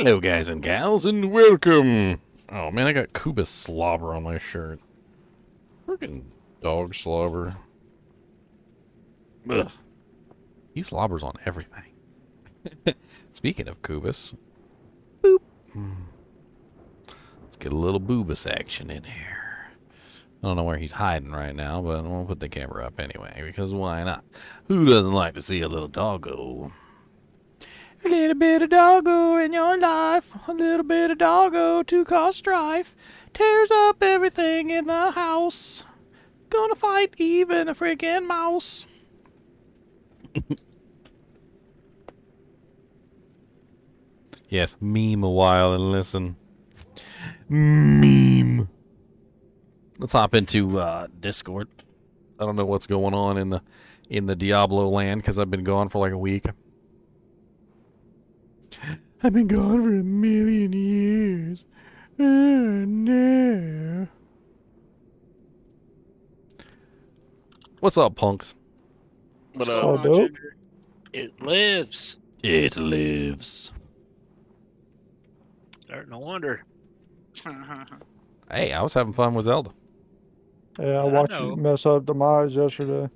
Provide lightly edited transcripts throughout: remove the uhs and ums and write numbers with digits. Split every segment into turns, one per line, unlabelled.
Hello, guys and gals, and welcome. Oh man, I got Kubus slobber on my shirt. Freaking dog slobber. Ugh. He slobbers on everything. Speaking of Kubus, boop. Let's get a little boobus action in here. I don't know where he's hiding right now, but we'll put the camera up anyway, because why not? Who doesn't like to see a little doggo? A little bit of doggo in your life, a little bit of doggo to cause strife, tears up everything in the house, gonna fight even a freaking mouse. Yes, meme a while and listen. Meme. Let's hop into Discord. I don't know what's going on in the Diablo land because I've been gone for like a week. I've been gone for a million years. Oh, no. What's up, punks?
What
Oh,
up?
dope.
It lives.
It lives.
Starting to wonder.
Hey, I was having fun with Zelda.
Yeah, I
I
watched
know.
you mess up the mods yesterday.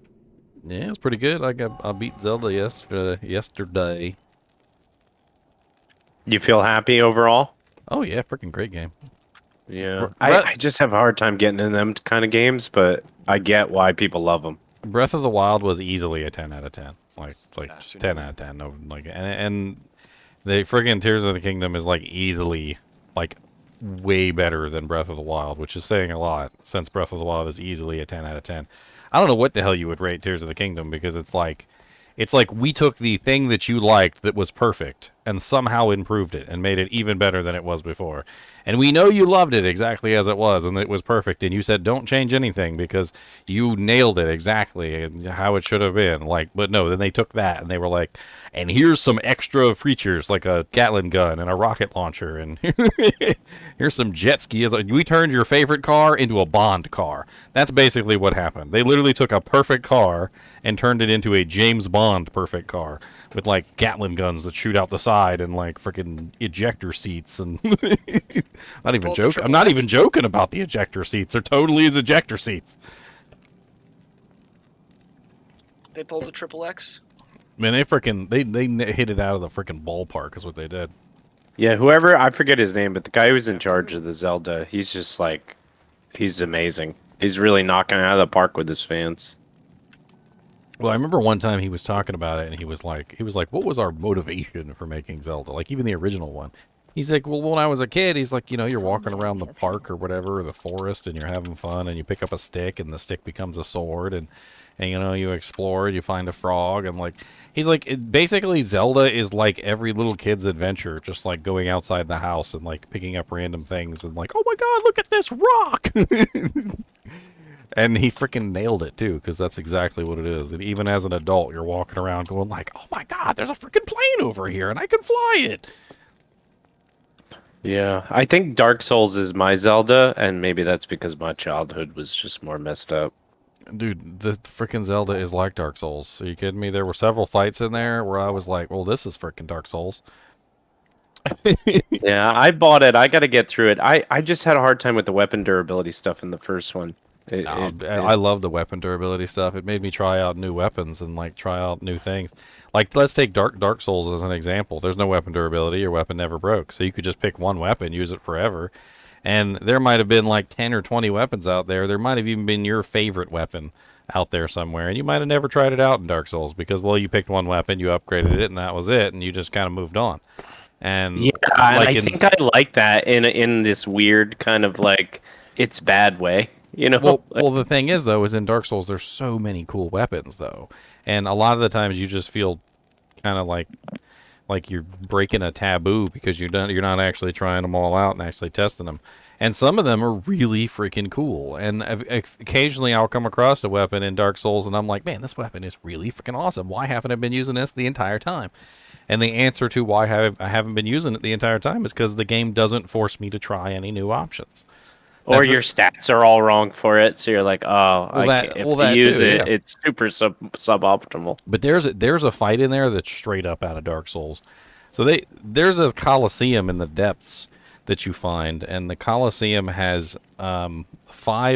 Yeah, it's pretty good. I beat Zelda yesterday.
You feel happy overall?
Oh yeah, freaking great game.
Yeah.
Brett-
I just have a hard time getting in them kind of games, but I get why people love them.
Breath of the Wild was easily a 10 out of 10. Like just
Absolutely.
10 out of 10. No, like and the friggin' Tears of the Kingdom is like easily like way better than Breath of the Wild, which is saying a lot since Breath of the Wild is easily a 10 out of 10. I don't know what the hell you would rate Tears of the Kingdom because it's like we took the thing that you liked that was perfect and somehow improved it and made it even better than it was before. And we know you loved it exactly as it was and it was perfect. And you said, don't change anything because you nailed it exactly how it should have been. Like, but no, then they took that and they were like, and here's some extra features like a Gatling gun and a rocket launcher. And here's some jet skis. We turned your favorite car into a Bond car. That's basically what happened. They literally took a perfect car and turned it into a James Bond perfect car with like Gatling guns that shoot out the side and like freaking ejector seats and not even joking. I'm not even joking about the ejector seats. They're totally as ejector seats.
They pulled the triple X.
Man, they hit it out of the freaking ballpark is what they did.
Yeah, whoever, I forget his name, but the guy who's in charge of the Zelda, he's just like, he's amazing. He's really knocking it out of the park with his fans.
Well, I remember one time he was talking about it, and he was like, what was our motivation for making Zelda? Like, even the original one. He's like, well, when I was a kid, he's like, you're walking around the park or whatever, or the forest, and you're having fun, and you pick up a stick, and the stick becomes a sword, and you explore, you find a frog, and like, he's like, basically, Zelda is like every little kid's adventure, just like going outside the house and like picking up random things, and like, oh my god, look at this rock! And he freaking nailed it, too, because that's exactly what it is. And even as an adult, you're walking around going like, oh my god, there's a freaking plane over here, and I can fly it.
Yeah, I think Dark Souls is my Zelda, and maybe that's because my childhood was just more messed up.
Dude, the freaking Zelda is like Dark Souls. Are you kidding me? There were several fights in there where I was like, well, this is freaking Dark Souls.
Yeah, I bought it. I got to get through it. I just had a hard time with the weapon durability stuff in the first one.
I love the weapon durability stuff. It made me try out new weapons and like try out new things. Like let's take Dark Souls as an example. There's no weapon durability. Your weapon never broke, so you could just pick one weapon, use it forever. And there might have been like 10 or 20 weapons out there. There might have even been your favorite weapon out there somewhere, and you might have never tried it out in Dark Souls because well, you picked one weapon, you upgraded it, and that was it, and you just kind of moved on. And
yeah,
like
I think I like that in this weird kind of like it's bad way.
Well, the thing is, though, is in Dark Souls, there's so many cool weapons, though. And a lot of the times you just feel kind of like you're breaking a taboo because you're not actually trying them all out and actually testing them. And some of them are really freaking cool. And occasionally I'll come across a weapon in Dark Souls and I'm like, man, this weapon is really freaking awesome. Why haven't I been using this the entire time? And the answer to why I haven't been using it the entire time is because the game doesn't force me to try any new options.
Or your stats are all wrong for it, so you're like, oh, if you use
too,
it, it's super suboptimal.
But there's a fight in there that's straight up out of Dark Souls. So there's a coliseum in the depths that you find, and the coliseum has 5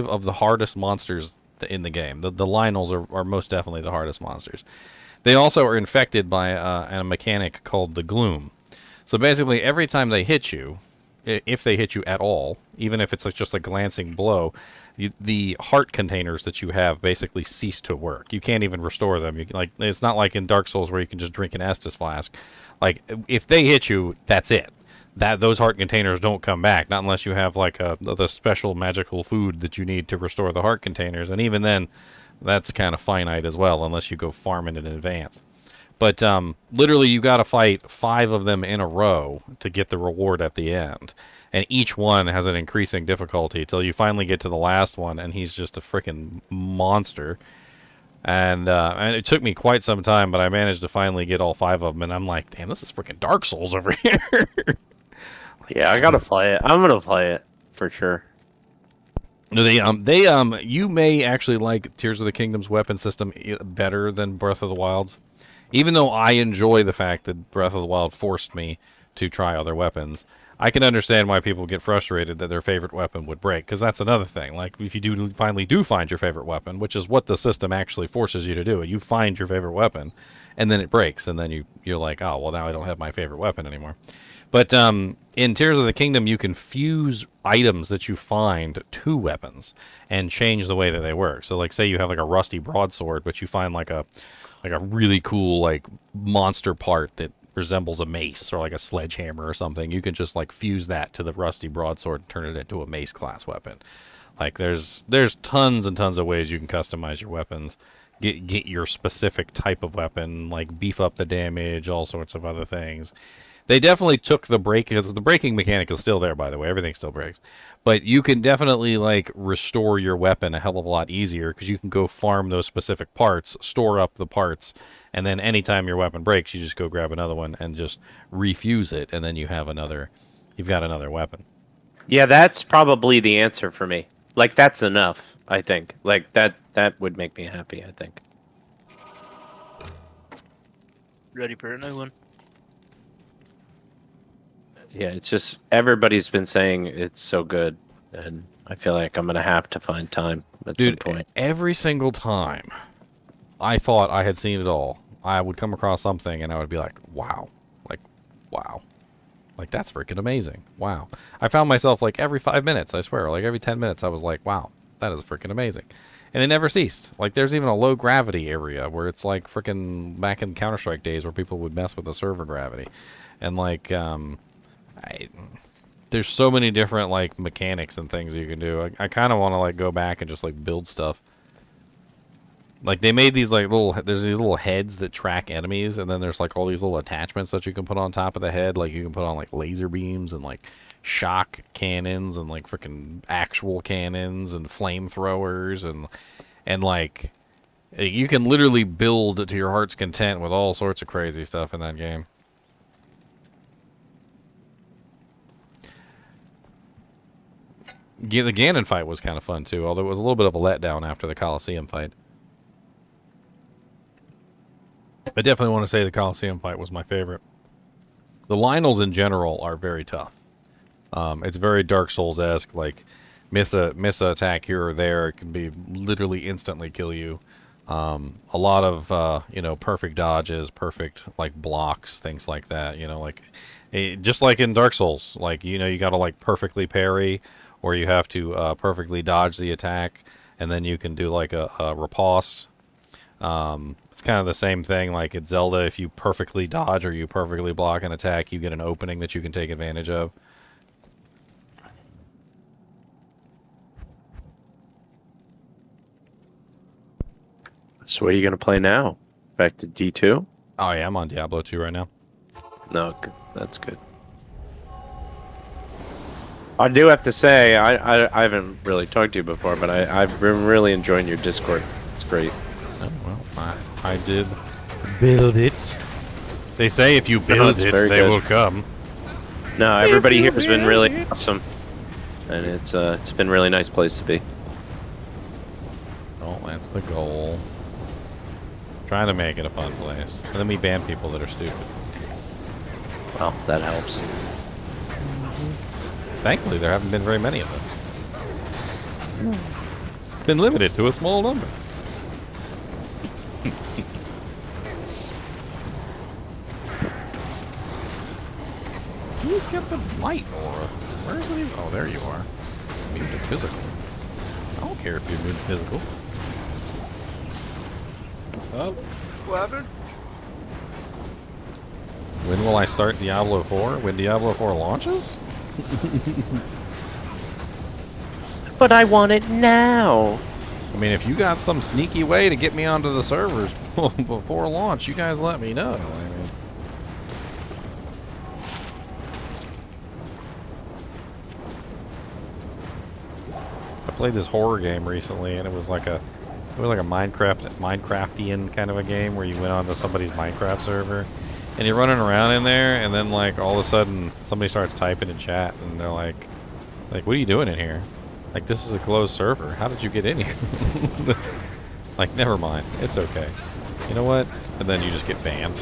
of the hardest monsters in the game. The Lionels are most definitely the hardest monsters. They also are infected by a mechanic called the Gloom. So basically, every time they hit you, if they hit you at all, even if it's like just a glancing blow, the heart containers that you have basically cease to work. You can't even restore them. It's not like in Dark Souls where you can just drink an Estus flask. Like, if they hit you, that's it. Those heart containers don't come back, not unless you have like the special magical food that you need to restore the heart containers, and even then, that's kind of finite as well, unless you go farm it in advance. But literally, you got to fight 5 of them in a row to get the reward at the end, and each one has an increasing difficulty till you finally get to the last one, and he's just a freaking monster. And it took me quite some time, but I managed to finally get all 5 of them, and I'm like, damn, this is freaking Dark Souls over here.
Yeah, I gotta play it. I'm gonna play it for sure.
No, you may actually like Tears of the Kingdom's weapon system better than Breath of the Wild's, even though I enjoy the fact that Breath of the Wild forced me to try other weapons. I can understand why people get frustrated that their favorite weapon would break, because that's another thing. Like, if you finally do find your favorite weapon, which is what the system actually forces you to do, you find your favorite weapon, and then it breaks, and then you're like, oh, well, now I don't have my favorite weapon anymore. But in Tears of the Kingdom, you can fuse items that you find to weapons and change the way that they work. So, like, say you have like a rusty broadsword, but you find like a really cool like monster part that resembles a mace or like a sledgehammer or something. You can just like fuse that to the rusty broadsword and turn it into a mace class weapon. Like, there's tons and tons of ways you can customize your weapons. Get your specific type of weapon, like beef up the damage, all sorts of other things. They definitely took the break, because the breaking mechanic is still there, by the way. Everything still breaks. But you can definitely, like, restore your weapon a hell of a lot easier, because you can go farm those specific parts, store up the parts, and then anytime your weapon breaks, you just go grab another one and just refuse it, and then you've got another weapon.
Yeah, that's probably the answer for me. Like, that's enough, I think. Like, that would make me happy, I think.
Ready for a new one?
Yeah, it's just everybody's been saying it's so good, and I feel like I'm gonna have to find time at some point.
Every single time I thought I had seen it all, I would come across something and I would be like, wow. Like, that's freaking amazing. Wow. I found myself, like, every 5 minutes, I swear, like every 10 minutes, I was like, wow, that is freaking amazing. And it never ceased. Like, there's even a low gravity area where it's like freaking back in Counter-Strike days where people would mess with the server gravity. And like, there's so many different like mechanics and things you can do. I kind of want to like go back and just like build stuff. Like, they made these like there's these little heads that track enemies, and then there's like all these little attachments that you can put on top of the head. Like, you can put on like laser beams and like shock cannons and like freaking actual cannons and flamethrowers and like you can literally build to your heart's content with all sorts of crazy stuff in that game. Yeah, the Ganon fight was kind of fun too, although it was a little bit of a letdown after the Coliseum fight. I definitely want to say the Coliseum fight was my favorite. The Lionels in general are very tough. It's very Dark Souls-esque, like miss a attack here or there, it can be literally instantly kill you. A lot of perfect dodges, perfect like blocks, things like that. Like just like in Dark Souls, like you got to like perfectly parry, or you have to perfectly dodge the attack, and then you can do like a riposte. It's kind of the same thing like at Zelda. If you perfectly dodge or you perfectly block an attack, you get an opening that you can take advantage of.
So what are you gonna play now? Back to D2?
Oh yeah, I'm on Diablo 2 right now.
No, that's good. I do have to say, I haven't really talked to you before, but I've been really enjoying your Discord. It's great.
Oh, well, I did build it. They say if you build it, they
good.
will come.
No, everybody here has been really awesome, and it's been a really nice place to be.
Oh, that's the goal. Trying to make it a fun place. And then we ban people that are stupid.
Well, that helps.
Thankfully, there haven't been very many of those. It's been limited to a small number. Who's got the light aura? Where is it even? Oh, there you are. Immune to physical. I don't care if you're immune to physical. Oh.
What happened?
When will I start Diablo 4? When Diablo 4 launches?
But I want it now.
I mean, if you got some sneaky way to get me onto the servers before launch, you guys let me know. I mean, I played this horror game recently, and it was like a Minecraftian kind of a game where you went onto somebody's Minecraft server, and you're running around in there, and then like all of a sudden somebody starts typing in chat, and they're like, what are you doing in here? Like, this is a closed server. How did you get in here? Like, never mind. It's okay. You know what? And then you just get banned.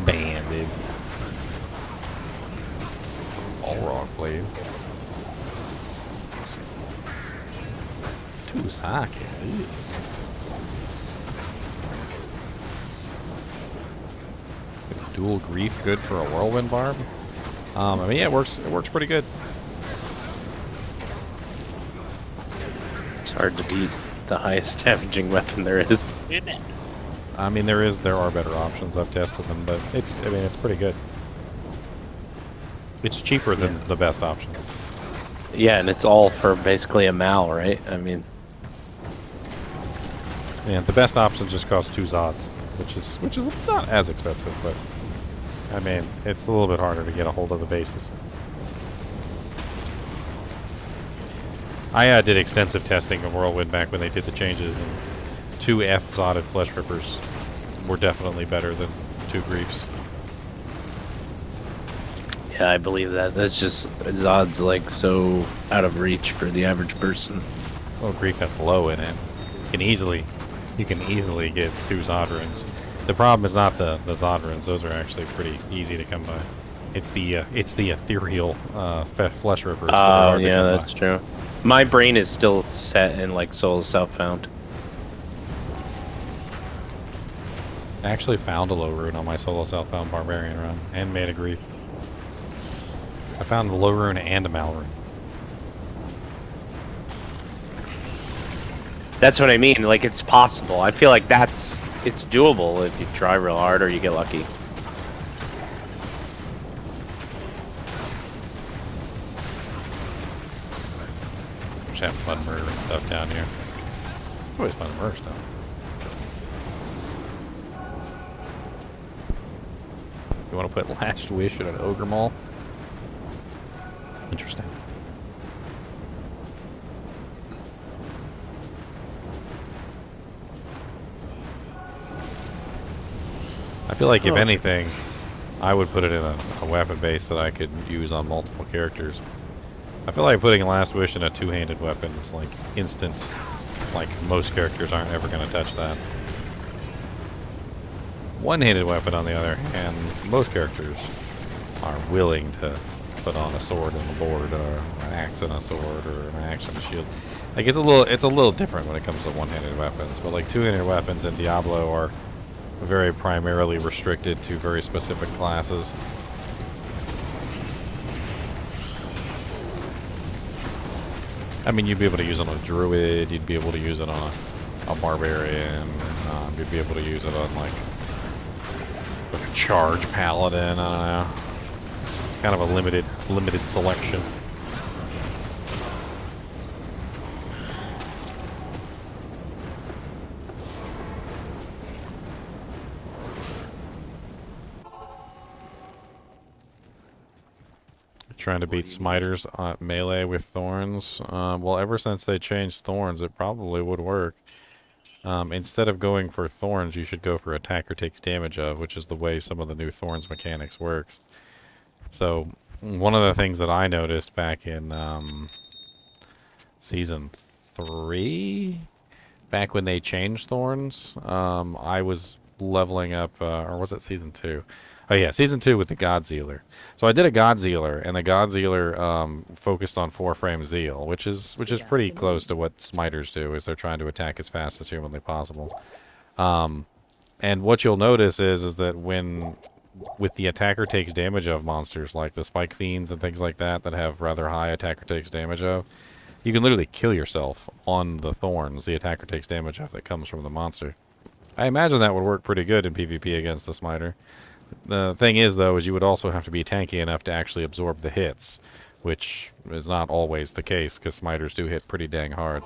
Banded. All rock blade. Two sake. Ew. Is dual grief good for a whirlwind barb? I mean, yeah, it works pretty good.
It's hard to beat the highest damaging weapon there is.
Isn't it?
I mean, there are better options. I've tested them, but it's pretty good. It's cheaper than the best option.
Yeah, and it's all for basically a mal, right? I mean,
Yeah, the best option just costs 2 Zods, which is not as expensive, but I mean, it's a little bit harder to get a hold of the bases. I did extensive testing of Whirlwind back when they did the changes, and 2 F-Zotted Flesh Rippers were definitely better than 2 Griefs.
yeah, I believe that. That's just Zod's like so out of reach for the average person.
Well, Grief has low in it. You can easily get 2 Zodruns. The problem is not the Zodruns; those are actually pretty easy to come by. It's the ethereal Flesh Rippers. that are
Oh,
hard to
yeah,
come by.
that's true. My brain is still set in like Soul Self-Found.
I actually found a low rune on my solo self-found barbarian run and made a grief. I found a low rune and a mal rune.
That's what I mean. Like, it's possible. I feel like it's doable if you try real hard or you get lucky.
Just having fun murdering stuff down here. It's always fun to murder stuff. You want to put Latched Wish in an Ogre Maul? Interesting. I feel like if anything, I would put it in a weapon base that I could use on multiple characters. I feel like putting Last Wish in a 2-handed weapon is like instant. Like, most characters aren't ever going to touch that. One-handed weapon, on the other hand, most characters are willing to put on a sword on the board, or an axe and a sword, or an axe and a shield. Like, it's a little different when it comes to one-handed weapons, but like 2-handed weapons in Diablo are very primarily restricted to very specific classes. I mean, you'd be able to use it on a druid, you'd be able to use it on a barbarian, you'd be able to use it on like a charge paladin. I don't know. It's kind of a limited selection. Trying to beat Smiters melee with Thorns. Well, ever since they changed Thorns, it probably would work. Instead of going for Thorns, you should go for Attacker Takes Damage of, which is the way some of the new Thorns mechanics works. So, one of the things that I noticed back in season 3, back when they changed thorns. I was leveling up, or was it season 2? Oh yeah, season 2 with the Godsealer. So I did a Godsealer, and the Godsealer focused on 4-frame zeal, which is pretty close to what smiters do, is they're trying to attack as fast as humanly possible. And what you'll notice is that with the attacker takes damage of monsters like the spike fiends and things like that have rather high attacker takes damage of, you can literally kill yourself on the thorns the attacker takes damage of that comes from the monster. I imagine that would work pretty good in PvP against the smiter. The thing is, though, is you would also have to be tanky enough to actually absorb the hits, which is not always the case, because smiters do hit pretty dang hard.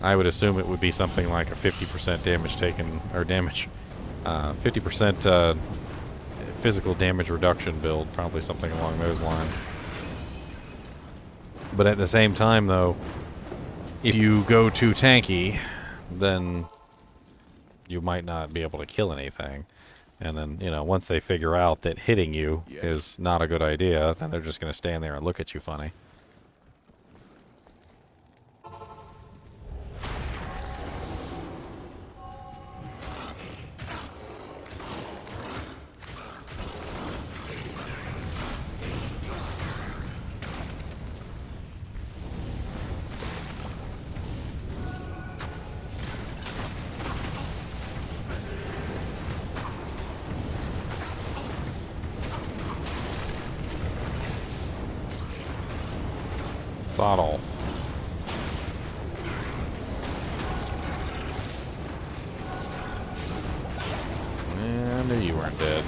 I would assume it would be something like a 50% damage taken, or 50% physical damage reduction build, probably something along those lines. But at the same time, though, if you go too tanky, then you might not be able to kill anything. And then, you know, once they figure out that hitting you is not a good idea, then they're just going to stand there and look at you funny. Sod off. I knew you weren't dead.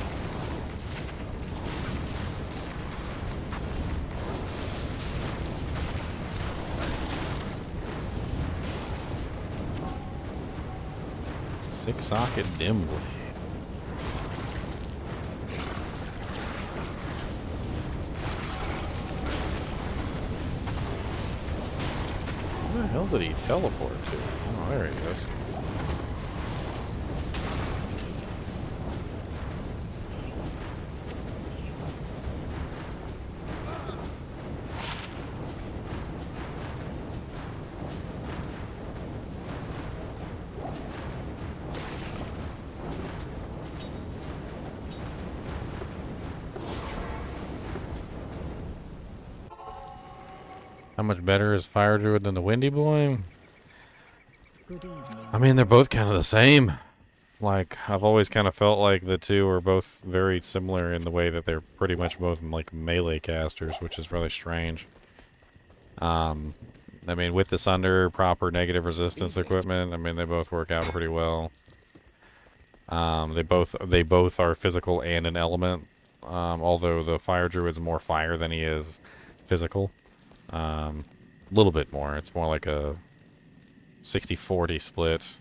Six-socket dim blade. Where the hell did he teleport to? Oh, there he is. How much better is Fire Druid than the Windy Boy?
Good evening.
I mean, they're both kind of the same. Like, I've always kind of felt like the two are both very similar in the way that they're pretty much both like melee casters, which is really strange. I mean, with the Sunder proper negative resistance equipment, I mean, they both work out pretty well. They both are physical and an element. Although the Fire Druid's more fire than he is physical. A little bit more. It's more like a 60-40 split.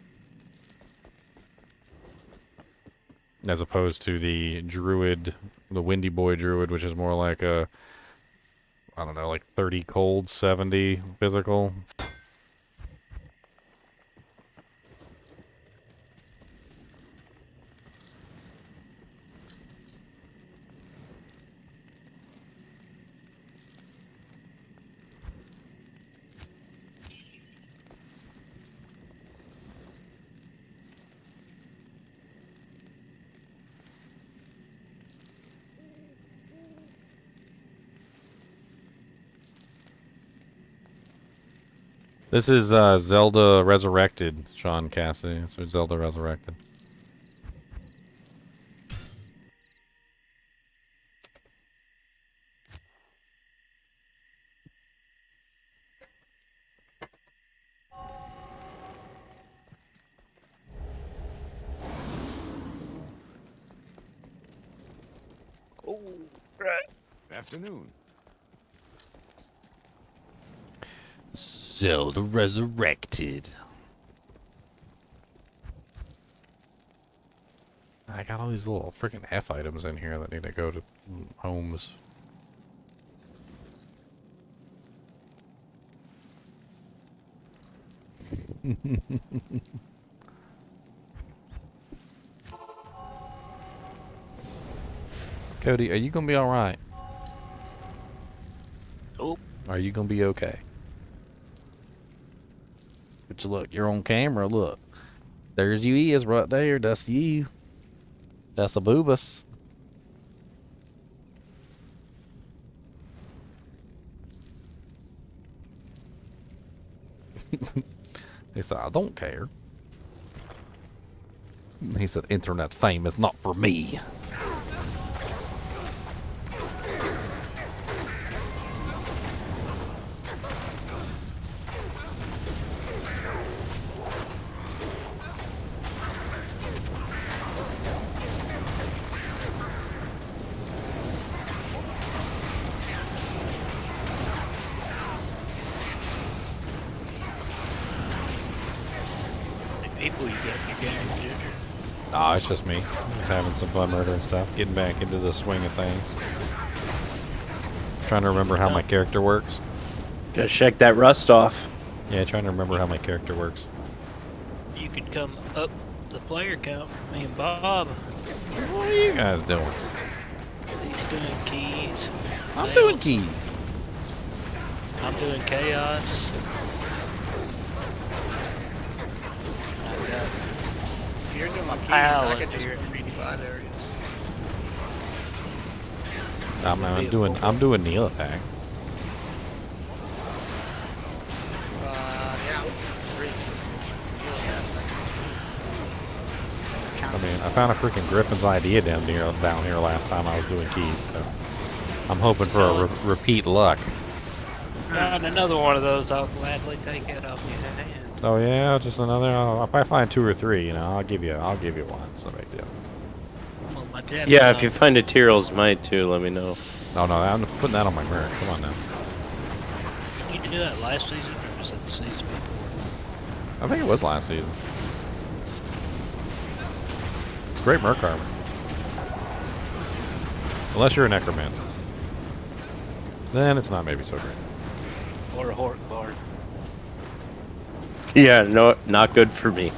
As opposed to the Druid, the Windy Boy Druid, which is more like a, I don't know, like 30 cold, 70 physical. This is Zelda Resurrected, Sean Cassidy. So Zelda Resurrected.
Oh, right.
Afternoon.
Zelda Resurrected. I got all these little freaking F items in here that need to go to homes. Cody, are you gonna be all right?
Oh,
Are you gonna be okay? But you look, you're on camera. Look, there's you is right there. That's you. That's a boobus. He said, I don't care. He said, internet fame is not for me.
the people you get in your game, Ginger.
Nah, it's just me. Just having some fun murdering stuff. Getting back into the swing of things. Trying to remember how my character works.
Gotta shake that rust off.
Yeah, trying to remember how my character works.
You could come up the player count for me and Bob.
What are you guys doing?
He's doing keys.
I'm
nails.
doing keys.
I'm doing chaos. I've got
If you're doing my keys,
pal
I
in
could just
here.
3D5 areas.
I'm doing Neil attack.
Yeah, three.
I mean, I found a freaking Griffin's idea down here last time I was doing keys, so I'm hoping for a repeat luck.
Found another one of those. I'll gladly take it off your hand.
Oh yeah, just another. If I find 2 or 3, you know, I'll give you one. It's no big deal.
Well, my dad
Yeah,
was
if you
on-
find a Tyrrell's Might too, let me know.
Oh no, I'm putting that on my mirror. Come on now.
You did that last season, or was it the season before?
I think it was last season. It's great merc armor. Unless you're a necromancer. Then it's not maybe so great.
Or a Hork Bard.
Yeah, no, not good for me.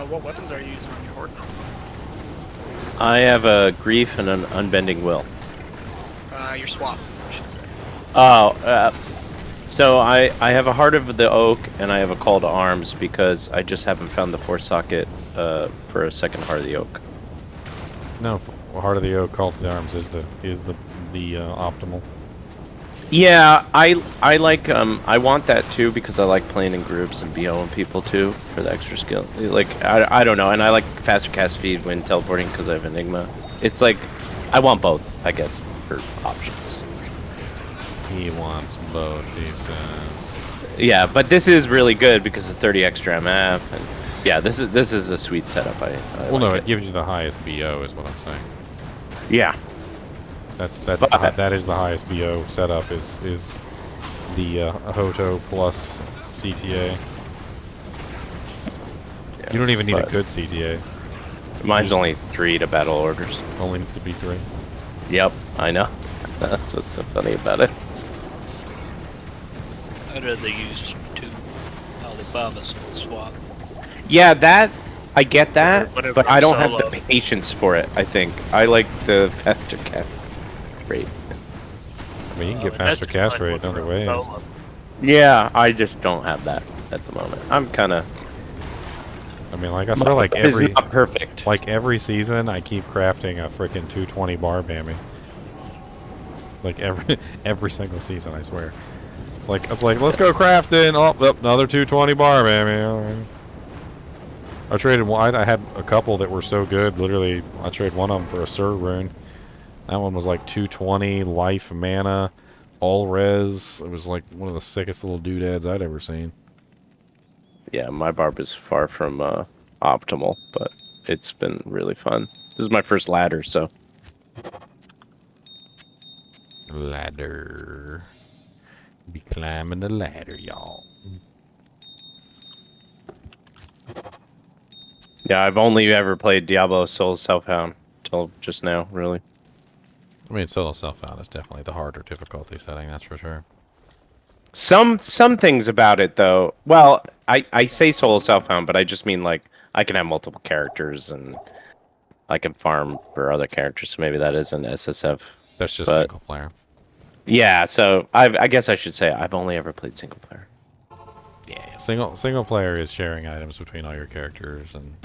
What weapons are you using on your horde?
I have a grief and an unbending will.
Your swap, I should say.
Oh, so I have a Heart of the Oak and I have a Call to Arms because I just haven't found the 4-socket for a second Heart of the Oak.
No, Heart of the Oak, Call to the Arms is the optimal.
Yeah, I like I want that too because I like playing in groups and BOing people too for the extra skill. Like I don't know, and I like faster cast speed when teleporting because I have Enigma. It's like I want both, I guess, for options.
He wants both, he says.
Yeah, but this is really good because of 30 extra MF, and yeah, this is a sweet setup. I
Well, no,
like
it gives you the highest BO, is what I'm saying.
Yeah.
That is the highest BO setup is the Hoto plus CTA. You don't even need a
but
good CTA.
Mine's only 3 to battle orders.
Only needs to be 3.
Yep, I know. That's what's so funny about it.
I'd rather use 2 Alibabas and swap.
Yeah, that I get that,
Whatever
but I don't have
solo.
the patience for it. I think I like the faster cast rate.
I mean, you can get
And
faster
that's
cast
fine
rate
with
other
the
ways.
solo.
Yeah, I just don't have that at the moment. I'm kind of.
I mean, like I swear, like
It's
every
not perfect.
season, I keep crafting a freaking 220 bar bammy. Like every single season, I swear. It's like let's go crafting. Oh, yep, another 220 bar bammy. All right. I traded one. I had a couple that were so good. Literally, I traded one of them for a Sir rune. That one was like 220 life mana, all res. It was like one of the sickest little doodads I'd ever seen.
Yeah, my barb is far from optimal, but it's been really fun. This is my first ladder, so
Ladder. Be climbing the ladder, y'all.
yeah, I've only ever played Diablo Soul Selfhound till just now, really.
I mean, solo self-found is definitely the harder difficulty setting, that's for sure.
Some things about it though. Well, I say solo self-found, but I just mean like I can have multiple characters and I can farm for other characters. So maybe that is an SSF.
That's just
But
single player.
yeah, so I guess I should say I've only ever played single player.
Yeah, single player is sharing items between all your characters, and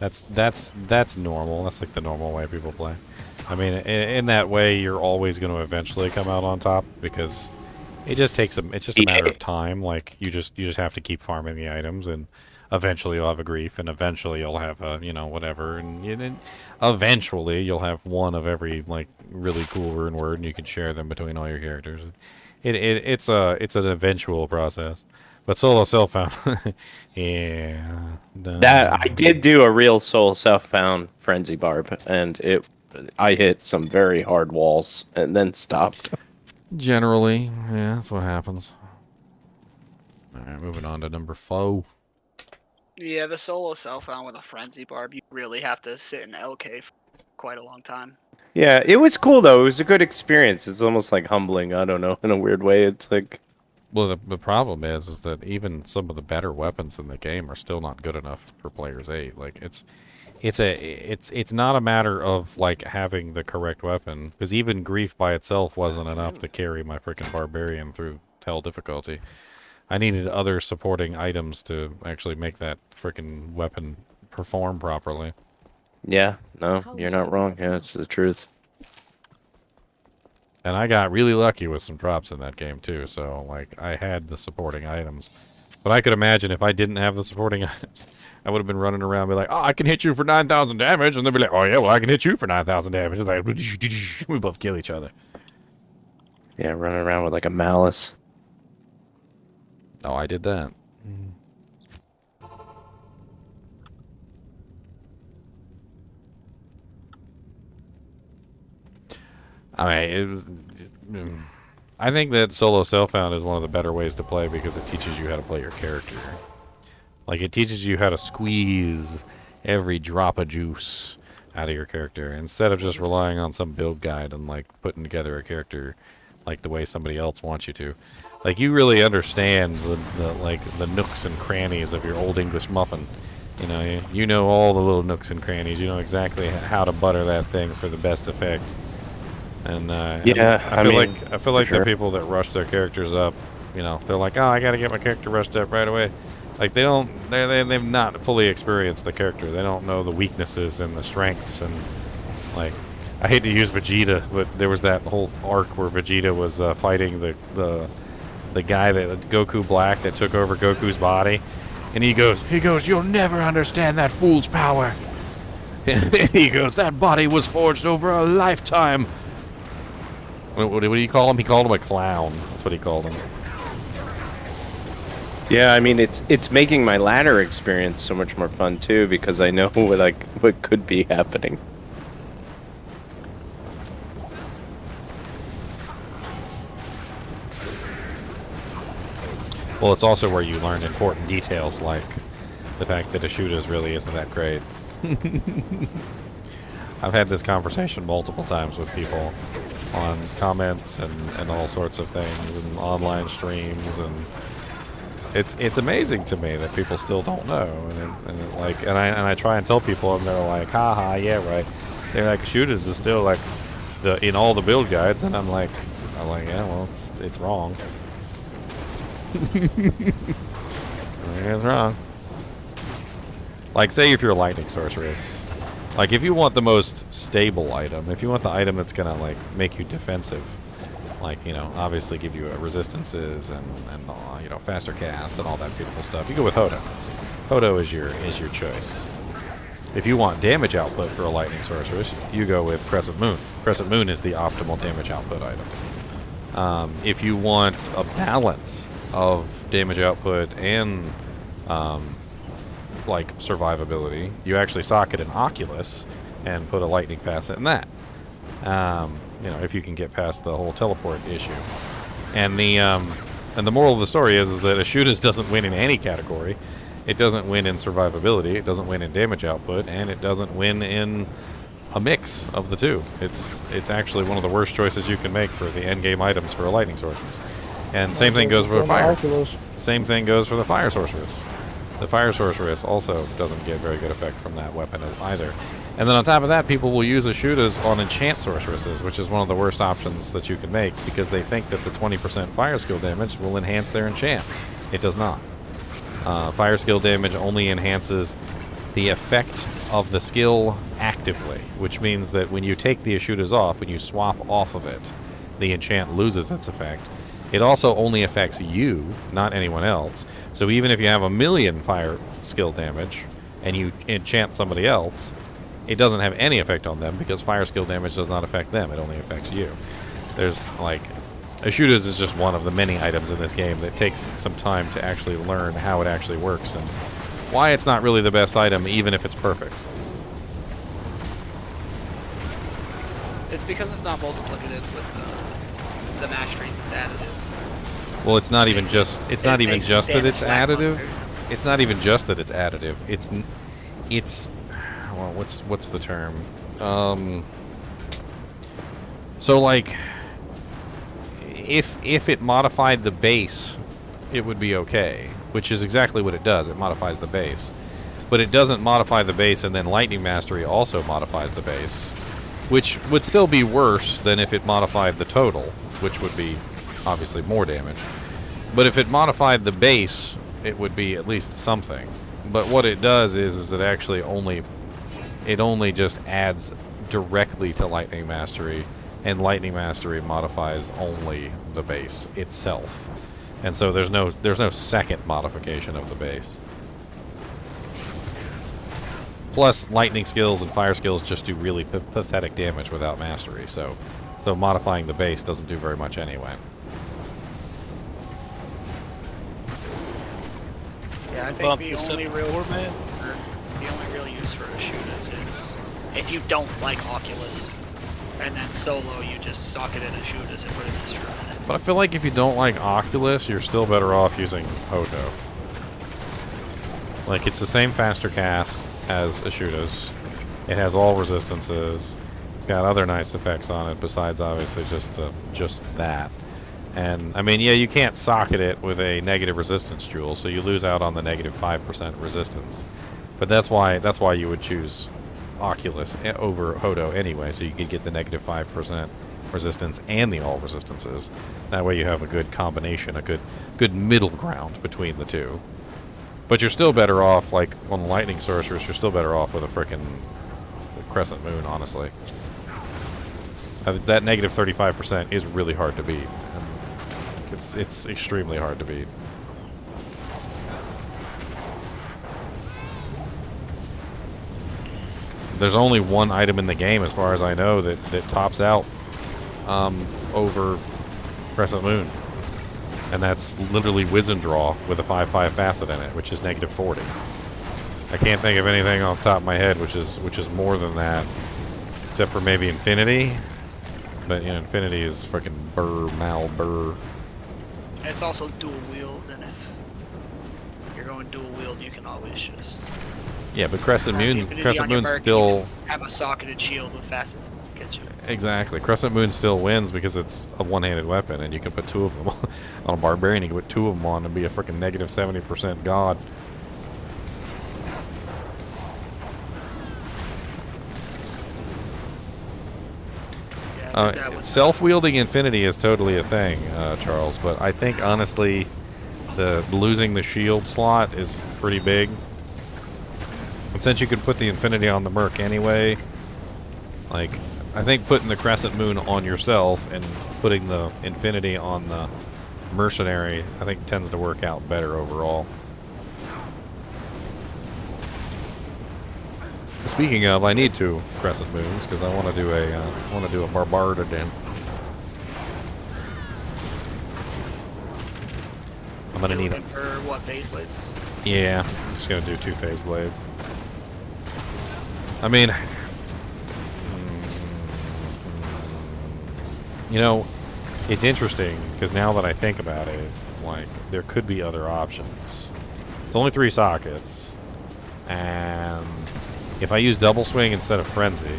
that's normal. That's like the normal way people play. I mean, in that way, you're always going to eventually come out on top because it just takes it's just a matter of time. Like you just have to keep farming the items, and eventually you'll have a grief, and eventually you'll have a whatever, and eventually you'll have one of every like really cool rune word, and you can share them between all your characters. It's an eventual process. But solo self-found, yeah.
That I did do a real soul self-found frenzy barb, and I hit some very hard walls and then stopped.
Generally, yeah, that's what happens. All right, moving on to number 4.
Yeah, the solo self-found with a frenzy barb, you really have to sit in LK for quite a long time.
Yeah, it was cool though. It was a good experience. It's almost like humbling. I don't know, in a weird way. It's like,
Well, the problem is that even some of the better weapons in the game are still not good enough for players 8. Like it's not a matter of like having the correct weapon, because even grief by itself wasn't enough to carry my freaking barbarian through hell difficulty. I needed other supporting items to actually make that freaking weapon perform properly.
yeah, no, you're not wrong. Yeah, it's the truth.
And I got really lucky with some drops in that game too, so like I had the supporting items. But I could imagine if I didn't have the supporting items, I would have been running around and be like, oh, I can hit you for 9,000 damage, and they'd be like, oh yeah, well I can hit you for 9,000 damage. And like, we both kill each other.
Yeah, running around with like a malice.
Oh, I did that. I mean, I think that solo self-found is one of the better ways to play because it teaches you how to play your character. Like, it teaches you how to squeeze every drop of juice out of your character instead of just relying on some build guide and, like, putting together a character like the way somebody else wants you to. Like, you really understand the nooks and crannies of your Old English muffin. You know, you know all the little nooks and crannies. You know exactly how to butter that thing for the best effect. And
yeah,
I feel like the people that rush their characters up, you know, they're like, oh, I gotta get my character rushed up right away. Like they've not fully experienced the character. They don't know the weaknesses and the strengths. And like, I hate to use Vegeta, but there was that whole arc where Vegeta was fighting the guy that Goku Black that took over Goku's body, and he goes, you'll never understand that fool's power. And he goes, that body was forged over a lifetime. What do you call him? He called him a clown. That's what he called him.
Yeah, I mean it's making my ladder experience so much more fun too because I know what could be happening.
Well, it's also where you learn important details like the fact that Ashudas really isn't that great. I've had this conversation multiple times with people on comments and all sorts of things and online streams, and it's amazing to me that people still don't know, and I try and tell people, and they're like, haha, yeah, right. They're like, Shooters is still like in all the build guides, and I'm like, yeah, well, it's wrong. It's wrong. Like, say if you're a lightning sorceress. Like, if you want the most stable item, if you want the item that's gonna, like, make you defensive, like, you know, obviously give you resistances and you know, faster cast and all that beautiful stuff, you go with Hodo. Hodo is your choice. If you want damage output for a lightning sorceress, you go with Crescent Moon. Crescent Moon is the optimal damage output item. If you want a balance of damage output and like survivability, you actually socket an Oculus and put a lightning facet in that. You know, if you can get past the whole teleport issue. And the moral of the story is that Ashudas doesn't win in any category. It doesn't win in survivability, it doesn't win in damage output, and it doesn't win in a mix of the two. It's actually one of the worst choices you can make for the endgame items for a lightning sorceress. And same thing goes for the
On
fire.
Oculus.
Same thing goes for the fire sorceress. The fire sorceress also doesn't get very good effect from that weapon either. And then on top of that, people will use Ashudas on enchant sorceresses, which is one of the worst options that you can make because they think that the 20% fire skill damage will enhance their enchant. It does not. Fire skill damage only enhances the effect of the skill actively, which means that when you take the Ashudas off, when you swap off of it, the enchant loses its effect. It also only affects you, not anyone else. So even if you have 1,000,000 fire skill damage and you enchant somebody else, it doesn't have any effect on them because fire skill damage does not affect them. It only affects you. There's like... Ashudas is just one of the many items in this game that takes some time to actually learn how it actually works and why it's not really the best item even if it's perfect.
It's because it's not multiplicative with the mash strength. It's additive.
Well, it's not even just that
makes
it's
damage
additive.
lackluster.
It's not even just that it's additive. It's well, what's the term? So like if it modified the base, it would be okay, which is exactly what it does. It modifies the base. But it doesn't modify the base and then Lightning Mastery also modifies the base, which would still be worse than if it modified the total, which would be obviously more damage. But if it modified the base, it would be at least something. But what it does is it actually only just adds directly to Lightning Mastery, and Lightning Mastery modifies only the base itself. And so there's no second modification of the base. Plus, lightning skills and fire skills just do really pathetic damage without mastery, so modifying the base doesn't do very much anyway.
Yeah, I think
Bump
the
this
only
up
real
to 4, man.
use for Ashudas is if you don't like Oculus, and then solo you just sock it in Ashudas and put it in Stride.
But I feel like if you don't like Oculus, you're still better off using Hodo. Like, it's the same faster cast as Ashudas. It has all resistances. It's got other nice effects on it besides obviously just that. And I mean, yeah, you can't socket it with a negative resistance jewel, so you lose out on the negative 5% resistance. But that's why you would choose Oculus over Hodo anyway, so you could get the negative 5% resistance and the all resistances. That way you have a good combination, a good middle ground between the two. But you're still better off, like, on Lightning Sorceress, you're still better off with a frickin' Crescent Moon, honestly. That negative 35% is really hard to beat. It's extremely hard to beat. There's only one item in the game, as far as I know, that tops out over Crescent Moon. And that's literally Wizen Draw with a 5/5 facet in it, which is negative 40. I can't think of anything off the top of my head which is more than that, except for maybe Infinity. But, you know, Infinity is freaking burr.
It's also dual wield, and if you're going dual wield, you can always just
Yeah, but Crescent
have the
Moon,
Infinity
Crescent
on your
Moon
Merc,
still...
you can have a socketed shield with facets that gets you.
Exactly. Crescent Moon still wins because it's a one-handed weapon, and you can put two of them on a Barbarian. You can put two of them on and be a freaking negative 70% god.
Yeah, I did that with
Self-wielding Infinity is totally a thing, Charles, but I think, honestly, losing the shield slot is pretty big. And since you could put the Infinity on the Merc anyway, like, I think putting the Crescent Moon on yourself and putting the Infinity on the Mercenary, I think tends to work out better overall. Speaking of, I need 2 Crescent Moons because I want to do a Barbarian. I'm gonna need
looking for what phase blades?
Yeah, I'm just gonna do 2 phase blades. I mean, you know, it's interesting because now that I think about it, like, there could be other options. It's only 3 sockets, and if I use double swing instead of frenzy,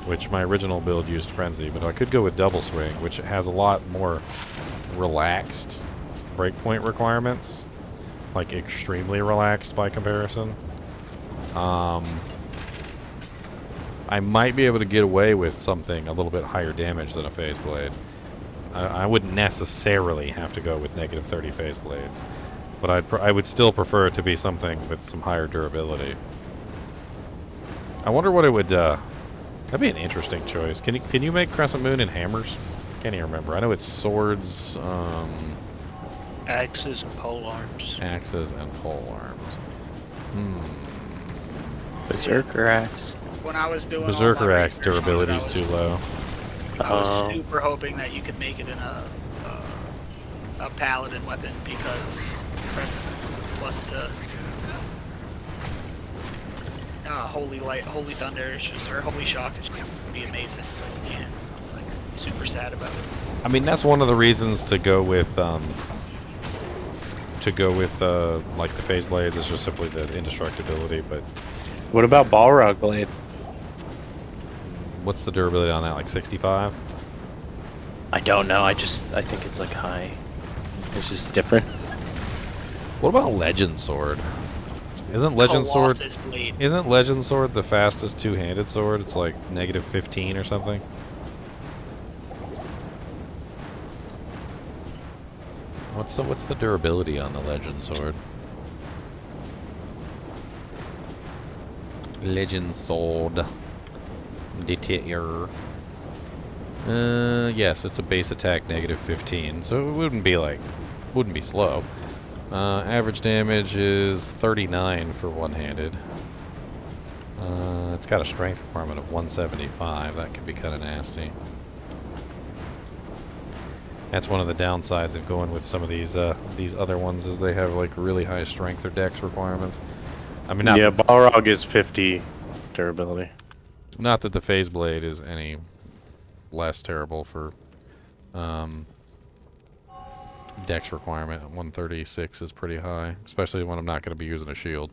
which my original build used frenzy, but I could go with double swing, which has a lot more relaxed breakpoint requirements, like extremely relaxed by comparison, I might be able to get away with something a little bit higher damage than a phase blade. I wouldn't necessarily have to go with negative 30 phase blades, but I would still prefer it to be something with some higher durability. I wonder what it would. That'd be an interesting choice. Can you make Crescent Moon in hammers? Can't even remember. I know it's swords,
Axes and pole arms.
axes, and pole arms.
Berserker axe.
When I was doing
Berserker
all my
axe
research on it,
durability is too low.
I was super hoping that you could make it in a paladin weapon because Crescent plus to holy light, holy thunder, is just, or holy shock is going to be amazing. But you can't. It's like super sad about it.
I mean, that's one of the reasons to go with like the phase blades is just simply the indestructibility. But
What about Balrog blade?
what's the durability on that? Like 65?
I don't know. I think it's like high. It's just different.
What about Legend Sword? Isn't Legend Sword
Colossus blade.
the fastest two-handed sword? It's like negative 15 or something. What's the durability on the Legend Sword? Legend Sword. D2R. Yes, it's a base attack negative 15, so it wouldn't be slow. Average damage is 39 for one-handed. It's got a strength requirement of 175. That could be kind of nasty. That's one of the downsides of going with some of these other ones, is they have like really high strength or dex requirements. I mean,
Yeah, Balrog is 50 durability.
not that the phase blade is any less terrible for dex requirement. 136 is pretty high, especially when I'm not going to be using a shield.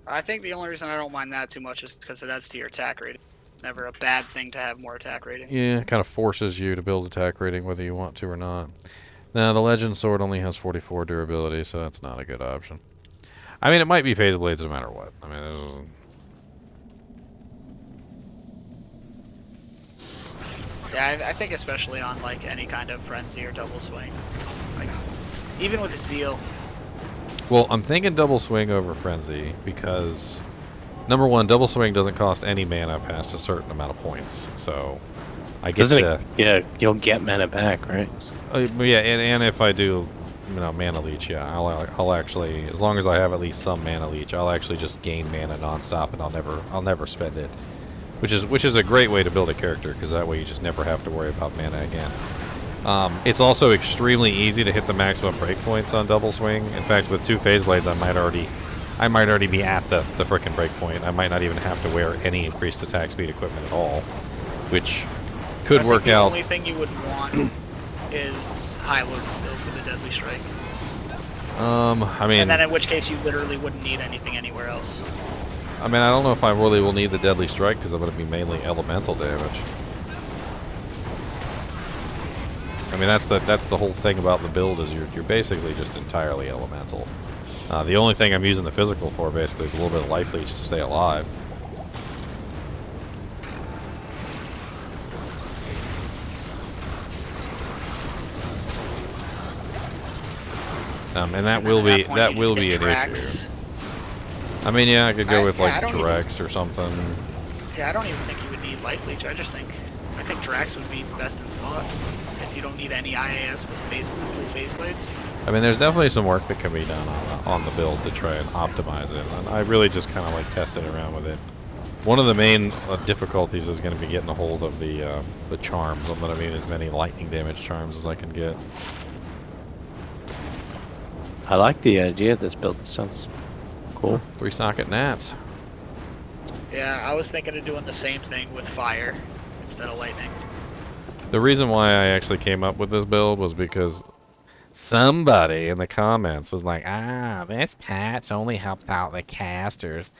I think the only reason I don't mind that too much is because it adds to your attack rating. It's never a bad thing to have more attack rating.
Yeah, it kind of forces you to build attack rating whether you want to or not. Now, the Legend Sword only has 44 durability, so that's not a good option. I mean, it might be phase blades no matter what. I mean,
Yeah, I think especially on like any kind of frenzy or double swing, like even with a zeal.
well, I'm thinking double swing over frenzy because, number one, double swing doesn't cost any mana past a certain amount of points, so I get to.
Yeah, you'll get mana back, right?
Yeah, and if I do, mana leech, yeah, I'll actually, as long as I have at least some mana leech, I'll actually just gain mana nonstop, and I'll never spend it, which is a great way to build a character, because that way you just never have to worry about mana again. It's also extremely easy to hit the maximum breakpoints on double swing. In fact, with two phase blades, I might already be at the frickin' breakpoint. I might not even have to wear any increased attack speed equipment at all, which could work out.
The only thing you would want is high load still for the deadly strike.
I mean,
And then in which case you literally wouldn't need anything anywhere else.
I mean, I don't know if I really will need the deadly strike because I'm going to be mainly elemental damage. I mean, that's the whole thing about the build, is you're basically just entirely elemental. The only thing I'm using the physical for basically is a little bit of life leech to stay alive. And that will be an issue. I mean, yeah, I could go with like Drex or something.
Yeah, I don't even think you would need life leech. I think Drax would be best in slot if you don't need any IAS with phase blades.
I mean, there's definitely some work that can be done on the build to try and optimize it. And I really just kind of like tested around with it. One of the main difficulties is going to be getting a hold of the charms. I'm going to need as many lightning damage charms as I can get.
I like the idea of this build. This sounds cool.
3 socket gnats.
Yeah, I was thinking of doing the same thing with fire instead of lightning.
The reason why I actually came up with this build was because somebody in the comments was like, this patch only helps out the casters.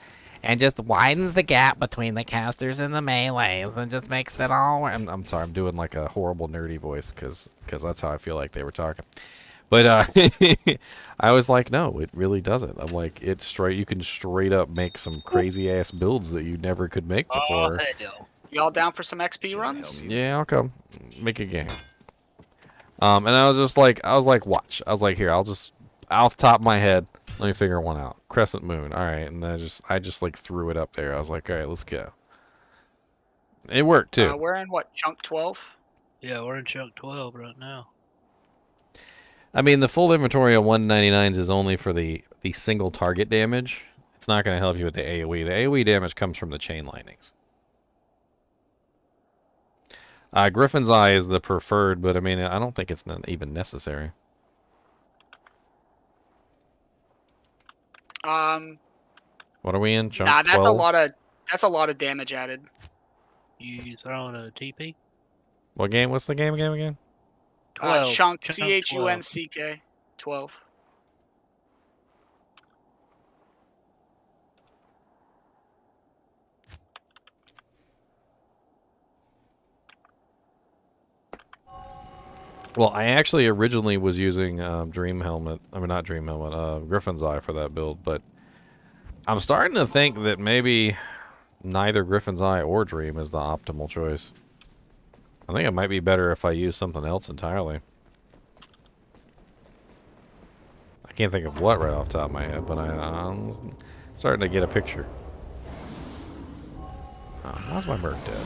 and just widens the gap between the casters and the melees and just makes it all. I'm sorry, I'm doing like a horrible nerdy voice because that's how I feel like they were talking. But I was like, no, it really doesn't. I'm like, it's straight. You can straight up make some crazy ass builds that you never could make before.
Oh, hell.
Y'all down for some XP runs?
Yeah, I'll come make a game. And I was like, watch. I was like, here, I'll just off the top of my head, let me figure one out. Crescent moon, all right. And I just like threw it up there. I was like, all right, let's go. It worked too.
We're in what, chunk 12?
Yeah, we're in chunk 12 right now.
I mean, the full inventory on 199s is only for the single target damage. It's not going to help you with the AoE. The AoE damage comes from the chain lightnings. Griffin's Eye is the preferred, but I mean, I don't think it's not even necessary. What are we in? Chunk
Nah, that's
12?
a lot of damage added.
You throwing a TP?
What game? What's the game again?
12.
Chunk,
Chunk
CHUNCK, 12.
Well, I actually originally was using Dream Helmet. I mean, not Dream Helmet, Griffin's Eye for that build, but I'm starting to think that maybe neither Griffin's Eye or Dream is the optimal choice. I think it might be better if I use something else entirely. I can't think of what right off the top of my head, but I'm starting to get a picture. Why's my bird dead?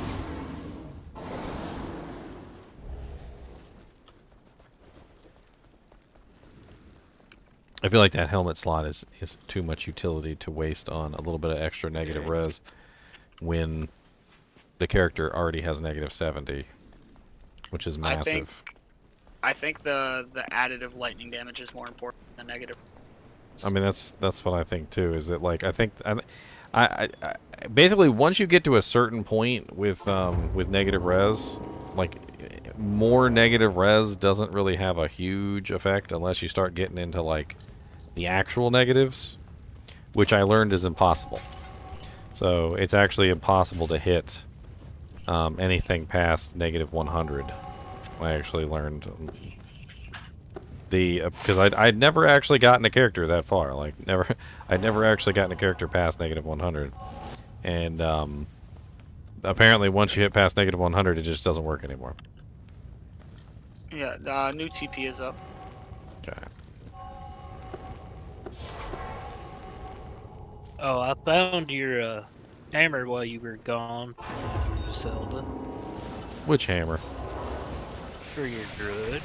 I feel like that helmet slot is too much utility to waste on a little bit of extra negative res when the character already has negative 70, which is massive.
I think the additive lightning damage is more important than negative.
I mean, that's what I think too. Is that like I basically once you get to a certain point with negative res, like more negative res doesn't really have a huge effect unless you start getting into like the actual negatives, which I learned is impossible. So it's actually impossible to hit anything past negative 100. I actually learned because I'd never actually gotten a character that far. Like I'd never actually gotten a character past negative 100, and apparently once you hit past negative 100, it just doesn't work anymore.
Yeah, new TP is up.
Okay.
Oh, I found your hammer while you were gone, Zelda.
Which hammer?
For your druid.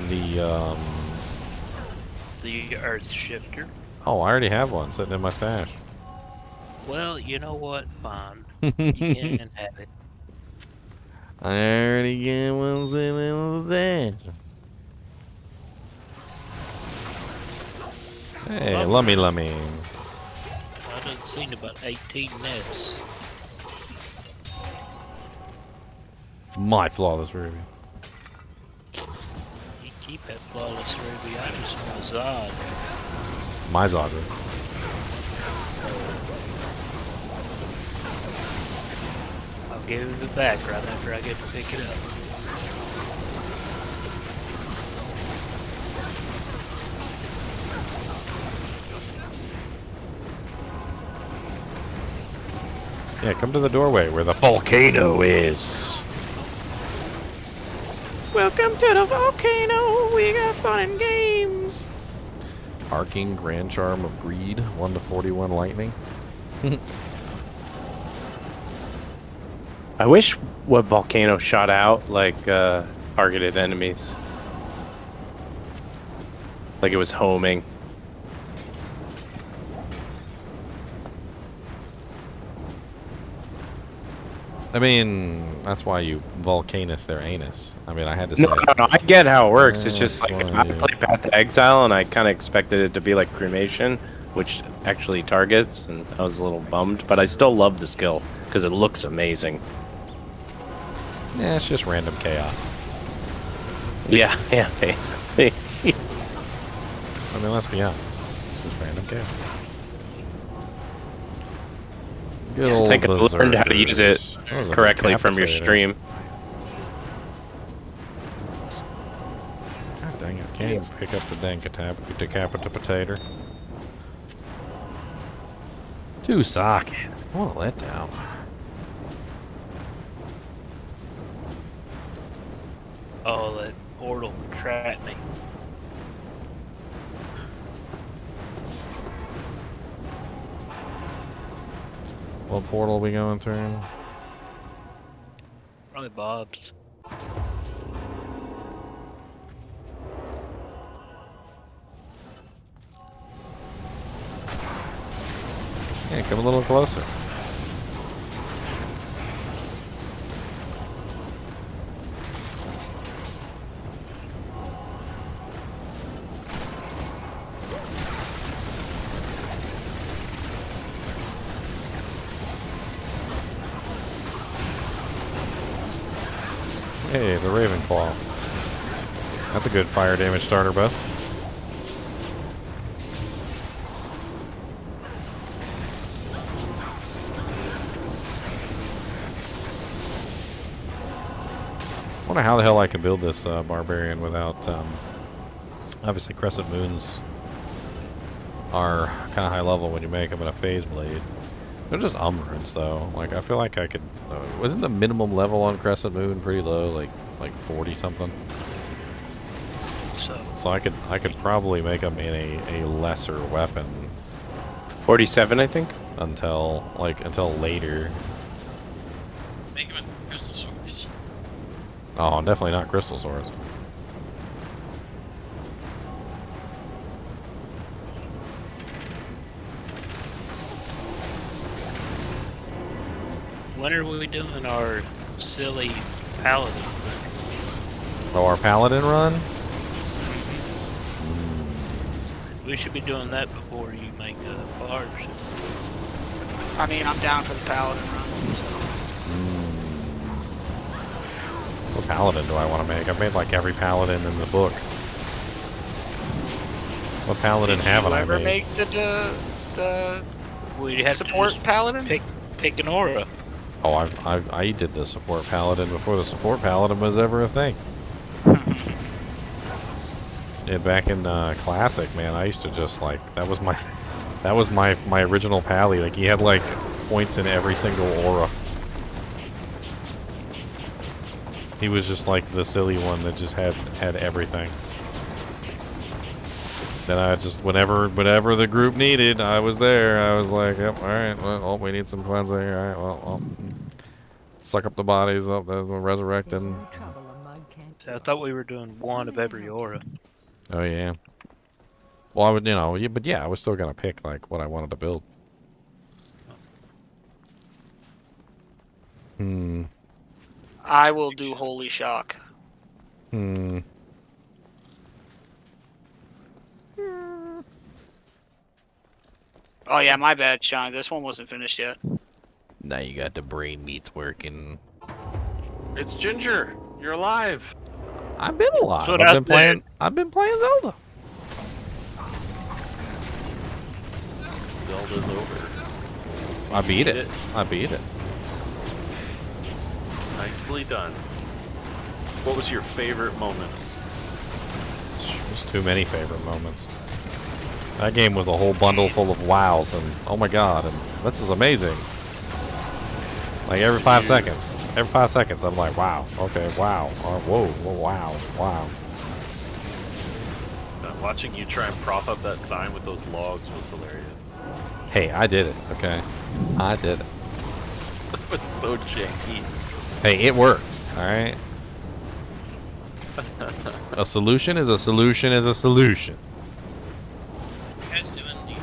The earth shifter.
Oh, I already have one sitting in my stash.
Well, you know what? Fine. You can have it.
I already got one sitting in the stash. Hey, lummy.
I done seen about 18 nests.
My flawless ruby.
You keep that flawless ruby. I just want a Zod.
My Zadra.
I'll give it back right after I get to pick it up.
Yeah, come to the doorway where the volcano is. Welcome to the volcano. We got fun and games. Arcing Grand Charm of Greed, 1 to 41 lightning.
I wish what volcano shot out like targeted enemies. Like it was homing.
I mean, that's why you volcanus their anus. I mean, I had to say
No, I get how it works. It's just
That's
like
why
I played Path to Exile, and I kind of expected it to be like cremation, which actually targets, and I was a little bummed. But I still love the skill because it looks amazing.
Yeah, it's just random chaos.
Yeah, basically.
I mean, let's be honest. It's just random chaos. Good
I
old
think I learned how to use it
berserkers. That was a
correctly from your
decapitator.
stream.
God dang it! Can't even pick up the dang decapitator. Two socket. What a letdown.
Oh, that portal trapped me.
What portal are we going through?
Probably Bob's.
Yeah, come a little closer. Hey, the Ravenclaw. That's a good fire damage starter, Beth. I wonder how the hell I can build this barbarian without, obviously Crescent Moons are kind of high level when you make them in a phase blade. They're just umbrans though. Like I feel like I could, wasn't the minimum level on Crescent Moon pretty low, like 40 something? So I could probably make them in a lesser weapon
47, I think.
until later.
Make him in crystal swords.
Oh, definitely not crystal swords.
When are we doing our silly paladin?
Oh, our paladin run?
We should be doing that before you make bars.
I mean, I'm down for the paladin run.
What paladin do I want to make? I've made like every paladin in the book. What paladin haven't
Did
I
you ever
made?
make the
We'd have
support
to just
paladin?
pick an aura.
Oh, I did the support paladin before the support paladin was ever a thing. Yeah, back in classic, man, I used to just like that was my original pally. Like he had like points in every single aura. He was just like the silly one that just had everything. Then I just whenever the group needed, I was there. I was like, yep, all right. Well, we need some cleansing. All right, well, suck up the bodies up, resurrect
There's
and
no trouble a mug can't
I thought we were doing one of every aura.
oh yeah. Well, I would, but yeah, I was still gonna pick like what I wanted to build.
I will do Holy Shock. Oh yeah, my bad, Sean. This one wasn't finished yet.
Now you got the brain meats working.
It's Ginger. You're alive.
I've been alive.
That's what I said.
I've been playing Zelda.
Zelda's over.
I beat
Beat
it.
it.
I beat it.
Nicely done. What was your favorite moment?
There's too many favorite moments. That game was a whole bundle full of wows, and oh my god, and this is amazing. Like every 5 seconds. Every 5 seconds, I'm like, wow, okay, wow, whoa, wow, wow.
Watching you try and prop up that sign with those logs was hilarious.
Hey, I did it, okay? I did it.
It was so janky.
Hey, it works, alright? A solution is a solution is a solution.
You guys doing the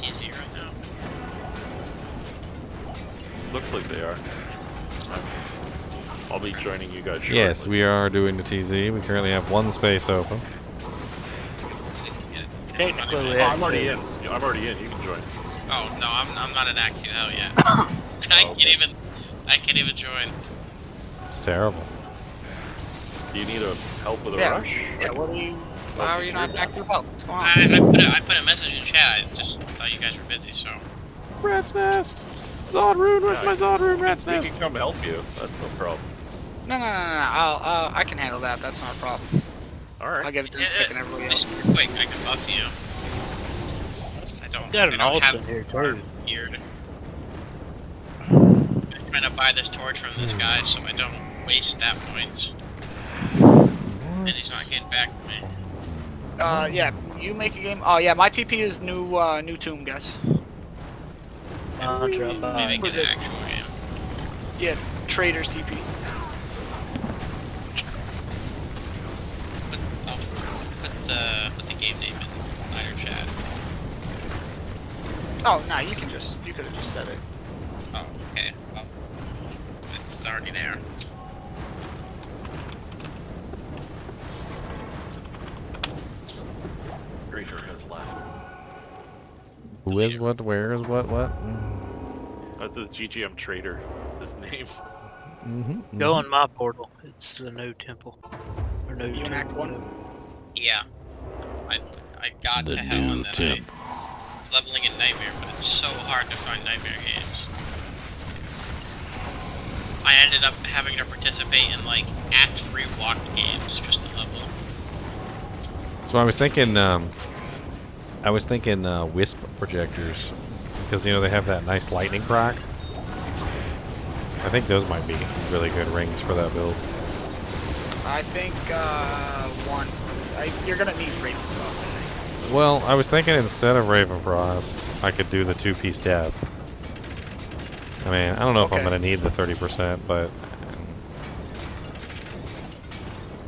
TZ right now?
Looks like they are. I'll be joining you guys shortly.
Yes, we are doing the TZ. We currently have one space open.
Technically, we
Oh,
have
I'm already
to-
in. I'm already in. You can join.
Oh no, I'm not an active out yet. I can't even join.
It's terrible.
Do you need a help with a
Yeah.
rush?
Yeah, what are you? Why are you not back to help? What's going on?
I put a message in chat. I just thought you guys were busy, so.
Rat's nest. Zod rune, where's my Zod rune? Rat's
We
nest.
can come help you. That's no problem.
No. I can handle that. That's not a problem.
All right.
I'll get it done quick and everybody else.
Just quick, I can buff you. I don't.
Got
I
an
don't
alt
have
in here
armor
too.
geared. I'm trying to buy this torch from this guy so I don't waste that point. And he's not getting back to me.
Yeah, you make a game. Oh yeah, my TP is new tomb, guys.
Mantra
Maybe
by.
Was
get
it-
an actual game.
Yeah, traders TP.
Put the game name in lighter chat.
Oh no, you could have just said it.
Oh, okay. Well, it's already there.
Granger has left.
Who is what? Where is what? What?
The GGM trader. His name.
Mm-hmm.
Go in my portal. It's the new temple. Or new
You in Act
temple.
1?
Yeah. I got
The
to hell
new
and then
temple.
I was leveling in Nightmare, but it's so hard to find Nightmare games. I ended up having to participate in like Act 3 walk games just to level.
So I was thinking Wisp projectors, because you know they have that nice lightning proc. I think those might be really good rings for that build.
I think one. You're gonna need Raven Frost, I think.
Well, I was thinking instead of Ravenfrost, I could do the 2-piece death. I mean, I don't know if I'm
Okay.
gonna need the 30%, but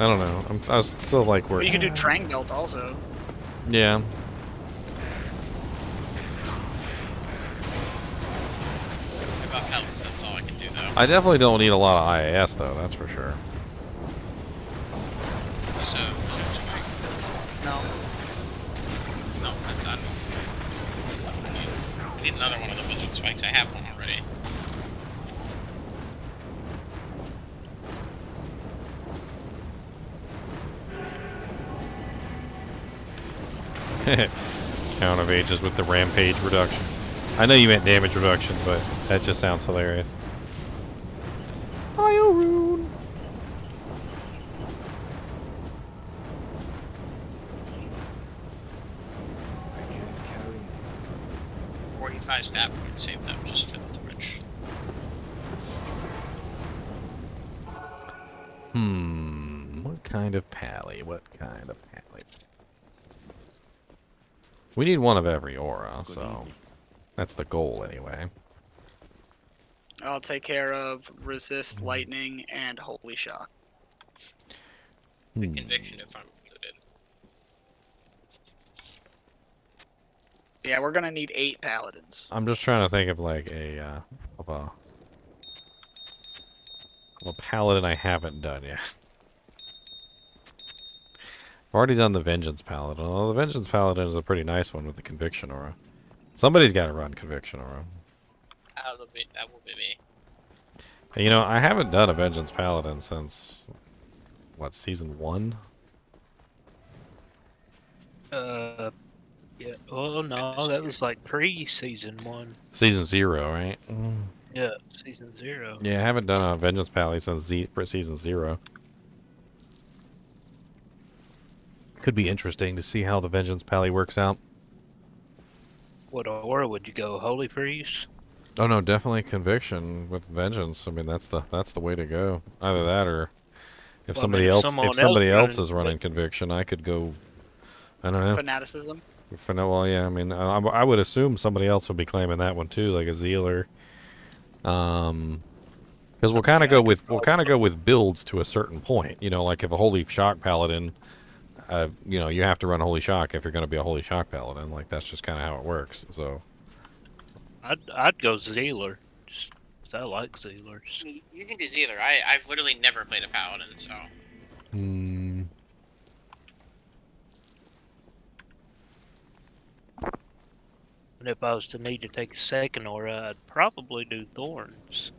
I don't know. I was still like
But
working.
you can do Trang Belt also.
Yeah.
About health, that's all I can do though.
I definitely don't need a lot of IAS though, that's for sure.
So,
No.
no, I'm done. I need another one of the wizard spikes. I have one already.
Count of ages with the rampage reduction. I know you meant damage reduction, but that just sounds hilarious. Fire rune.
I can't carry.
45 stat points saved them just for the torch.
What kind of pally? What kind of pally? We need one of every aura, so that's the goal anyway.
I'll take care of Resist, Lightning, and Holy Shock.
Conviction if I'm included.
Yeah, we're gonna need 8 Paladins.
I'm just trying to think of like of a paladin I haven't done yet. I've already done the Vengeance Paladin. Well, the Vengeance Paladin is a pretty nice one with the Conviction Aura. Somebody's got to run Conviction Aura.
That will be me.
And, you know, I haven't done a Vengeance Paladin since, what, Season 1?
Yeah. Oh no, that was like pre-season 1.
Season 0, right?
Yeah, season 0.
Yeah, I haven't done a Vengeance Pally since Season 0. Could be interesting to see how the Vengeance Pally works out.
What aura would you go? Holy Freeze?
Oh no, definitely Conviction with Vengeance. I mean, that's the way to go. Either that, or if
Well, I
somebody
mean,
else
someone
if somebody
else
else
running
is running Conviction, I could go. I don't know.
Fanaticism.
For no, well, yeah. I mean, I would assume somebody else would be claiming that one too, like a Zealer. Because we'll kind of go with builds to a certain point. You know, like if a Holy Shock Paladin, you know, you have to run Holy Shock if you're going to be a Holy Shock Paladin. Like that's just kind of how it works. So.
I'd go Zealer. Just 'cause I like Zealers.
You can do either. I've literally never played a paladin, so.
And if I was to need to take a second aura, I'd probably do Thorns.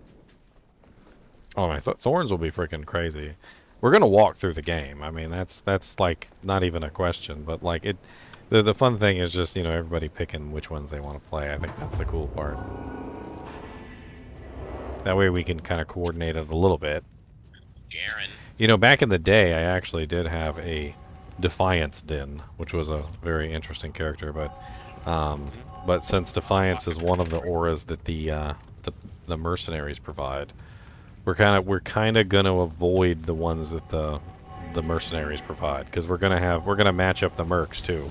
Oh my, Thorns will be freaking crazy. We're gonna walk through the game. I mean, that's like not even a question. But like it, the fun thing is just, you know, everybody picking which ones they want to play. I think that's the cool part. That way we can kind of coordinate it a little bit.
Jaren.
You know, back in the day, I actually did have a Defiance Din, which was a very interesting character, but since Defiance is one of the auras that the mercenaries provide, we're kind of gonna avoid the ones that the mercenaries provide, because we're gonna match up the mercs too.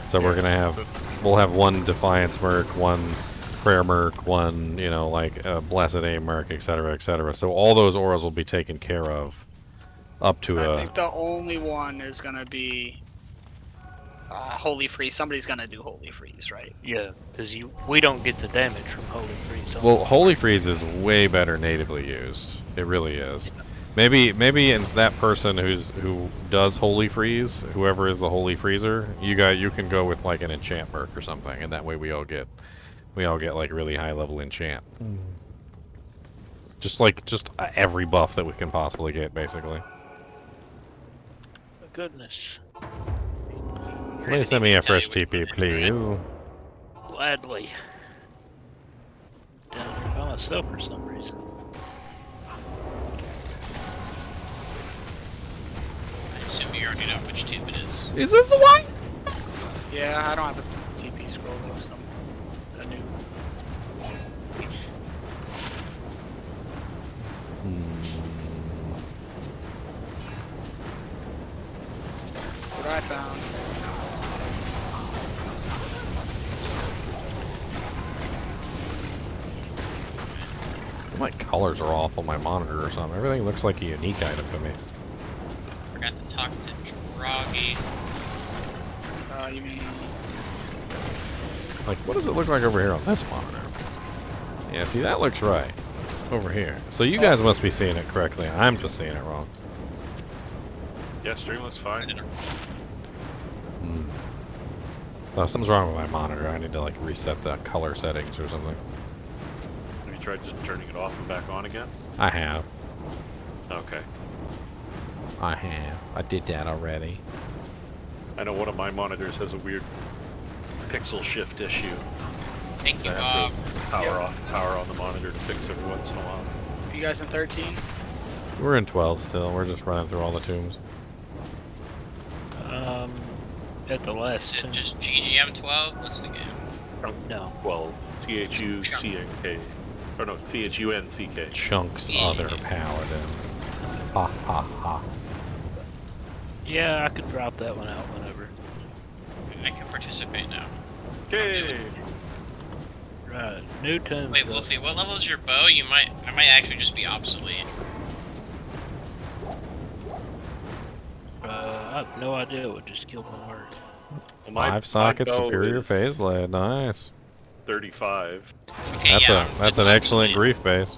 So we'll have one Defiance merc, one Prayer merc, one like Blessed Aim merc, etc., etc. So all those auras will be taken care of up to
I think the only one is gonna be Holy Freeze. Somebody's gonna do Holy Freeze, right?
Yeah, because we don't get the damage from Holy Freeze.
Well, Holy Freeze is way better natively used. It really is. Maybe in that person who does Holy Freeze, whoever is the Holy Freezer, you can go with like an enchant merc or something, and that way we all get like really high level enchant. Just every buff that we can possibly get, basically.
Goodness.
Somebody send me a fresh TP, please.
Gladly. Down here by myself for some reason.
I assume you already know which tube it is.
Is this one?
Yeah, I don't have a TP scroll though. A new. What I found.
My colors are off on my monitor or something. Everything looks like a unique item to me.
Forgot to talk to Droggy.
You mean?
Like, what does it look like over here on this monitor? Yeah, see, that looks right. Over here. So you guys must be seeing it correctly. I'm just seeing it wrong.
Yeah, stream looks fine.
Oh, something's wrong with my monitor. I need to, like, reset the color settings or something.
Have you tried just turning it off and back on again?
I have.
Okay.
I did that already.
I know one of my monitors has a weird pixel shift issue.
Thank you,
I
Bob.
have to power off, power on the monitor to fix every once in a while.
You guys in 13?
We're in 12 still. We're just running through all the tombs.
At the last.
Is it just GGM 12? What's the game?
No.
Well, CHUCNK. Or no, CHUNCK.
Chunks other paladin. Ha ha ha.
Yeah, I could drop that one out whenever.
I can participate now.
Yay!
Right, new tombs.
Wait, Wolfie, what level is your bow? I might actually just be obsolete.
I have no idea what just killed my heart.
Well,
5 socket
bow
superior
is
phase blade. Nice.
35.
Okay,
That's
yeah,
that's an
I'm
excellent
obsolete.
grief base.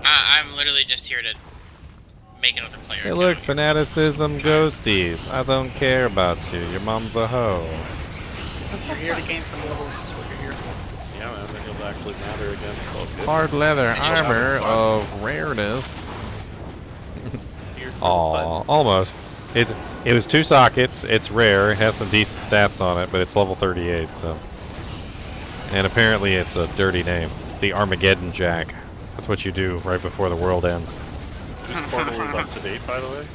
I'm literally just here to make another player.
Hey, look,
account.
fanaticism ghosties. I don't care about you. Your mom's a hoe.
You're here to gain some levels. That's what you're here for.
Yeah, man, then you'll actually matter again. It's all good.
Hard leather
And you'll have
armor
fun.
of rareness.
Here's the
Aw, almost. It was 2 sockets. It's rare. It has some decent stats on it, but it's level 38. So, and apparently it's a dirty name. It's the Armageddon Jack. That's what you do right before the world ends.
This portal is up to date, by the way.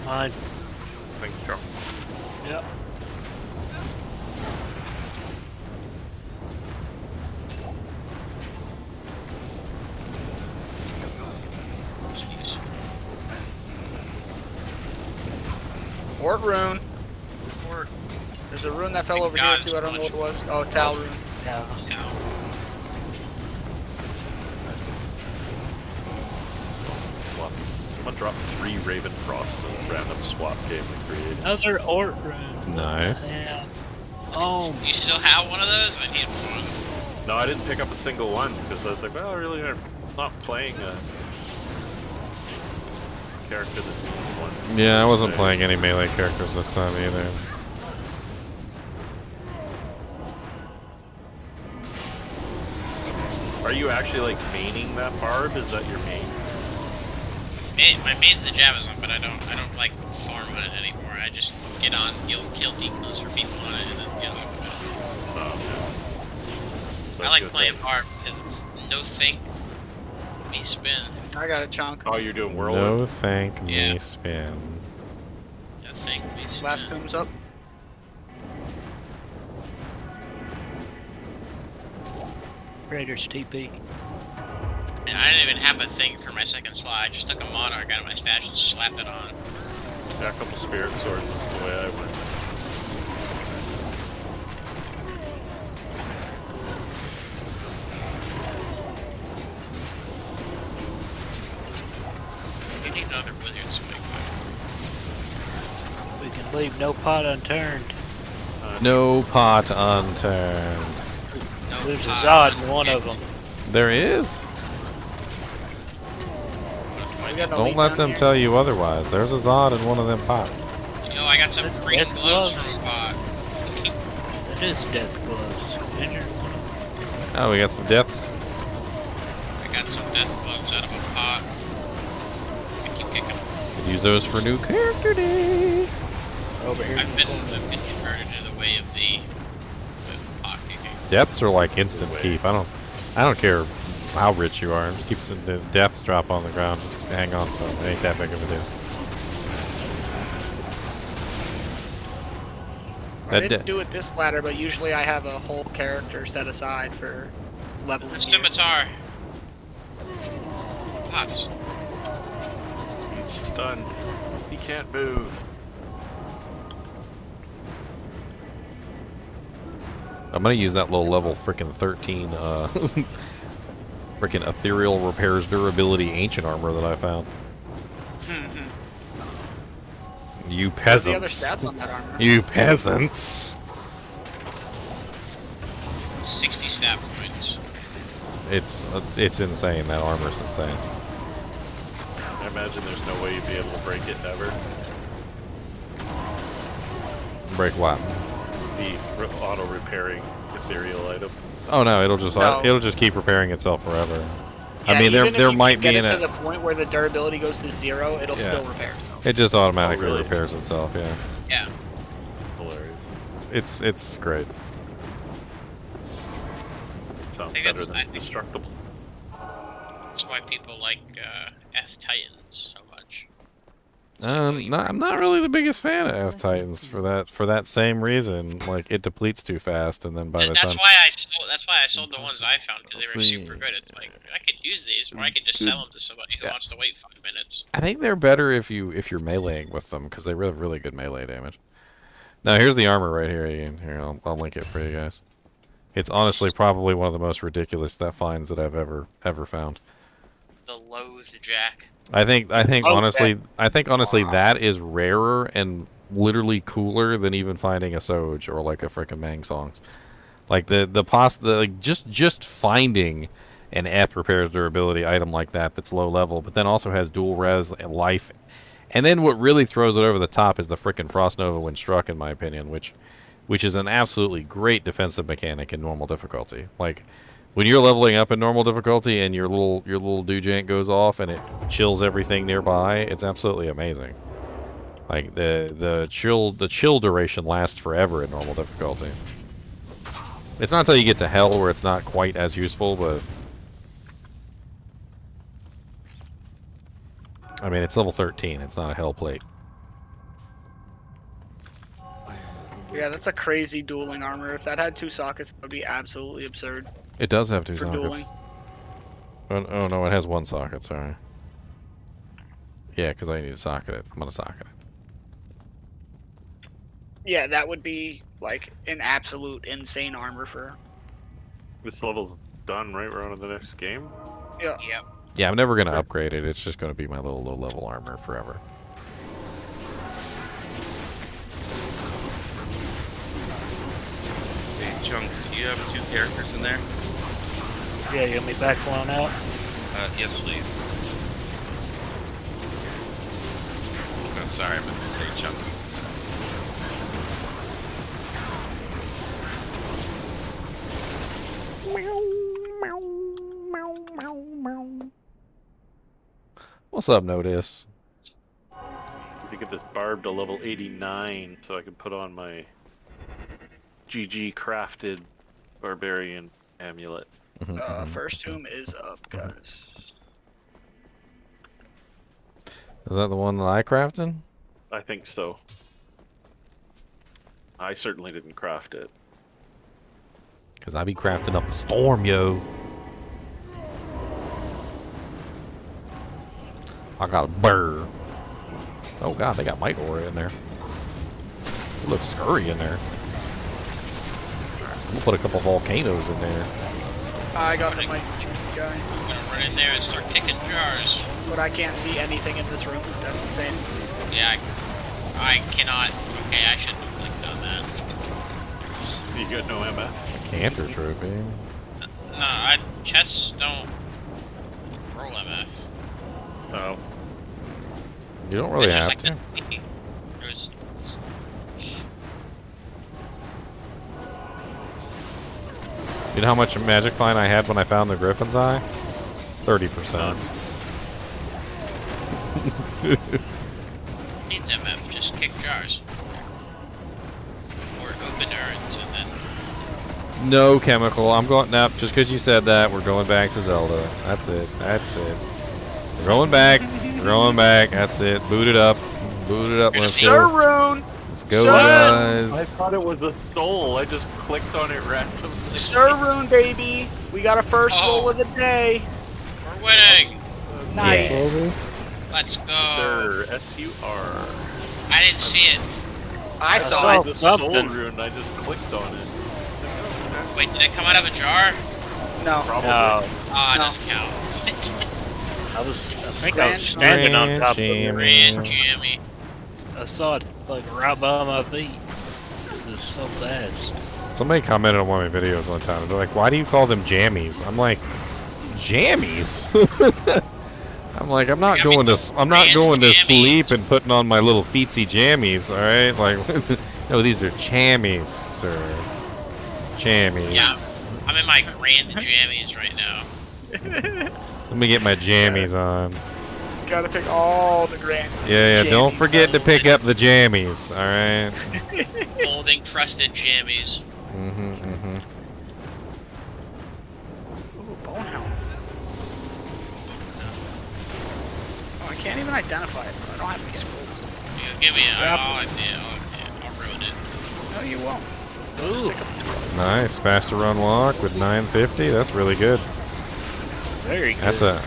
Mine.
Thanks, Joe.
Yep.
Ort rune.
Or
There's a rune that fell
Thank
over
God
here too. I don't know what it was. Oh, Tal rune.
Yeah.
no.
Swap. Someone dropped 3 Raven Frosts in a random swap game we created.
Another Ort rune.
Nice.
Yeah. Oh,
You still have one of those? I need one.
No, I didn't pick up a single one because I was like, well, really, I'm not playing a character that needs one.
Yeah, I wasn't playing any melee characters this time either.
Are you actually like maining that barb? Is that your main?
My main's the Javazon, but I don't like farm on it anymore. I just get on, kill declos for people on it, and then get off of it.
Oh,
I like playing Barb because it's no think, me spin.
I got a chunk.
Oh, you're doing whirlwind?
No thank me
Yeah.
spin.
No think, me spin.
Last tomb's up.
Raiders TP.
And I didn't even have a thing for my second slide. I just took a monarch out of my stash and slapped it on.
Yeah, a couple spirit swords is the way I went.
You need another wizard swing.
We can leave no pot unturned.
No pot unturned.
No
There's a
pot
Zod in one of them.
There is.
We got no
Don't
lead
let
down
them
here.
tell you otherwise. There's a Zod in one of them pots.
Yo, I got some green
Death
gloves
gloves.
from a pot.
It is death gloves. Isn't there one of them?
Oh, we got some deaths.
I got some death gloves out of a pot. I keep kicking them.
Could use those for new character day.
Over here.
I've been converted to the way of the pot kicking.
Deaths are like instant keep. I don't care how rich you are. Just keep the deaths drop on the ground. Just hang on to them. It ain't that big of a deal.
I
That
didn't do it this ladder, but usually I have a whole character set aside for leveling.
The
gear.
scimitar. Pots.
He's stunned. He can't move.
I'm gonna use that low level frickin' 13 frickin' ethereal repairs durability ancient armor that I found. You
What's the other
peasants.
stats on that armor?
You peasants.
60 stat points.
It's insane. That armor's insane.
I imagine there's no way you'd be able to break it ever.
Break what?
The auto repairing ethereal item.
Oh no, it'll just
No.
it'll just keep repairing itself forever.
Yeah,
I mean, there
even if
there
you
might
can
be
get
in
it
it.
to the point where the durability goes to 0, it'll
Yeah.
still repair itself.
It just automatically
really?
repairs itself. Yeah,
Yeah.
Hilarious.
it's great.
Sounds
think
better
that's- I
than
think-
destructible.
That's why people like F Titans so much.
I'm not really the biggest fan of F Titans for that same reason. Like it depletes too fast, and then by the
That's
time
why I sold the ones I found because they were
See.
super good. It's like I could use these, or I could just sell them to somebody who
Yeah.
wants to wait 5 minutes.
I think they're better if you're meleeing with them because they have really good melee damage. Now here's the armor right here. Here, I'll link it for you guys. It's honestly probably one of the most ridiculous finds that I've ever found.
The loathed Jack.
I think
Oh,
honestly that is rarer and literally cooler than even finding a Soj or like a frickin' Mang Songs. Like just finding an F repairs durability item like that's low level, but then also has dual res and life. And then what really throws it over the top is the frickin' Frost Nova when struck, in my opinion, which is an absolutely great defensive mechanic in normal difficulty. Like when you're leveling up in normal difficulty and your little doojank goes off and it chills everything nearby, it's absolutely amazing. Like the chill duration lasts forever in normal difficulty. It's not until you get to hell where it's not quite as useful, but I mean it's level 13. It's not a hell plate.
Yeah, that's a crazy dueling armor. If that had 2 sockets, that would be absolutely absurd.
It does have 2
For
sockets. Oh no, it has 1 socket. Sorry. Yeah, because I need to socket it. I'm gonna socket it.
Yeah, that would be like an absolute insane armor for.
This level's done, right? We're on to the next game.
Yeah.
Yep.
Yeah, I'm never gonna upgrade it. It's just gonna be my little low level armor forever.
Hey, Chunk, do you have 2 characters in there?
Yeah, you want me back one out?
Yes, please. Oh, sorry, I meant to say Chunk.
What's up, Notice?
To get this barb to level 89 so I can put on my GG crafted barbarian Amulet.
First tomb is up, guys.
Is that the one that I crafted?
I think so. I certainly didn't craft it.
Because I be crafting up a storm, yo. I got a burr. Oh god, they got might ore in there. It looks scurry in there. We'll put a couple volcanoes in there.
I got the mic guy.
I'm gonna run in there and start kicking jars.
But I can't see anything in this room. That's insane.
Yeah, I cannot. Okay, I shouldn't have clicked on that.
You got no MF?
Canter trophy.
No, chests don't roll MF.
Oh.
You don't really
It's
have
just
to.
like there's
You know how much magic find I had when I found the Griffin's Eye? 30%.
needs MF, just kick jars. Or open urns and then
No chemical. I'm going. Nope. Just because you said that, we're going back to Zelda. That's it. That's it. We're going back. We're going back. That's it. Boot it up. Boot it up. Let's go.
Sir-Rune!
Let's go,
Sir!
I
guys.
thought it was a soul. I just clicked on it randomly.
Sir-Rune, baby! We got a first roll of the day.
we're winning!
Nice.
Let's go!
Sir, S-U-R.
I didn't see it.
I saw it.
The soul rune. I just clicked on it.
Wait, did it come out of a jar?
No.
Probably.
No,
Ah, it
No.
doesn't count.
I think I was standing on top of it.
Grand jammy.
I saw it like right by my feet. It was so fast.
Somebody commented on one of my videos one time. They're like, "Why do you call them jammies?" I'm like, "Jammies." I'm like, I'm not going to
jammies.
sleep and putting on my little feetsy jammies. All right, like, no, these are chammies, sir. Jammies.
Yeah, I'm in my grand jammies right now.
Let me get my jammies on.
Gotta pick all the grand.
Yeah. Don't
jammies
forget to
out.
pick up the jammies. All right.
Holding crusted jammies.
Mm-hmm.
Ooh, bone helm. Oh, I can't even identify it. I don't have any scrolls.
You give me I'll ruin it.
No, you won't.
Ooh,
Nice. Faster run walk with 950. That's really good.
very good.
That's I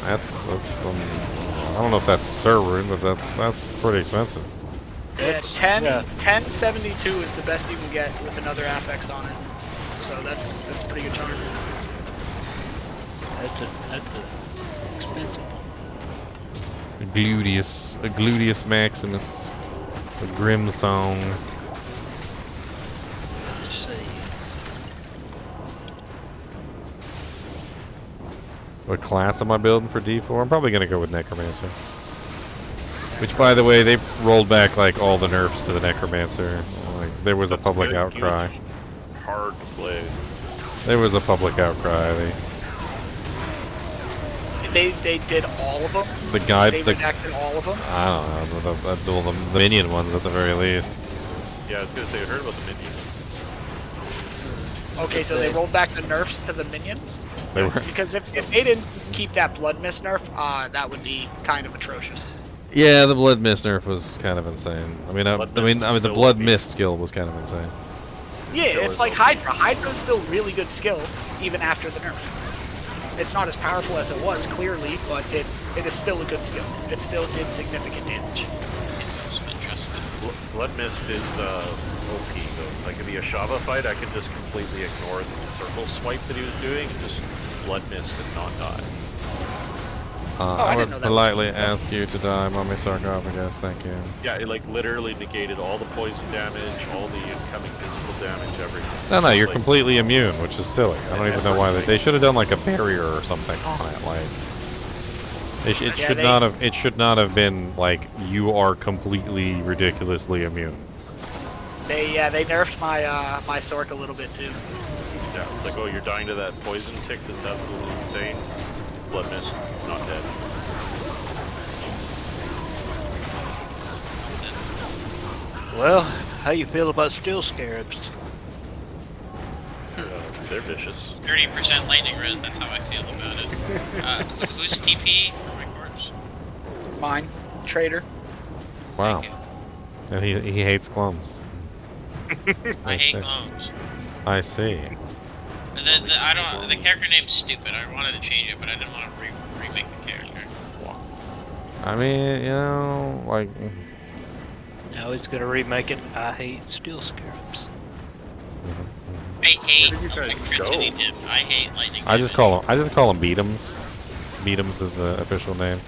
don't know if that's a Sir rune, but that's pretty expensive.
Yeah,
It's-
1072 is the best you can get with another affix on it. So that's a pretty good charm.
That's a expensive one.
A gluteus maximus. A grim song.
Let's see.
What class am I building for D4? I'm probably gonna go with Necromancer. Which, by the way, they rolled back like all the nerfs to the Necromancer. Like there was a public
Good.
outcry.
He was hard to play.
There was a public outcry.
They did all of them.
The guide,
They redacted all of them.
I don't know, the minion ones at the very least.
Yeah, I was gonna say, I heard about the minions.
Okay, so they rolled back the nerfs to the minions.
They were.
Because if they didn't keep that blood mist nerf, that would be kind of atrocious.
Yeah, the blood mist nerf was kind of insane. I mean, the blood mist skill was kind of insane.
Yeah, it's like Hydra. Hydra's still really good skill, even after the nerf. It's not as powerful as it was, clearly, but it is still a good skill. It still did significant damage.
Blood Mist is OP though. Like in the Ashava fight, I could just completely ignore the circle swipe that he was doing, and just Blood Mist and not die.
I
I
didn't
would
know that was
politely
cool.
ask you to die, Mummy Sarcophagus. Thank you.
Yeah, it like literally negated all the poison damage, all the incoming physical damage, everything.
No, you're
Like,
completely immune, which is silly. I don't even know why they should have done like a barrier or something on it. Like, it should not have been like you are completely ridiculously immune.
They nerfed my my Sork a little bit too.
Yeah, it's like, oh, you're dying to that poison tick that's absolutely insane. Blood Mist, not dead.
Well, how you feel about steel scarabs?
they're vicious.
30% lightning res, that's how I feel about it. Who's TP for my corpse?
Mine. Trader.
Wow.
Thank you.
And he hates clumps.
I hate
see.
clones.
I see.
The character name's stupid. I wanted to change it, but I didn't want to remake the character.
I mean, you know, like,
Now he's gonna remake it. I hate steel scarabs.
I hate
Where did you guys
electricity
go?
dip. I hate lightning.
I just call them beat'ems. Beat'ems is the official name.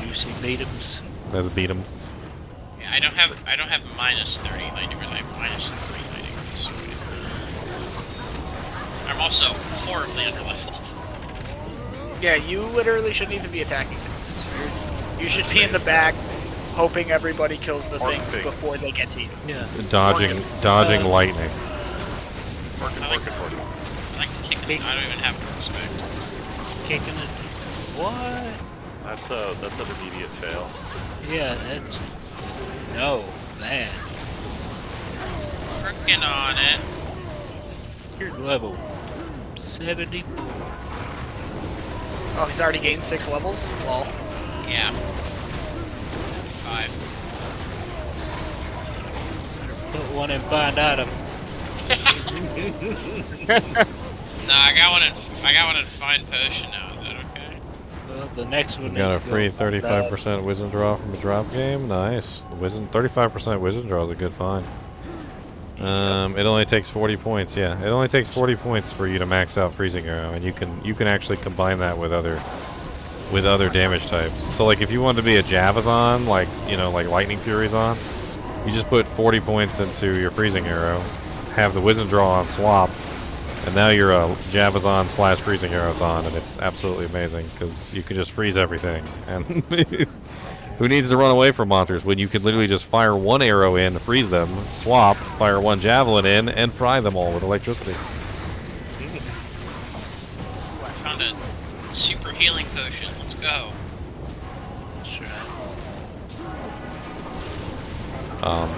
Juicy mediums.
That's beat'ems.
Yeah, I don't have minus 30 lightning res. I have minus 3 lightning res. I'm also horribly underleveled.
Yeah, you literally shouldn't even be attacking things. You should be in the back, hoping everybody kills the things before they get to you.
Yeah.
Dodging lightning.
I like to kick them. I don't even have respect.
Kicking it. What?
That's an immediate fail.
Yeah, that's no bad.
Working on it.
You're level 74.
Oh, he's already gained 6 levels? Lol.
Yeah. 5.
Put one in find item.
No, I got one in fine potion now. Is that okay?
Well, the next one
Got a
needs to
free
go find item.
35% wisdom draw from a drop game. Nice. The 35% wisdom draw is a good find. It only takes 40 points. Yeah, it only takes 40 points for you to max out freezing arrow, and you can actually combine that with other damage types. So like if you want to be a Javazon, like Lightning Fury's on, you just put 40 points into your freezing arrow, have the wisdom draw on swap, and now you're a Javazon / freezing arrows on, and it's absolutely amazing because you can just freeze everything. And who needs to run away from monsters when you can literally just fire one arrow in to freeze them, swap, fire one javelin in, and fry them all with electricity?
Ooh, I found a super healing potion. Let's go.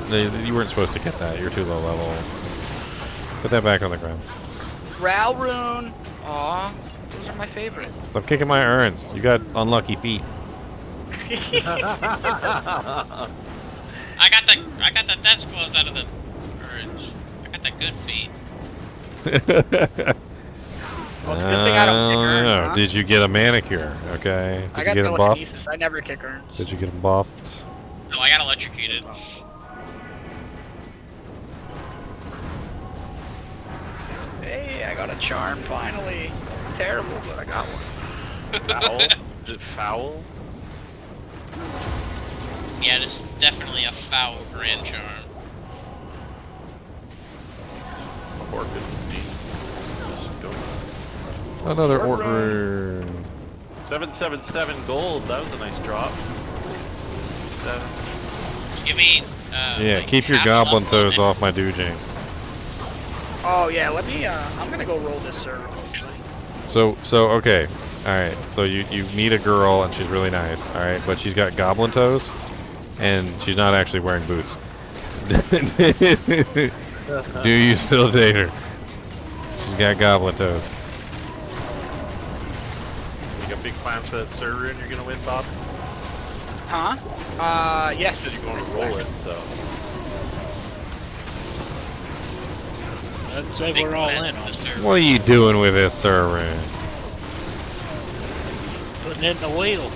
You weren't supposed to get that. You're too low level. Put that back on the ground.
Ral Rune. Aw, those are my favorite.
Stop kicking my urns. You got unlucky feet.
I got the death blows out of the urge. I got the good feet.
Well, it's a good thing I don't kick urns, huh?
Did you get a manicure? Okay.
I
Did
got
you get them
telekinesis.
buffed?
I never kick urns.
Did you get them buffed?
No, I got electrocuted.
Hey, I got a charm finally. Terrible, but I got one.
Foul? Is it foul?
Yeah, it's definitely a foul grand charm.
Orc is neat.
Another orc rune.
777 gold. That was a nice drop. 7.
Give me.
Yeah,
like
keep your
half
goblin
level
toes
and-
off my doojames.
Oh yeah, let me. I'm gonna go roll this server actually.
So okay, all right. So you meet a girl and she's really nice, all right, but she's got goblin toes, and she's not actually wearing boots. Do you still date her? She's got goblin toes.
You got big plans for that server and you're gonna win, Bob?
Huh? Yes.
You said you're going to roll it, so.
I'd say
Big
we're all
plans
in
for
on
the
it.
server.
What are you doing with this server?
Putting it in the wheel.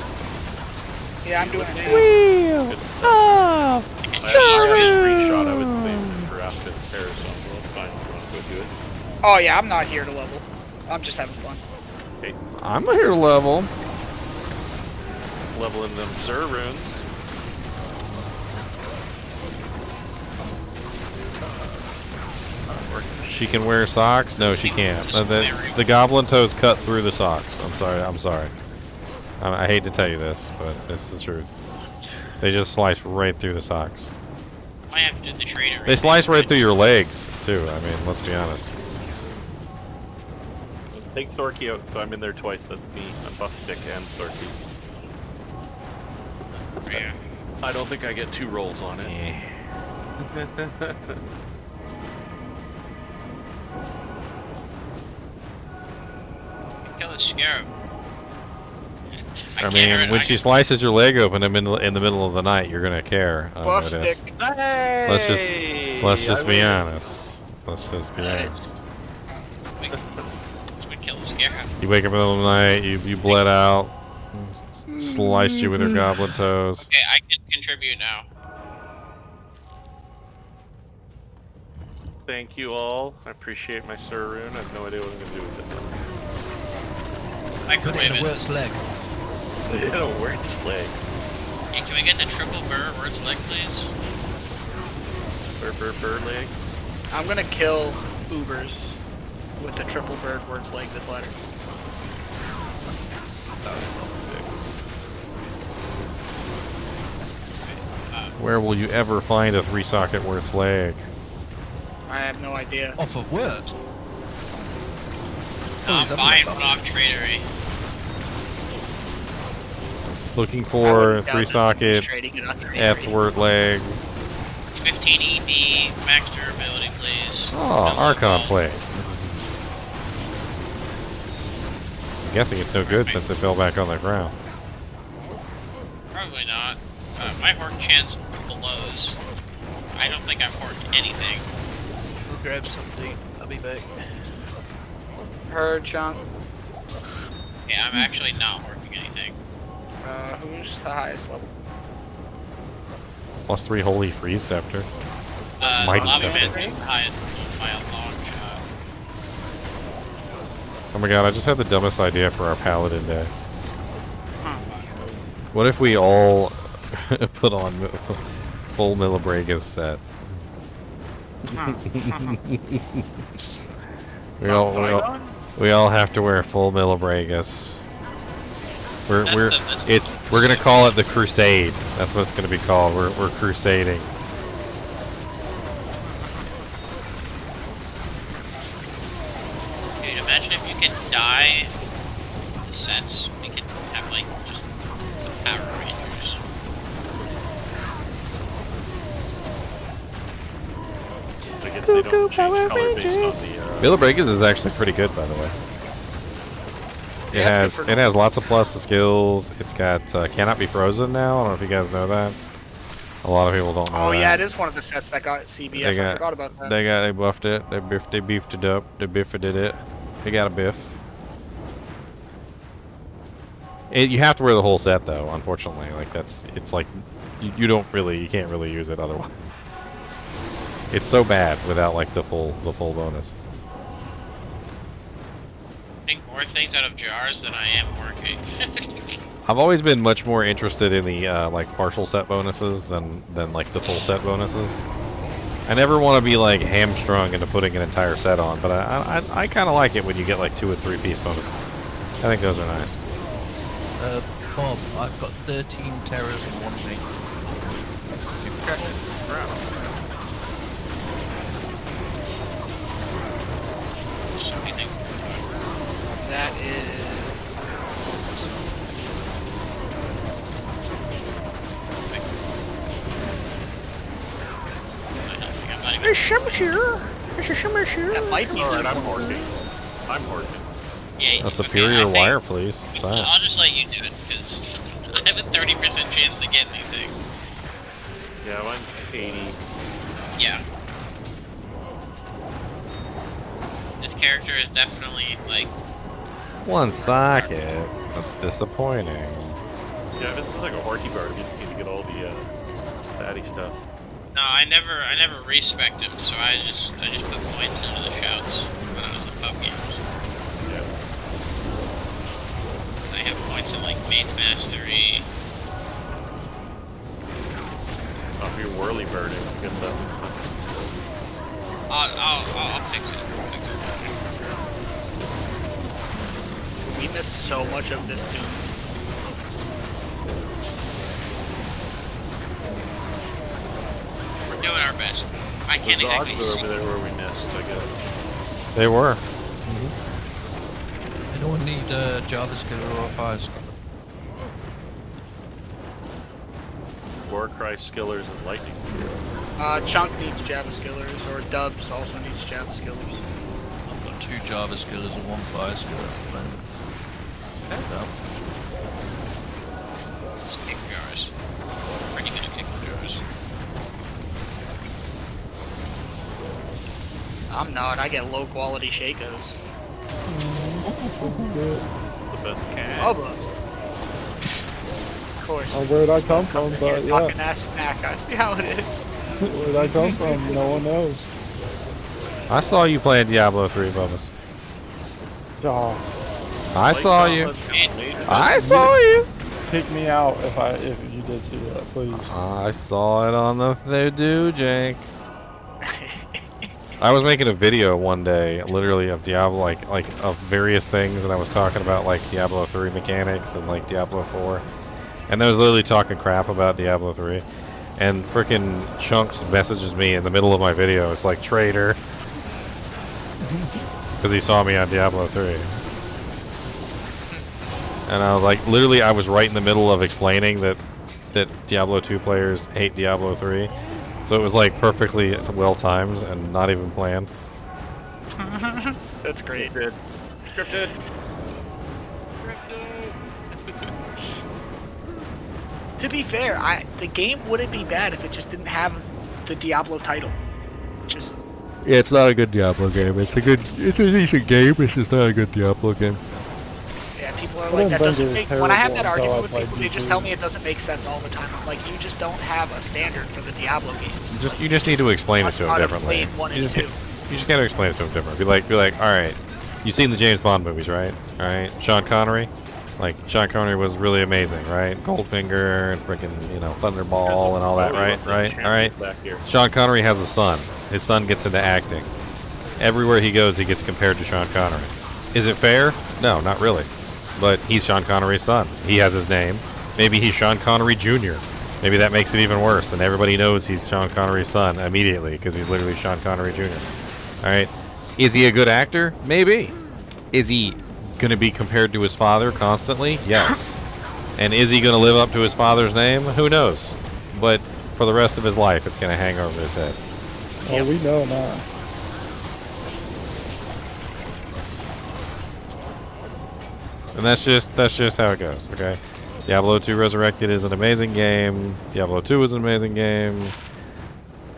Yeah, I'm doing it now.
Wheel
Good stuff.
of
I have a screenshot I was saving for Raft and Paris, so it's fine if you want to go do it.
Oh yeah, I'm not here to level. I'm just having fun.
Okay,
I'm here to level.
leveling them Sir runes.
She can wear socks? No, she can't. The goblin toes cut through the socks. I'm sorry. I hate to tell you this, but it's the truth. They just slice right through the socks.
I have to do the trader.
They slice right through your legs, too. I mean, let's be honest.
Take Sorky out, so I'm in there twice. That's me. I'm Buff Stick and Sorky.
Yeah.
I don't think I get 2 rolls on it.
the scarab.
I
can't
mean,
hurt-
when
I
she
can-
slices your leg open in the middle of the night, you're gonna care.
Buff
it is.
stick.
Let's just be honest. Let's just be honest.
We kill the scarab.
You wake up in the middle of the night, you bled out, sliced you with her goblin toes.
Okay, I can contribute now.
Thank you all. I appreciate my Sir Rune. I have no idea what I'm gonna do with it.
Microwave it.
Wort's leg.
It hit a Wurt's leg.
Hey, can we get the triple burr Wurt's leg, please?
Burr leg.
I'm gonna kill Ubers with the triple bird words like this ladder.
Where will you ever find a 3-socket where it's leg?
I have no idea.
Off of Wort.
I'm buying one off Tradery.
Looking
I
for
wouldn't doubt that
3-socket
he's trading it on Tradery.
F-word leg.
15 ED, max durability, please.
Oh,
No
Archon
low
plate. I'm guessing it's no good since it fell back on the ground.
Probably not. My hork chance blows. I don't think I've horked anything.
We'll grab something. I'll be back.
Her chunk.
Yeah, I'm actually not horking anything.
Who's the highest level?
+3 Holy Freeze Scepter. Mighty
Lava
Scepter.
Man being high by a long shot.
Oh my god, I just had the dumbest idea for our Paladin day. What if we all put on full Millabragas set? We all have to wear full Millabragas. We're gonna call it the Crusade. That's what it's gonna be called. We're crusading.
Dude, imagine if you could dye the sets. We could have like just the Power Rangers.
I guess they don't change color based on the.
Millabragas is actually pretty good, by the way.
Yeah, it's good for
It has lots of plus to skills. It's got cannot be frozen now. I don't know if you guys know that. A lot of people don't know.
Oh
that.
yeah, it is one of the sets that got CBF. I forgot about that.
They buffed it. They beefed it up. They biffed it. They got a biff. You have to wear the whole set though. Unfortunately, it's like you can't really use it otherwise. It's so bad without like the full bonus.
Getting more things out of jars than I am working.
I've always been much more interested in the like partial set bonuses than like the full set bonuses. I never want to be like hamstrung into putting an entire set on, but I kind of like it when you get like 2 and 3 piece bonuses. I think those are nice.
Bob, I've got 13 terrors and 1 mate.
That is. That might be
Alright, I'm
too-
horking. I'm horking.
Yeah,
A superior
okay, I think
wire, please. What's that?
I'll just let you do it because I have a 30% chance to get anything.
Yeah, mine's 80.
Yeah. This character is definitely like
1 socket. That's disappointing.
Yeah, this is like a horky bird. You just need to get all the statty stuff.
no, I never respect him, so I just put points into the shouts when I was in pub games.
Yeah.
I have points in like Mace Mastery.
Oh, if you're whirly birding, I guess that makes sense.
I'll fix it.
We missed so much of this too.
We're doing our best. I can't
The
exactly
dogs
see.
are over there where we missed, I guess.
They were.
Anyone need a Java skiller or a fire skiller?
Warcry skillers and lightning skillers.
Chunk needs Java skillers, or Dubs also needs Java skillers.
I've got 2 Java skillers and 1 fire skiller at the moment.
Just kick jars. Pretty good at kicking jars.
I'm not. I get low quality Shakos.
Good.
The best can.
Bubba. Of course.
Where'd I come from?
You're
But
talking
yeah,
that snack. I see how it is.
where'd I come from? No one knows.
I saw you playing Diablo 3, Bubba's.
Oh,
I saw you.
I
I saw you.
kick me out if you did see that, please.
I saw it on the do, Jake. I was making a video one day, literally of Diablo, like of various things, and I was talking about like Diablo 3 mechanics and like Diablo 4, and I was literally talking crap about Diablo 3, and freaking Chunks messages me in the middle of my video. It's like traitor, because he saw me on Diablo 3, and I was like, literally, I was right in the middle of explaining that Diablo 2 players hate Diablo 3. So it was like perfectly well timed and not even planned.
That's great.
Scripted.
To be fair, the game wouldn't be bad if it just didn't have the Diablo title. Just
Yeah, it's not a good Diablo game. It's a decent game. It's just not a good Diablo game.
yeah, people are
I
like
don't
that
think
doesn't
it's
make. When I have that
terrible
argument
until I
with people,
played
they just
D2.
tell me it doesn't make sense all the time. I'm like, you just don't have a standard for the Diablo games.
You just need to explain it
Must
to him
not have
differently.
played one
You
and
just,
two.
you just gotta explain it to him different. Be like, all right, you've seen the James Bond movies, right? All right, Sean Connery. Like Sean Connery was really amazing, right? Goldfinger and freaking, Thunderball and all that, right? All right.
Back here.
Sean Connery has a son. His son gets into acting. Everywhere he goes, he gets compared to Sean Connery. Is it fair? No, not really. But he's Sean Connery's son. He has his name. Maybe he's Sean Connery Jr. Maybe that makes it even worse, and everybody knows he's Sean Connery's son immediately because he's literally Sean Connery Jr. All right. Is he a good actor? Maybe. Is he going to be compared to his father constantly? Yes. And is he going to live up to his father's name? Who knows? But for the rest of his life, it's going to hang over his head.
Oh, we know now.
And that's just how it goes, okay? Diablo 2 Resurrected is an amazing game. Diablo 2 is an amazing game.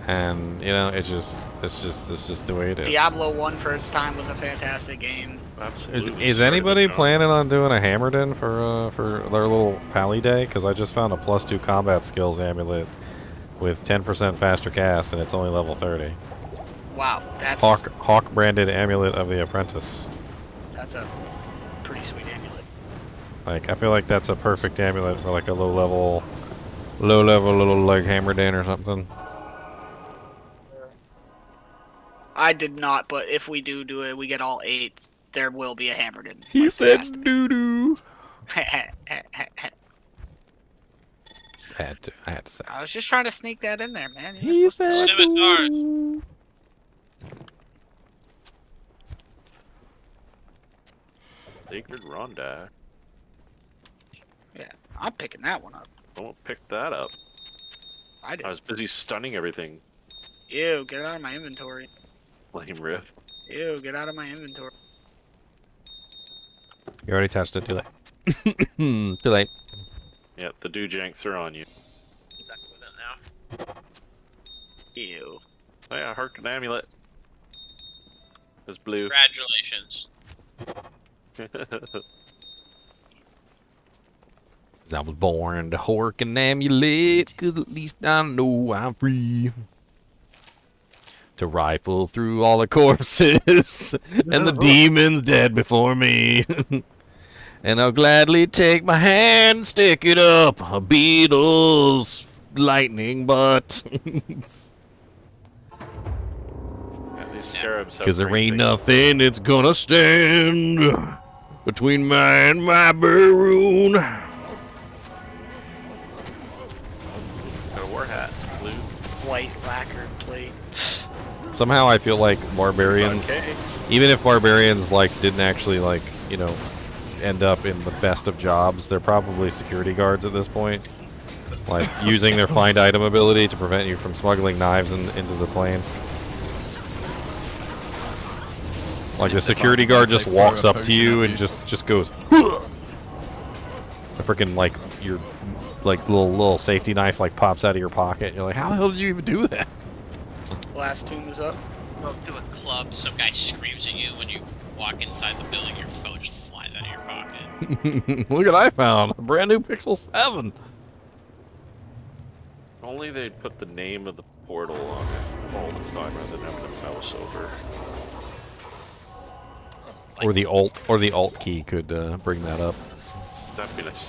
And, it's just the way it is.
Diablo 1 for its time was a fantastic game.
Absolutely.
Is
Started
anybody
the genre.
planning on doing a Hammerden for their little pally day? Because I just found a +2 combat skills amulet with 10% faster cast, and it's only level 30.
Wow, that's
Hawk branded amulet of the apprentice.
that's a pretty sweet amulet.
Like, I feel like that's a perfect amulet for like a low level little like Hammerden or something.
I did not, but if we do it, we get all 8. There will be a Hammerden.
He said doo doo. I had to say.
I was just trying to sneak that in there, man.
He said
Scimitars.
doo-doo.
Sacred Ronda.
Yeah, I'm picking that one up.
Don't pick that up.
I did.
I was busy stunning everything.
Ew, get out of my inventory.
Lame riff.
Ew, get out of my inventory.
You already touched it. Too late. Too late.
Yeah, the doojanks are on you.
Back with it now.
Ew.
Oh yeah, Harkin amulet. It's blue.
Congratulations.
'Cause I was born to hork an amulet, 'cause at least I know I'm free. To rifle through all the corpses and the demons dead before me. And I'll gladly take my hand and stick it up a beetle's lightning butt.
Yeah, these scarabs have
'Cause there
great
ain't
things.
nothing that's gonna stand between me and my Baroon.
Got a war hat. Blue.
White lacquered plate.
Somehow I feel like barbarians,
Okay.
even if barbarians didn't actually end up in the best of jobs, they're probably security guards at this point. Like using their find item ability to prevent you from smuggling knives into the plane. Like the security guard just walks up to you and just goes, "Huh!" freaking like your like little safety knife like pops out of your pocket. You're like, how the hell did you even do that?
Last tomb is up.
Go to a club, some guy screams at you when you walk inside the building, your phone just flies out of your pocket.
Look what I found, a brand new Pixel 7.
Only they'd put the name of the portal on it all the time rather than having to mouse over.
Or the alt key could bring that up.
That'd be nice.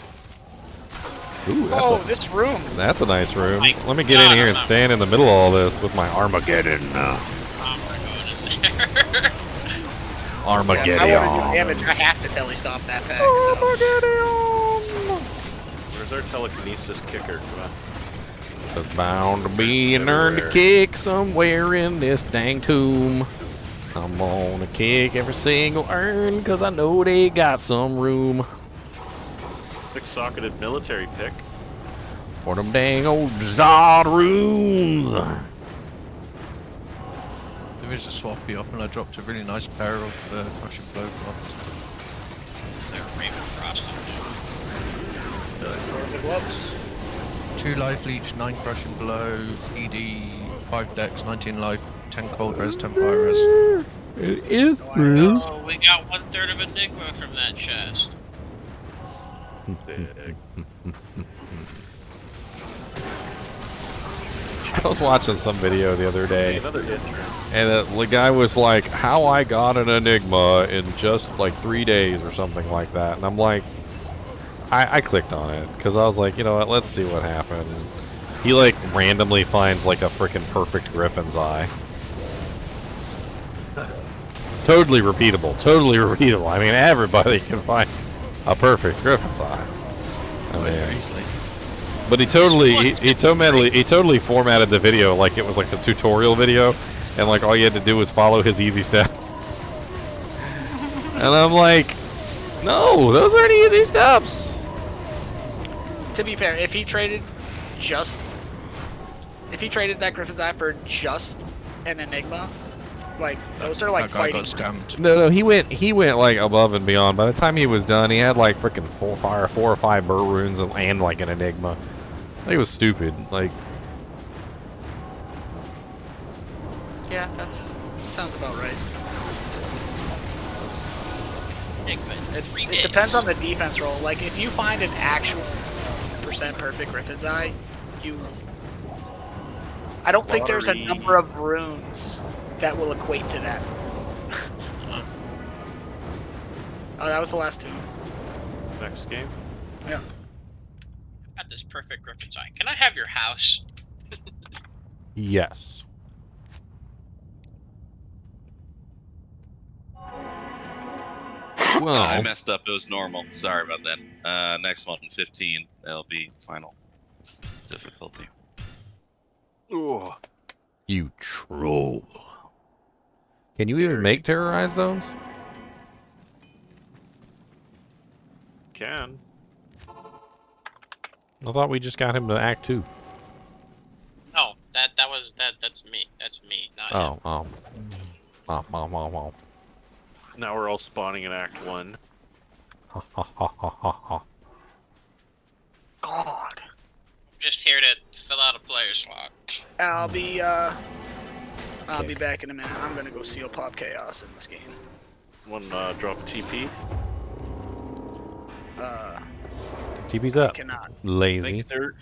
Ooh,
This room.
That's a nice room.
My
Let me get in
God,
here
I'm
and
not-
stand in the middle of all this with my Armageddon.
We're going in there.
Armageddon.
Yeah, if I want to do damage, I have to telestop that pack. So.
Where's our telekinesis kicker? Come on.
There's bound to be an urn to kick somewhere in this dang tomb. I'm gonna kick every single urn because I know they got some room.
Six-socketed military pick.
For them dang old Zod rooms.
There is a swappy up, and I dropped a really nice pair of Crushing Blow gloves.
They're Raven Frost.
The gloves.
2 life leech, 9 Crushing Blow, ED, 5 dex, 19 life, 10 cold res, 10 fire res.
It is
Oh, we got 1/3 of Enigma from that chest.
I was watching some video the other day,
Another hit.
and the guy was like, how I got an Enigma in just like 3 days or something like that. And I'm like, I clicked on it because I was like, you know what, let's see what happened. He like randomly finds like a freaking perfect griffin's eye. Totally repeatable. Totally repeatable. I mean, everybody can find a perfect griffin's eye. I mean,
Very easily.
but he totally formatted the video like it was like the tutorial video, and like all you had to do was follow his easy steps. And I'm like, no, those aren't easy steps.
To be fair, if he traded that Griffin's Eye for just an Enigma, like those are like
That guy
fighting.
got scammed.
No, he went like above and beyond. By the time he was done, he had like freaking 4 or 5 burr runes and like an Enigma. It was stupid. Like,
Yeah, sounds about right.
Enigma in 3
It
days.
depends on the defense roll. Like if you find an actual % perfect Griffin's Eye, I don't think there's a
Lottery.
number of runes that will equate to that. Oh, that was the last two.
Next game.
Yeah.
I've got this perfect Griffin's Eye. Can I have your house?
yes.
I
Well,
messed up. It was normal. Sorry about that. Next one, 15. That'll be final difficulty.
Ooh.
you troll. Can you even make terrorized zones?
Can.
I thought we just got him to Act 2.
No, that's me. That's me, not him.
Oh. Oh.
Now we're all spawning in Act 1.
Ha ha ha ha ha ha.
God.
I'm just here to fill out a player slot.
I'll be back in a minute. I'm gonna go seal Pop Chaos in this game.
One drop TP.
TP's up.
Cannot.
Lazy.
Thank you, sir.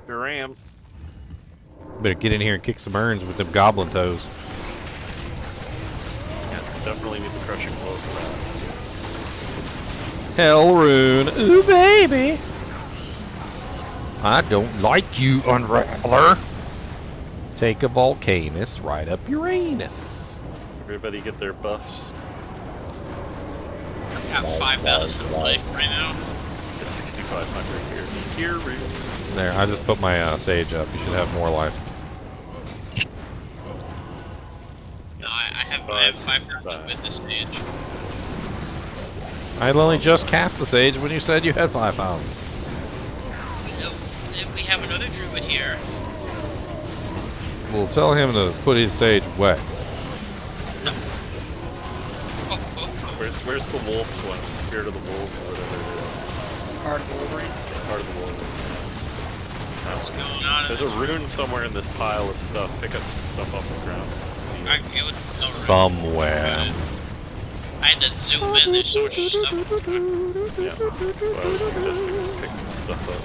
Here I am.
Better get in here and kick some urns with them goblin toes.
Yeah, definitely need the crushing blow for
Hell rune. Ooh, baby. I don't like you, Unraveler. Take a Volcanus right up Uranus.
that. Everybody get their buffs.
I've got 5,000 life right now.
It's 6,500 here. Here,
There, I just put my sage up. You should have more life.
No, I have 5,000 with this stage.
I only just cast the sage when you said you had 5,000.
We have another druid here.
Well, tell him to put his sage wet.
Oh.
Where's the wolf one? Spirit of the wolf or whatever
Part of the Wolverine.
Part of the Wolverine.
What's going on?
There's a rune somewhere in this pile of stuff. Pick up some stuff off the ground.
It was
Somewhere.
I had to zoom in. There's so much stuff.
Yeah. So I was suggesting pick some stuff up.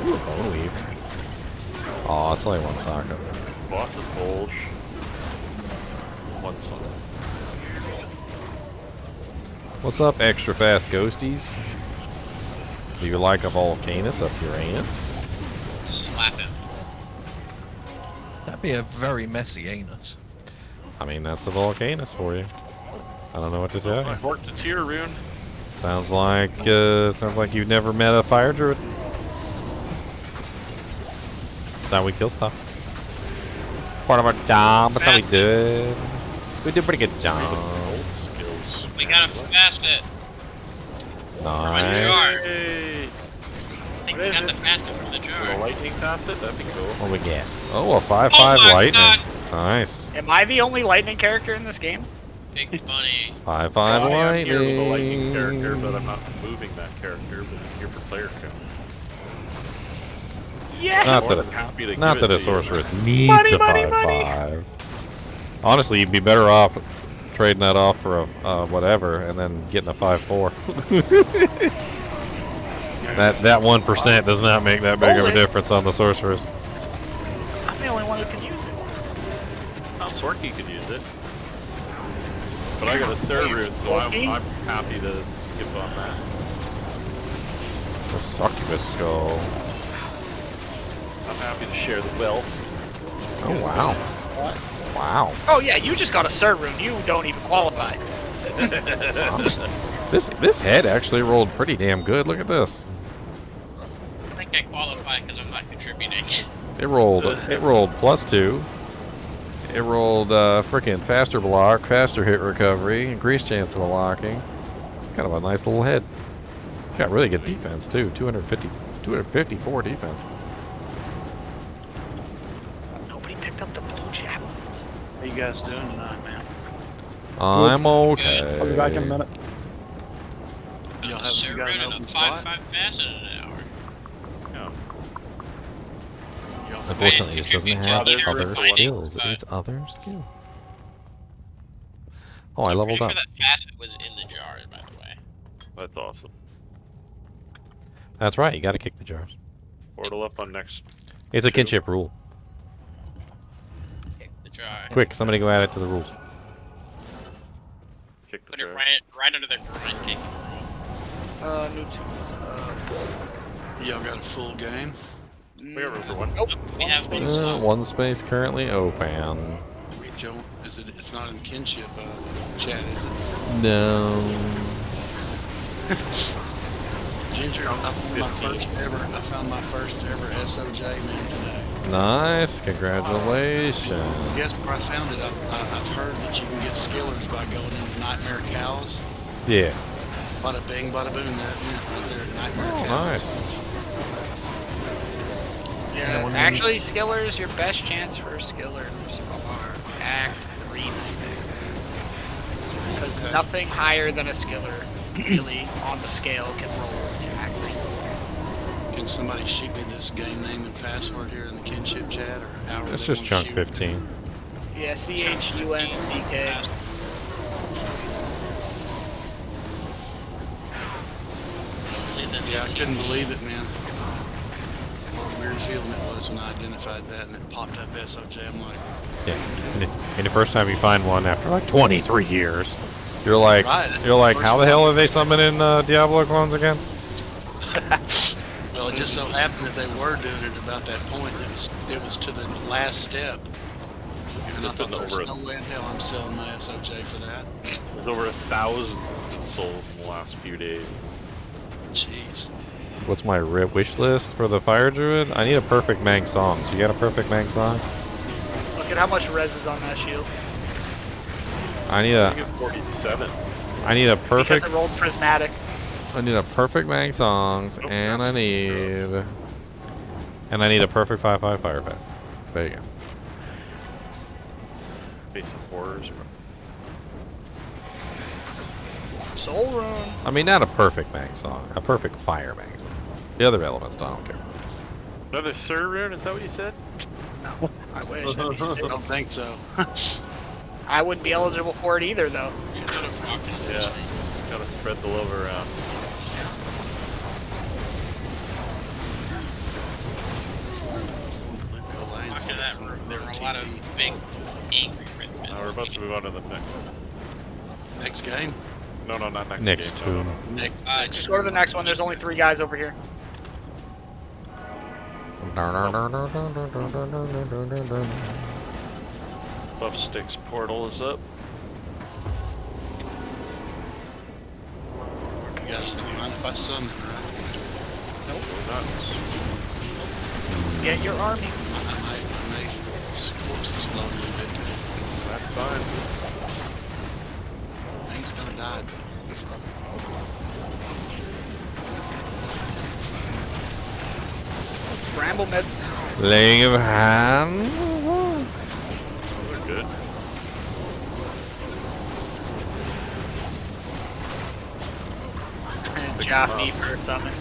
Bone weave. Oh, it's only one socket.
Boss is bulge. One song.
What's up, extra fast ghosties? Do you like a volcanus up your anus?
Slap him.
That'd be a very messy anus.
I mean, that's a volcanus for you. I don't know what to tell you.
I've worked a tier rune.
Sounds like you've never met a fire druid. That's how we kill stuff. It's part of our job. That's how we do it. We do a pretty good job.
We gotta fast it.
Nice.
Hey!
I think we got the faster from the
Will
jar.
the lightning pass it? That'd be cool.
What we get? Oh, a 5/5
Oh my
lightning.
God.
Nice.
Am I the only lightning character in this game?
Big money.
5/5
I am here with a lightning character, but
lightning.
I'm not moving that character, but I'm here for player count.
Yeah.
Not
More
that
than happy to
Not
give
that
it
a
to you.
sorceress needs
Money,
a
money,
5/5. Honestly, you'd be better off trading that off for a whatever, and then getting a 5/4. that 1% does not make that big of a difference on the sorceress.
I'm the only one who can use it.
Sorky could use it. But I got a third rune, so I'm happy to skip on that.
The succubus skull.
I'm happy to share the wealth.
Oh wow! Wow.
Oh yeah, you just got a Sir rune. You don't even qualify.
This head actually rolled pretty damn good. Look at this.
I think I qualify because I'm not contributing.
It rolled +2. It rolled freaking faster block, faster hit recovery, increased chance of locking. It's kind of a nice little head. It's got really good defense too. 254 defense.
Nobody picked up the blue javelins. How you guys doing tonight, man?
I'm okay.
I'll be back in a minute.
You got an open spot? 5/5 fast in an hour.
Unfortunately, it doesn't have other
fighting,
skills.
but-
It's other skills. Oh, I leveled up.
Pretty sure that facet was in the jars, by the way.
That's awesome.
That's right. You got to kick the jars.
Portal up on next.
It's a kinship rule.
Kick the jar.
Quick, somebody go add it to the rules.
Kick the
Put it
jar.
right under the groin kick.
New tunes.
Y'all got a full game?
We got room for one.
Nope.
We have one.
One space currently open.
Joe, it's not in kinship chat, is it?
No.
Ginger, I found my first ever SOJ man today.
Nice. Congratulations.
Guess where I found it? I've heard that you can get skillers by going into Nightmare Cows.
Yeah.
Bada bing, bada boom, right there at Nightmare
Oh,
Cows.
nice.
Yeah, actually, Skillers, your best chance for Skillers are Act 3 Nightmare. Because nothing higher than a Skiller, really, on the scale can roll to Act 3.
Can somebody shoot me this game name and password here in the kinship chat, or however
It's
they
just
wanna
chunk
shoot?
15.
Yeah, CHUNCK.
Yeah, I couldn't believe it, man. What a weird feeling it was when I identified that and it popped up SOJ. I'm like,
Yeah. And the first time you find one after like 23 years, you're like,
Right.
how the hell are they summoning Diablo clones again?
well, it just so happened that they were doing it about that point. It was to the last step. And I thought there was no way in hell I'm selling my SOJ for that.
There's over 1,000 sold in the last few days.
Jeez.
What's my wish list for the Fire Druid? I need a perfect Mang Songs. You got a perfect Mang Songs?
Look at how much res is on that shield.
I need a.
I get 47.
I need a perfect.
Because it rolled prismatic.
I need a perfect Mang Songs, and I need a perfect 5/5 Fire Fast. There you go.
Face of horrors, bro.
Soul Rune.
I mean, not a perfect Bang song, a perfect fire Bang song. The other elements, I don't care.
Another Sir Rune, is that what you said?
No, I wish. That'd be
I
sick.
don't think so.
I wouldn't be eligible for it either, though.
Yeah. Gotta spread the love around.
After that room, there were a lot of big, angry red men.
Now we're about to move on to the
Next game?
No, not next
Next
game.
tune.
Next
Just go to the next one. There's only 3 guys over here.
Buff Sticks portal is up.
You guys don't mind if I summon, right?
Nope.
Not.
Get your army.
I may corpse explode a little bit.
That's fine.
Thing's gonna die though.
Bramble meds.
Laying of hand.
They're good.
And Jaffney for something.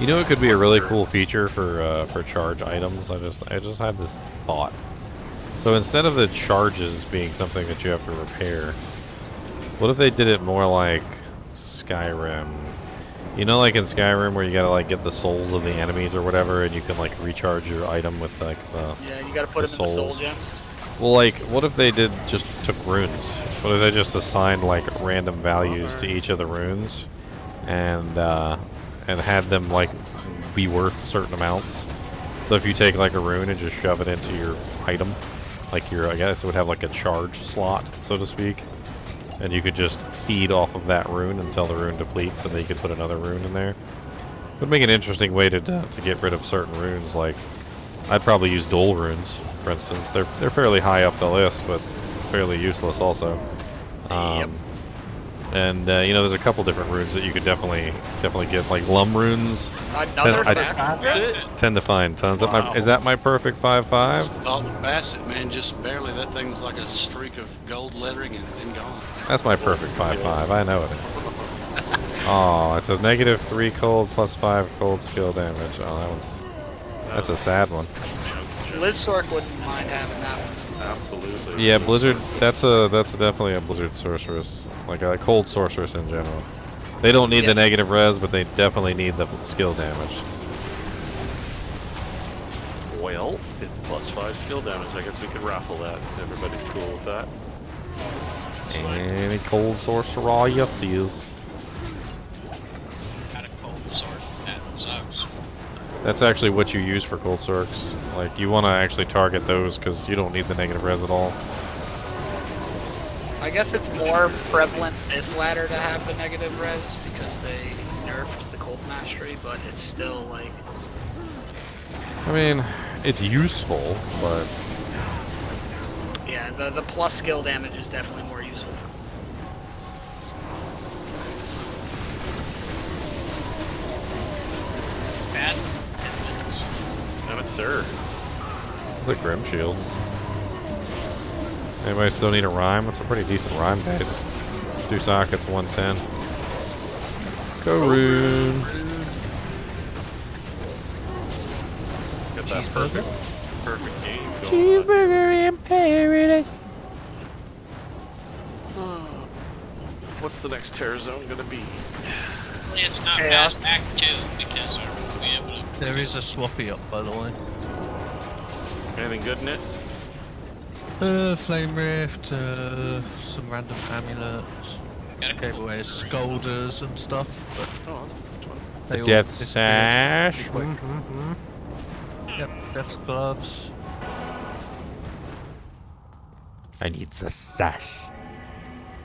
You know, it could be a really cool feature for charge items. I just had this thought. So instead of the charges being something that you have to repair, what if they did it more like Skyrim? You know, like in Skyrim where you gotta like get the souls of the enemies or whatever, and you can like recharge your item with like the
Yeah, you gotta put them in the soul gem.
Well, like, what if they just took runes? What if they just assigned like random values to each of the runes, and had them like be worth certain amounts? So if you take like a rune and just shove it into your item, like I guess it would have like a charge slot, so to speak, and you could just feed off of that rune until the rune depletes, and then you could put another rune in there. It would make an interesting way to get rid of certain runes. Like, I'd probably use dual runes, for instance. They're fairly high up the list, but fairly useless also.
Yep.
And you know, there's a couple different runes that you could definitely get, like lum runes.
Another
Tend to find tons. Is that my perfect 5/5?
All the Bassett, man, just barely. That thing's like a streak of gold lettering and then gone.
That's my perfect 5/5. I know it is. Oh, it's a -3 cold plus 5 cold skill damage. Oh, that's a sad one.
Blizzsork wouldn't mind having that one.
Absolutely.
Yeah, Blizzard. That's definitely a Blizzard sorceress, like a cold sorceress in general. They don't need the negative res, but they definitely need the skill damage.
Well, it's +5 skill damage. I guess we could raffle that. Everybody's cool with that.
Any cold sorcerer, yes, he is.
Got a cold sword. That sucks.
That's actually what you use for cold sorks. Like, you want to actually target those because you don't need the negative res at all.
I guess it's more prevalent this ladder to have the negative res because they nerfed the cold mastery, but it's still like.
I mean, it's useful, but
Yeah, the plus skill damage is definitely more useful.
Bad.
No, sir.
it's a Grim Shield. Anybody still need a rhyme? That's a pretty decent rhyme base. 2 sockets, 110. Go Rune.
Got that perfect game going on.
Cheeseburger in paradise.
What's the next terror zone gonna be?
It's not
Hey,
past Act 2 because we'll be able to.
There is a swappy up, by the way.
Anything good in it?
Flame Rift, some random amulets. Gave away Scolders and stuff, but
Oh, that's fun.
they all
Death
disappeared
Sash.
pretty quick. Yep, Death's Gloves.
I need the sash.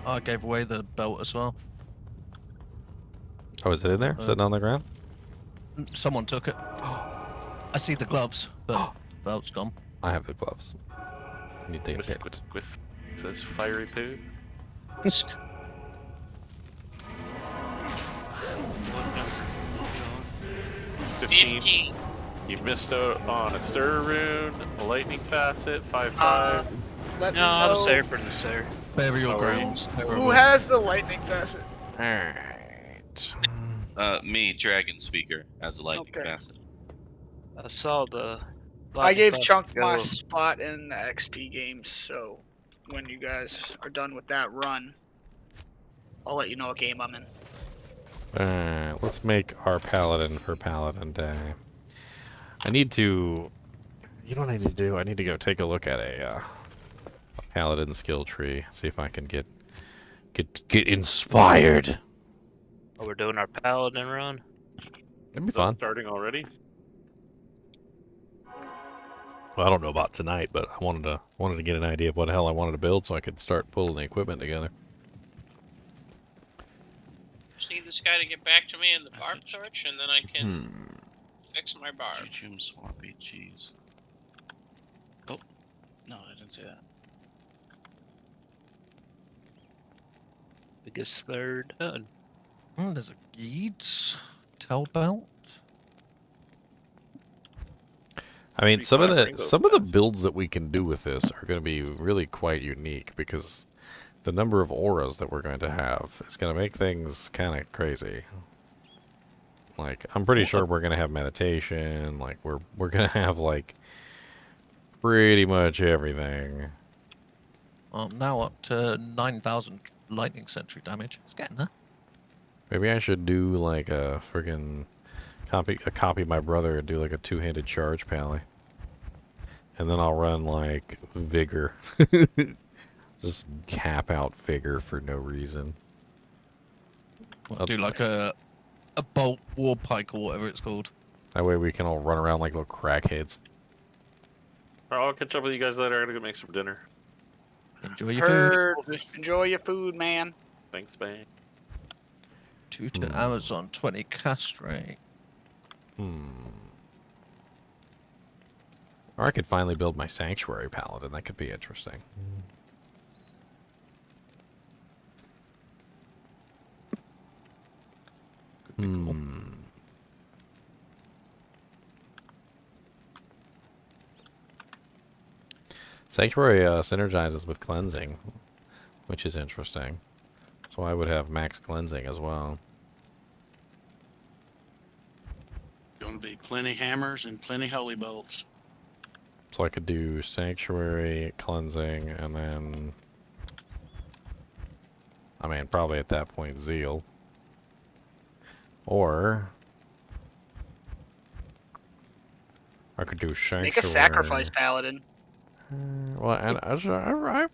I gave away the belt as well.
Oh, is it in there? Sitting on the ground?
Someone took it. I see the gloves, but belt's gone.
I have the gloves. I need the belt.
With says fiery poo. 15.
15.
You missed out on a Stir Rune, a Lightning Facet, 5/5.
Let
No,
me
I was
know
there for the sir.
Burial
Oh,
grounds.
who
Terrible.
has the lightning facet.
Alright.
Me, Dragon Speaker, as a lightning
Okay.
facet.
I saw the.
I gave
lightning
Chunk
go.
my spot in the XP games, so when you guys are done with that run, I'll let you know what game I'm in.
Alright, let's make our paladin for Paladin Day. I need to... You know what I need to do? I need to go take a look at a paladin skill tree. See if I can get inspired.
Oh, we're doing our paladin run.
It'd be
So
fun.
starting already?
Well, I don't know about tonight, but I wanted to get an idea of what the hell I wanted to build so I could start pulling the equipment together.
Just need this guy to get back to me in the barb torch, and then I can fix my barb.
Jim Swampy Cheese. Oh, no, I didn't say that.
Biggest third done.
There's a Geeds. Tail belt.
I mean,
Pretty
some of
fun,
the
Ringo
some of the
fans.
builds that we can do with this are going to be really quite unique because the number of auras that we're going to have is going to make things kind of crazy. Like, I'm pretty sure we're going to have meditation. Like, we're going to have like pretty much everything.
I'm now up to 9,000 lightning sentry damage. It's getting there.
Maybe I should do like a friggin' copy my brother and do like a two-handed charge pally. And then I'll run like vigor. Just cap out vigor for no reason.
I'll do like a bolt war pike or whatever it's called.
That way we can all run around like little crackheads.
Alright, I'll catch up with you guys later. I gotta go make some dinner.
Enjoy your food.
Heard. Enjoy your food, man.
Thanks, man.
2 to Amazon, 20 castrate.
Or I could finally build my sanctuary paladin. That could be interesting. Sanctuary synergizes with cleansing, which is interesting. So I would have max cleansing as well.
Going to be plenty hammers and plenty holy bolts.
So I could do sanctuary, cleansing, and then... I mean, probably at that point, zeal. Or... I could do sanctuary.
Make a sacrifice paladin.
Well, and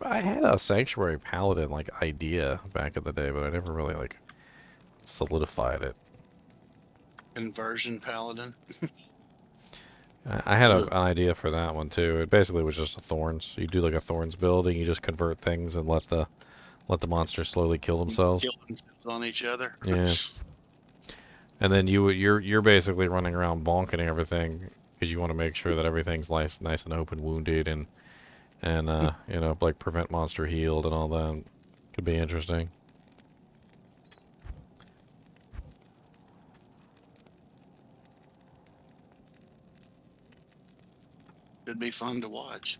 I had a sanctuary paladin like idea back in the day, but I never really like solidified it.
Conversion paladin.
I had an idea for that one too. It basically was just a thorns. You do like a thorns build, and you just convert things and let the monsters slowly kill themselves.
Kill themselves on each other.
Yeah. And then you're basically running around bonking everything because you want to make sure that everything's nice and open wounded and you know, like prevent monster healed and all that. Could be interesting.
It'd be fun to watch.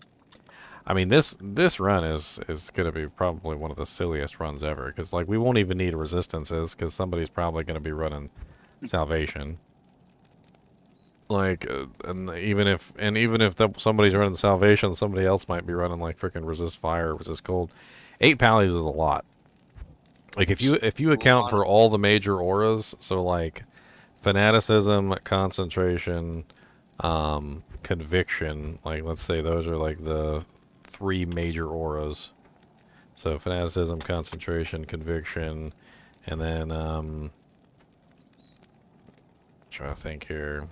I mean, this run is going to be probably one of the silliest runs ever because like we won't even need resistances because somebody's probably going to be running salvation. Like, and even if somebody's running salvation, somebody else might be running like freaking resist fire, resist cold. 8 pallies is a lot. Like if you account for all the major auras, so like fanaticism, concentration, conviction, like let's say those are like the 3 major auras. So fanaticism, concentration, conviction, and then trying to think here.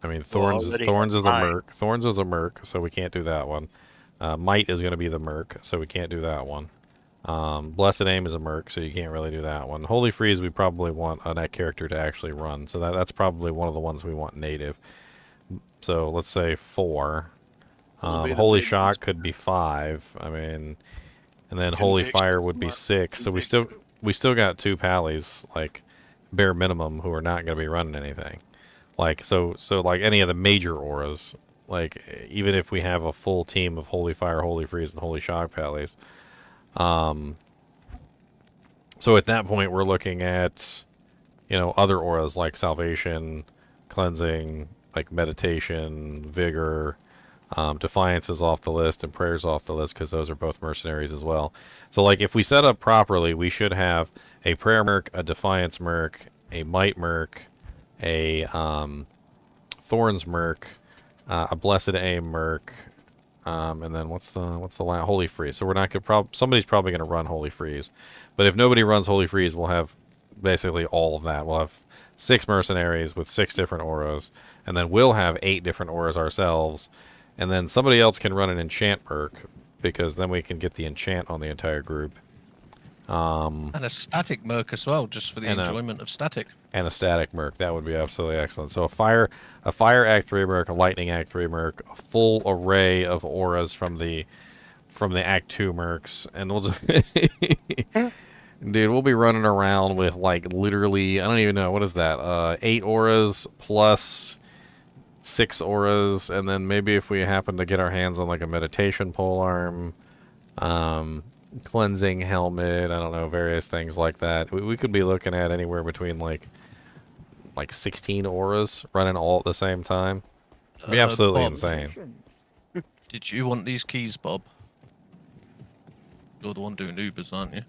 I mean, Thorns is a merc. Thorns is a merc, so we can't do that one. Might is going to be the merc, so we can't do that one. Blessed Aim is a merc, so you can't really do that one. Holy Freeze, we probably want a net character to actually run, so that's probably one of the ones we want native. So let's say 4. Holy Shock could be 5. I mean, and then Holy Fire would be 6. So we still got 2 pallies. Like, bare minimum who are not going to be running anything. Like so like any of the major auras, like even if we have a full team of Holy Fire, Holy Freeze, and Holy Shock Pallies. So at that point we're looking at, you know, other auras like Salvation, Cleansing, like Meditation, Vigor, Defiance is off the list, and Prayer's off the list because those are both mercenaries as well. So like if we set up properly, we should have a Prayer Merc, a Defiance Merc, a Might Merc, a Thorns Merc, a Blessed Aim Merc, and then what's the last? Holy Freeze. So we're not gonna somebody's probably gonna run Holy Freeze, but if nobody runs Holy Freeze, we'll have basically all of that. We'll have 6 mercenaries with 6 different auras, and then we'll have 8 different auras ourselves, and then somebody else can run an enchant merc because then we can get the enchant on the entire group.
And a static merc as well, just for the enjoyment of static.
And a static merc, that would be absolutely excellent. So a fire Act 3 merc, a lightning Act 3 merc, a full array of auras from the Act 2 mercs, and we'll just dude, we'll be running around with like literally, I don't even know, what is that? 8 auras plus 6 auras, and then maybe if we happen to get our hands on like a meditation polearm, cleansing helmet, I don't know, various things like that. We could be looking at anywhere between like 16 auras running all at the same time. It'd be absolutely
Bob,
insane.
Did you want these keys, Bob? You're the one doing Ubers, aren't you?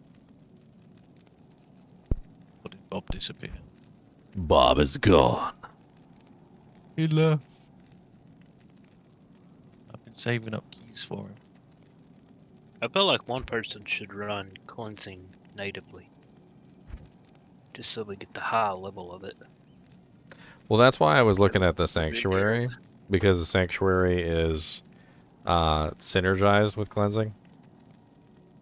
Or did Bob disappear?
Bob is gone.
He left. I've been saving up keys for him.
I feel like one person should run cleansing natively, just so we get the high level of it.
Well, that's why I was looking at the Sanctuary, because the Sanctuary is synergized with cleansing.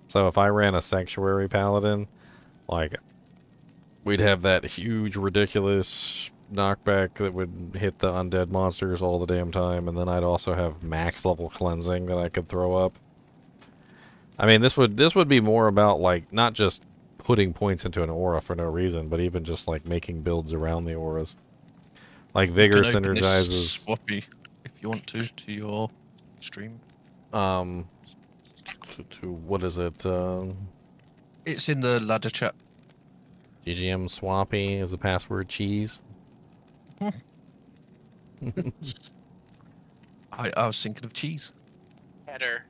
So if I ran a Sanctuary Paladin, like, we'd have that huge, ridiculous knockback that would hit the undead monsters all the damn time, and then I'd also have max level cleansing that I could throw up. I mean, this would be more about, like, not just putting points into an aura for no reason, but even just, like, making builds around the auras. Like, Vigor synergizes...
Swappy, if you want to your stream.
To what is it?
It's in the ladder chat.
GGM Swappy is the password cheese.
I was thinking of cheese.
Header.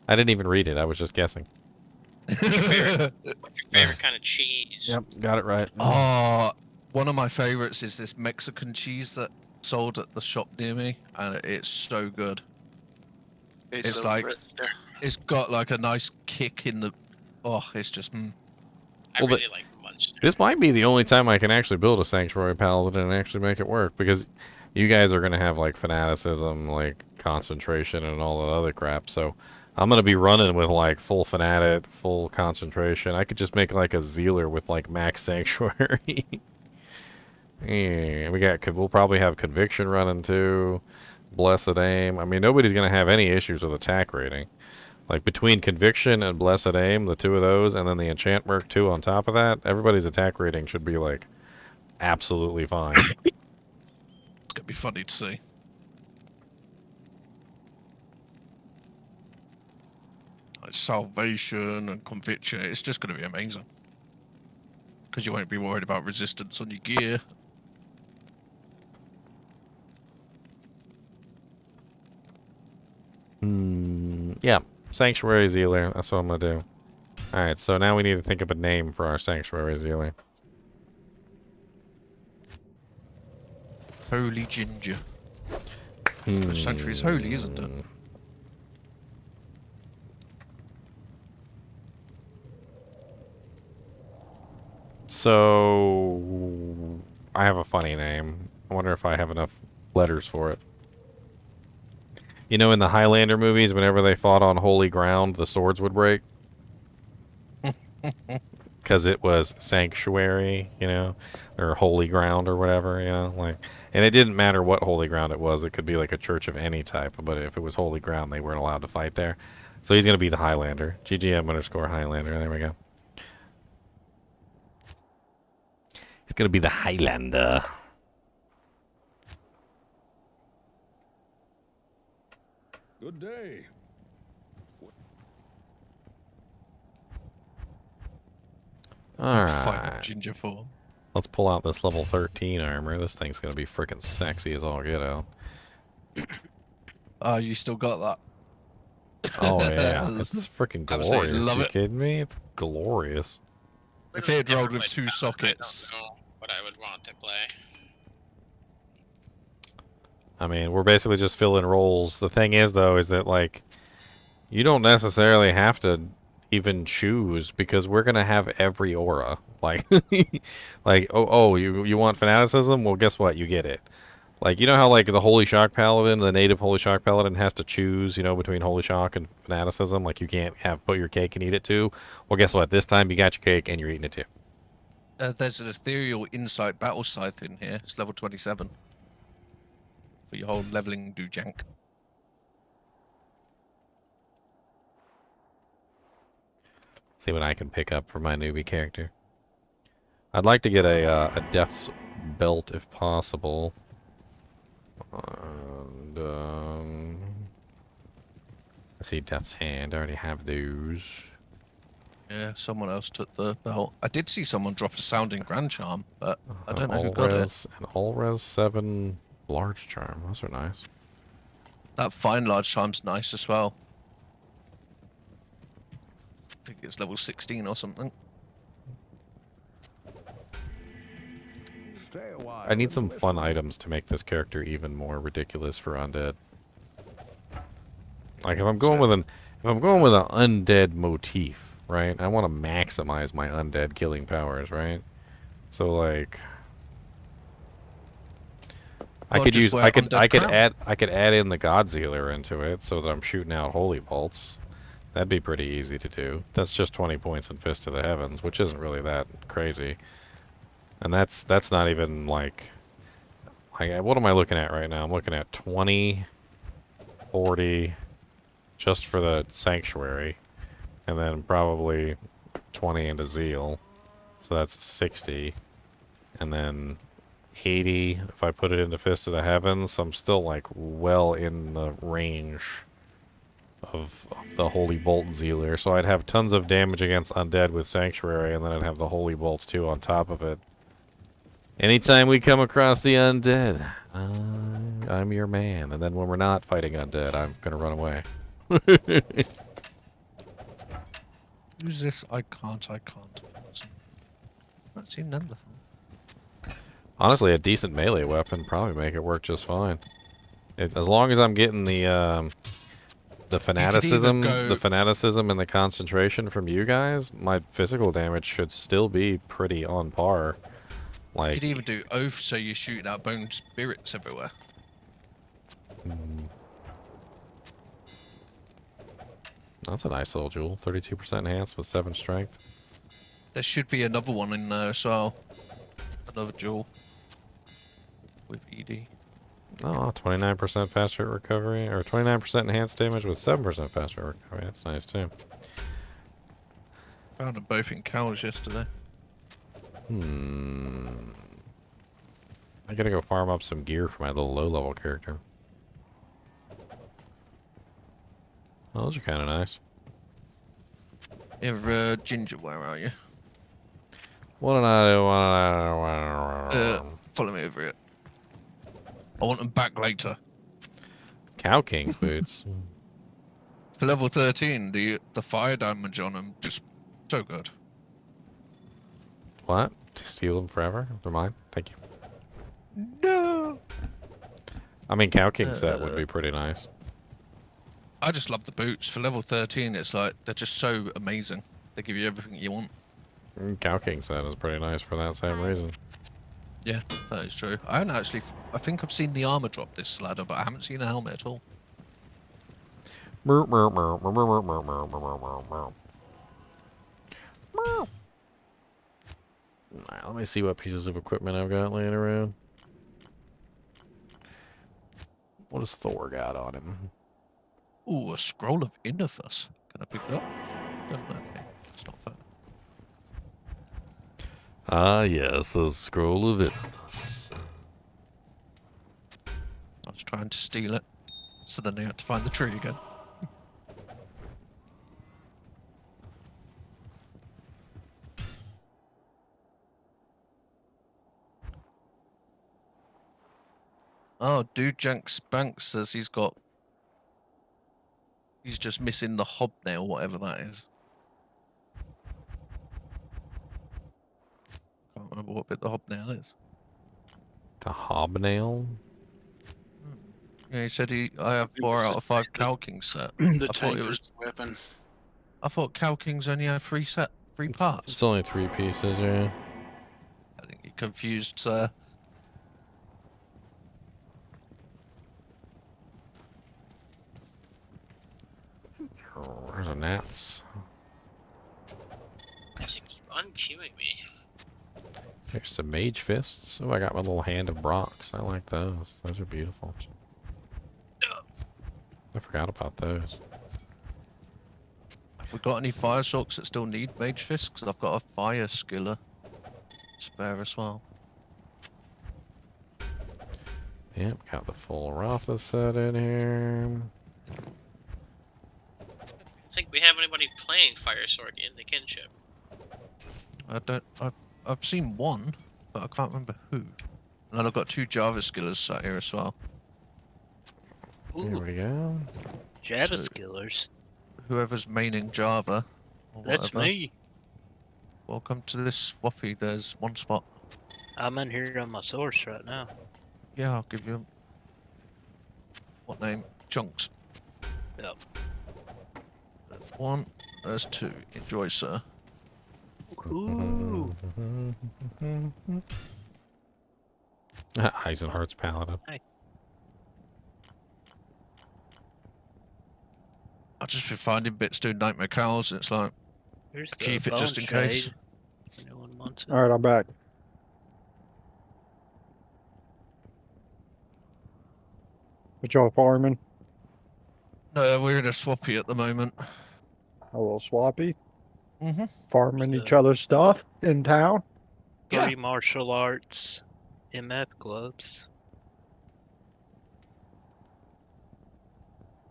I didn't even read it. I was just guessing.
What's your favorite kind of cheese?
Yep, got it right.
Oh, one of my favorites is this Mexican cheese that sold at the shop near me, and it's so good. It's
so
like,
rich.
it's got like a nice kick in the, it's just,
I really like Munster.
This might be the only time I can actually build a Sanctuary Paladin and actually make it work, because you guys are going to have, like, fanaticism, like, concentration, and all that other crap, so I'm going to be running with, like, full fanatic, full concentration. I could just make, like, a Zealer with, like, max Sanctuary. Yeah, we'll probably have Conviction running, too. Blessed Aim. I mean, nobody's going to have any issues with attack rating. Like, between Conviction and Blessed Aim, the 2 of those, and then the Enchant Merc 2 on top of that, everybody's attack rating should be, like, absolutely fine.
It's going to be funny to see. Like Salvation and Conviction, it's just going to be amazing. Because you won't be worried about resistance on your gear.
Yeah, Sanctuary Zealer. That's what I'm going to do. Alright, so now we need to think of a name for our Sanctuary Zealer.
Holy Ginger. The sanctuary is holy, isn't it?
So, I have a funny name. I wonder if I have enough letters for it. You know, in the Highlander movies, whenever they fought on holy ground, the swords would break? Because it was sanctuary, you know, or holy ground or whatever, you know, like, and it didn't matter what holy ground it was. It could be like a church of any type, but if it was holy ground, they weren't allowed to fight there. So he's going to be the Highlander. GGM _ Highlander. There we go. gonna be the Highlander.
Good day.
All
Fight
right.
a ginger form.
Let's pull out this level 13 armor. This thing's gonna be freaking sexy as all get out.
Oh, you still got that?
Oh yeah, it's freaking
Absolutely
glorious.
love
You
it.
kidding me? It's glorious.
If it had rolled with
Different
2
ways to
sockets,
I don't know what I would want to play.
I mean, we're basically just filling roles. The thing is, though, is that, like, you don't necessarily have to even choose because we're going to have every aura. Like, you want fanaticism? Well, guess what? You get it. Like, you know how, like, the Holy Shock Paladin, the native Holy Shock Paladin has to choose, you know, between Holy Shock and fanaticism? Like, you can't put your cake and eat it, too. Well, guess what? This time you got your cake and you're eating it, too.
there's an ethereal insight battle scythe in here. It's level 27. For your whole leveling do jank.
See what I can pick up for my newbie character. I'd like to get a Death's Belt if possible. And, I see Death's Hand. I already have those.
Yeah, someone else took the belt. I did see someone drop a sounding grand charm, but I don't know who got it.
An all-res 7 large charm. Those are nice.
That fine large charm's nice as well. I think it's level 16 or something.
Stay a while
I need
and
some
listen.
fun items to make this character even more ridiculous for undead. Like if I'm going with an undead motif, right? I want to maximize my undead killing powers, right? So like I could add in the Godzilla into it so that I'm shooting out holy bolts. That'd be pretty easy to do. That's just 20 points in Fist to the Heavens, which isn't really that crazy. And that's not even like what am I looking at right now? I'm looking at 20, 40 just for the Sanctuary, and then probably 20 into Zeal. So that's 60. And then 80 if I put it into Fist of the Heavens. So I'm still like well in the range of the Holy Bolt Zealer. So I'd have tons of damage against undead with Sanctuary, and then I'd have the Holy Bolts too on top of it. Anytime we come across the undead, I'm your man. And then when we're not fighting undead, I'm gonna run away.
Who's this? I can't. Not seen them before.
Honestly, a decent melee weapon probably make it work just fine. As long as I'm getting the fanaticism, and the concentration from you guys, my physical damage should still be pretty on par.
You could even do Oath, so you're shooting out bone spirits everywhere.
That's a nice little jewel. 32% enhanced with 7 strength.
There should be another one in there as well. Another jewel. With ED.
Oh, 29% fast rate recovery, or 29% enhanced damage with 7% fast rate recovery. That's nice too.
Found them both in cows yesterday.
I gotta go farm up some gear for my little low-level character. Oh, those are kind of nice.
You're Ginger, where are you?
What did I do?
Follow me over here. I want them back later.
Cow King's boots.
For level 13, the fire damage on them just so good.
What? To steal them forever? They're mine? Thank you.
No.
I mean, Cow King set would be pretty nice.
I just love the boots. For level 13, it's like, they're just so amazing. They give you everything you want.
Cow King set is pretty nice for that same reason.
Yeah, that is true. I haven't actually... I think I've seen the armor drop this ladder, but I haven't seen a helmet at all.
Alright, let me see what pieces of equipment I've got laying around. What does Thor got on him?
Ooh, a scroll of Innothus. Can I pick it up? Don't let me. It's not fair.
Ah, yes, a scroll of Ithos.
I was trying to steal it, so then they had to find the tree again. Oh, Dude Janks Banks says he's just missing the hobnail, whatever that is. Can't remember what bit the hobnail is.
The hobnail?
Yeah, he said I have 4 out of 5 Cow King set.
The
I thought it was
weapon.
I thought Cow Kings only had 3 parts.
It's only 3 pieces, yeah.
I think you confused.
Where's the gnats?
Why does it keep unqueuing me?
There's some mage fists. Oh, I got my little hand of Brock's. I like those. Those are beautiful. I forgot about those.
Have we got any fire stalks that still need mage fists? Because I've got a fire skiller spare as well.
Yep, got the full Rotha set in here.
I don't think we have anybody playing Fire Sword in the kinship.
I've seen one, but I can't remember who. And then I've got 2 Java skillers sat here as well.
Here we go.
Java skillers.
Whoever's maining Java. Or
That's
whatever.
me.
Welcome to this swappy. There's one spot.
I'm in here on my source right now.
Yeah, I'll give you. What name? Chunks.
Yep.
There's 1. There's 2. Enjoy, sir.
Ooh.
Eisenhart's Paladin.
Hi.
I've just been finding bits doing Nightmare Cows. It's like,
Here's the
keep it
bone
just in case.
shade. No one wants it.
All right, I'm back. What y'all farming?
No, we're in a swappy at the moment.
A little swappy.
Mm-hmm.
Farming each other's stuff in town.
Yeah.
3 martial arts, MF gloves.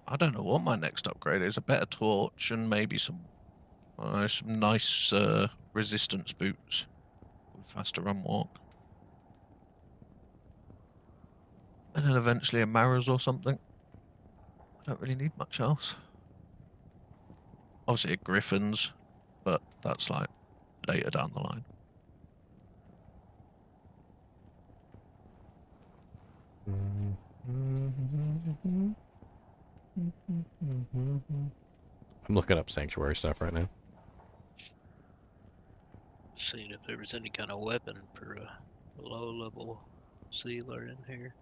I don't know what my next upgrade is. A better torch and maybe some nice resistance boots with faster run walk. And then eventually a Maras or something. I don't really need much else. Obviously a Griffin's, but that's like later down the line.
I'm looking up sanctuary stuff right now.
Seeing if there was any kind of weapon for a low-level sealer in here.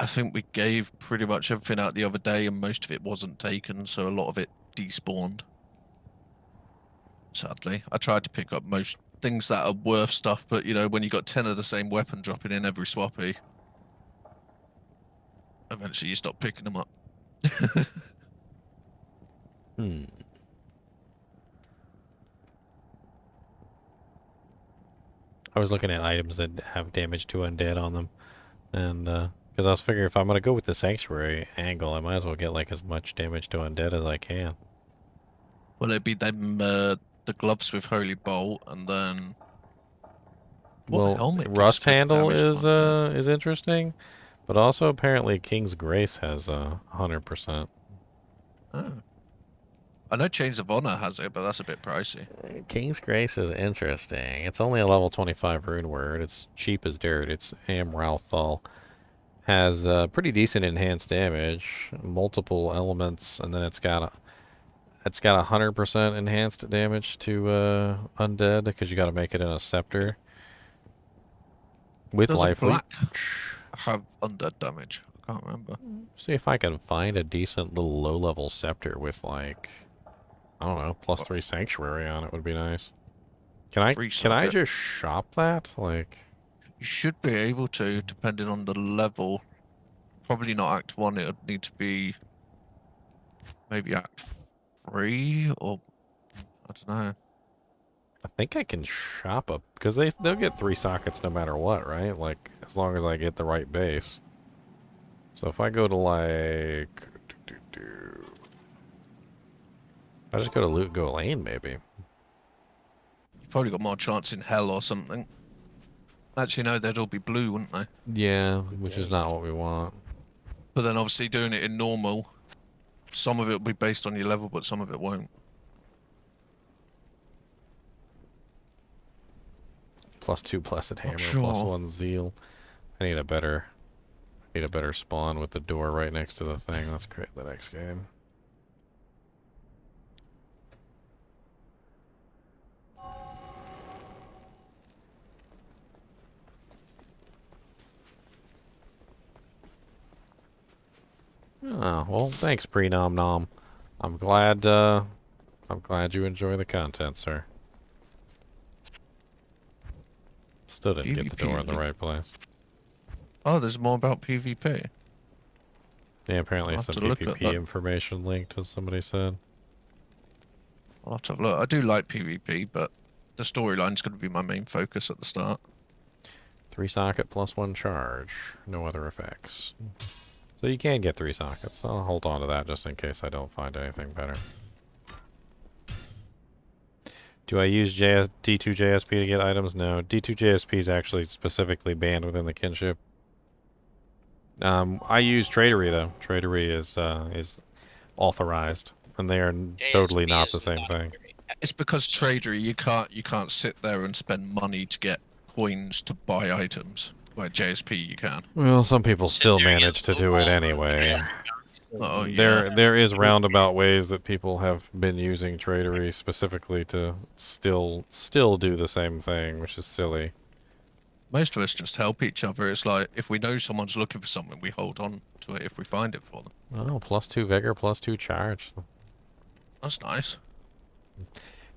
I think we gave pretty much everything out the other day and most of it wasn't taken, so a lot of it despawned. Sadly. I tried to pick up most things that are worth stuff, but you know, when you got 10 of the same weapon dropping in every swappy, eventually you stop picking them up.
I was looking at items that have damage to undead on them, and because I was figuring if I'm gonna go with the sanctuary angle, I might as well get like as much damage to undead as I can.
Well, it'd be them the gloves with holy bolt, and then
Well, rust handle is interesting, but also apparently King's Grace has 100%.
Oh. I know Chains of Honor has it, but that's a bit pricey.
King's Grace is interesting. It's only a level 25 rune word. It's cheap as dirt. It's Amralthal. Has pretty decent enhanced damage, multiple elements, and then it's got 100% enhanced damage to undead because you got to make it in a scepter with life leap.
Have undead damage? I can't remember.
See if I can find a decent little low-level scepter with like, I don't know, +3 sanctuary on it would be nice. Can I just shop that? Like,
you should be able to, depending on the level. Probably not Act 1. It would need to be maybe Act 3 or I don't know.
I think I can shop up because they'll get 3 sockets no matter what, right? Like as long as I get the right base. So if I go to like, I just go to loot, go lane maybe.
You probably got more chance in hell or something. Actually, no, they'd all be blue, wouldn't they?
Yeah, which is not what we want.
But then obviously doing it in normal, some of it will be based on your level, but some of it won't.
+2 blessed hammer,
sure.
+1 zeal. I need a better spawn with the door right next to the thing. Let's create the next game. Oh, well, thanks, Pre-Nom Nom. I'm glad you enjoy the content, sir. Still didn't get the door in the right place.
Oh, there's more about PvP.
Yeah, apparently
I'll
some
have to look at
PvP
that.
information linked, as somebody said.
I'll have to have a look. I do like PvP, but the storyline's going to be my main focus at the start.
3 socket +1 charge. No other effects. So you can get 3 sockets. I'll hold on to that just in case I don't find anything better. Do I use D2 JSP to get items? No. D2 JSP is actually specifically banned within the kinship. I use Tradery though. Tradery is authorized, and they are totally not the same thing.
It's because tradery you can't sit there and spend money to get coins to buy items. Where JSP you can.
Well, some people still manage to do it anyway.
Oh, yeah.
There is roundabout ways that people have been using Tradery specifically to still do the same thing, which is silly.
Most of us just help each other. It's like if we know someone's looking for something, we hold on to it if we find it for them.
Oh, +2 vigor, +2 charge.
That's nice.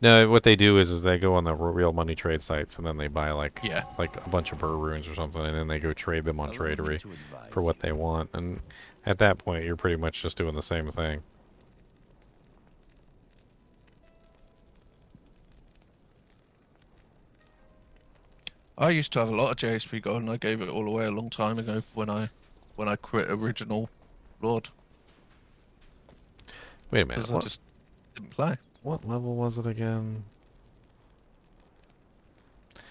No, what they do is they go on the real money trade sites and then they buy like
Yeah.
like a bunch of burr runes or something, and then they go trade them on Tradery for what they want. And at that point, you're pretty much just doing the same thing.
I used to have a lot of JSP gold, and I gave it all away a long time ago when I quit original Lord.
Wait a minute.
Because I just didn't play.
What level was it again?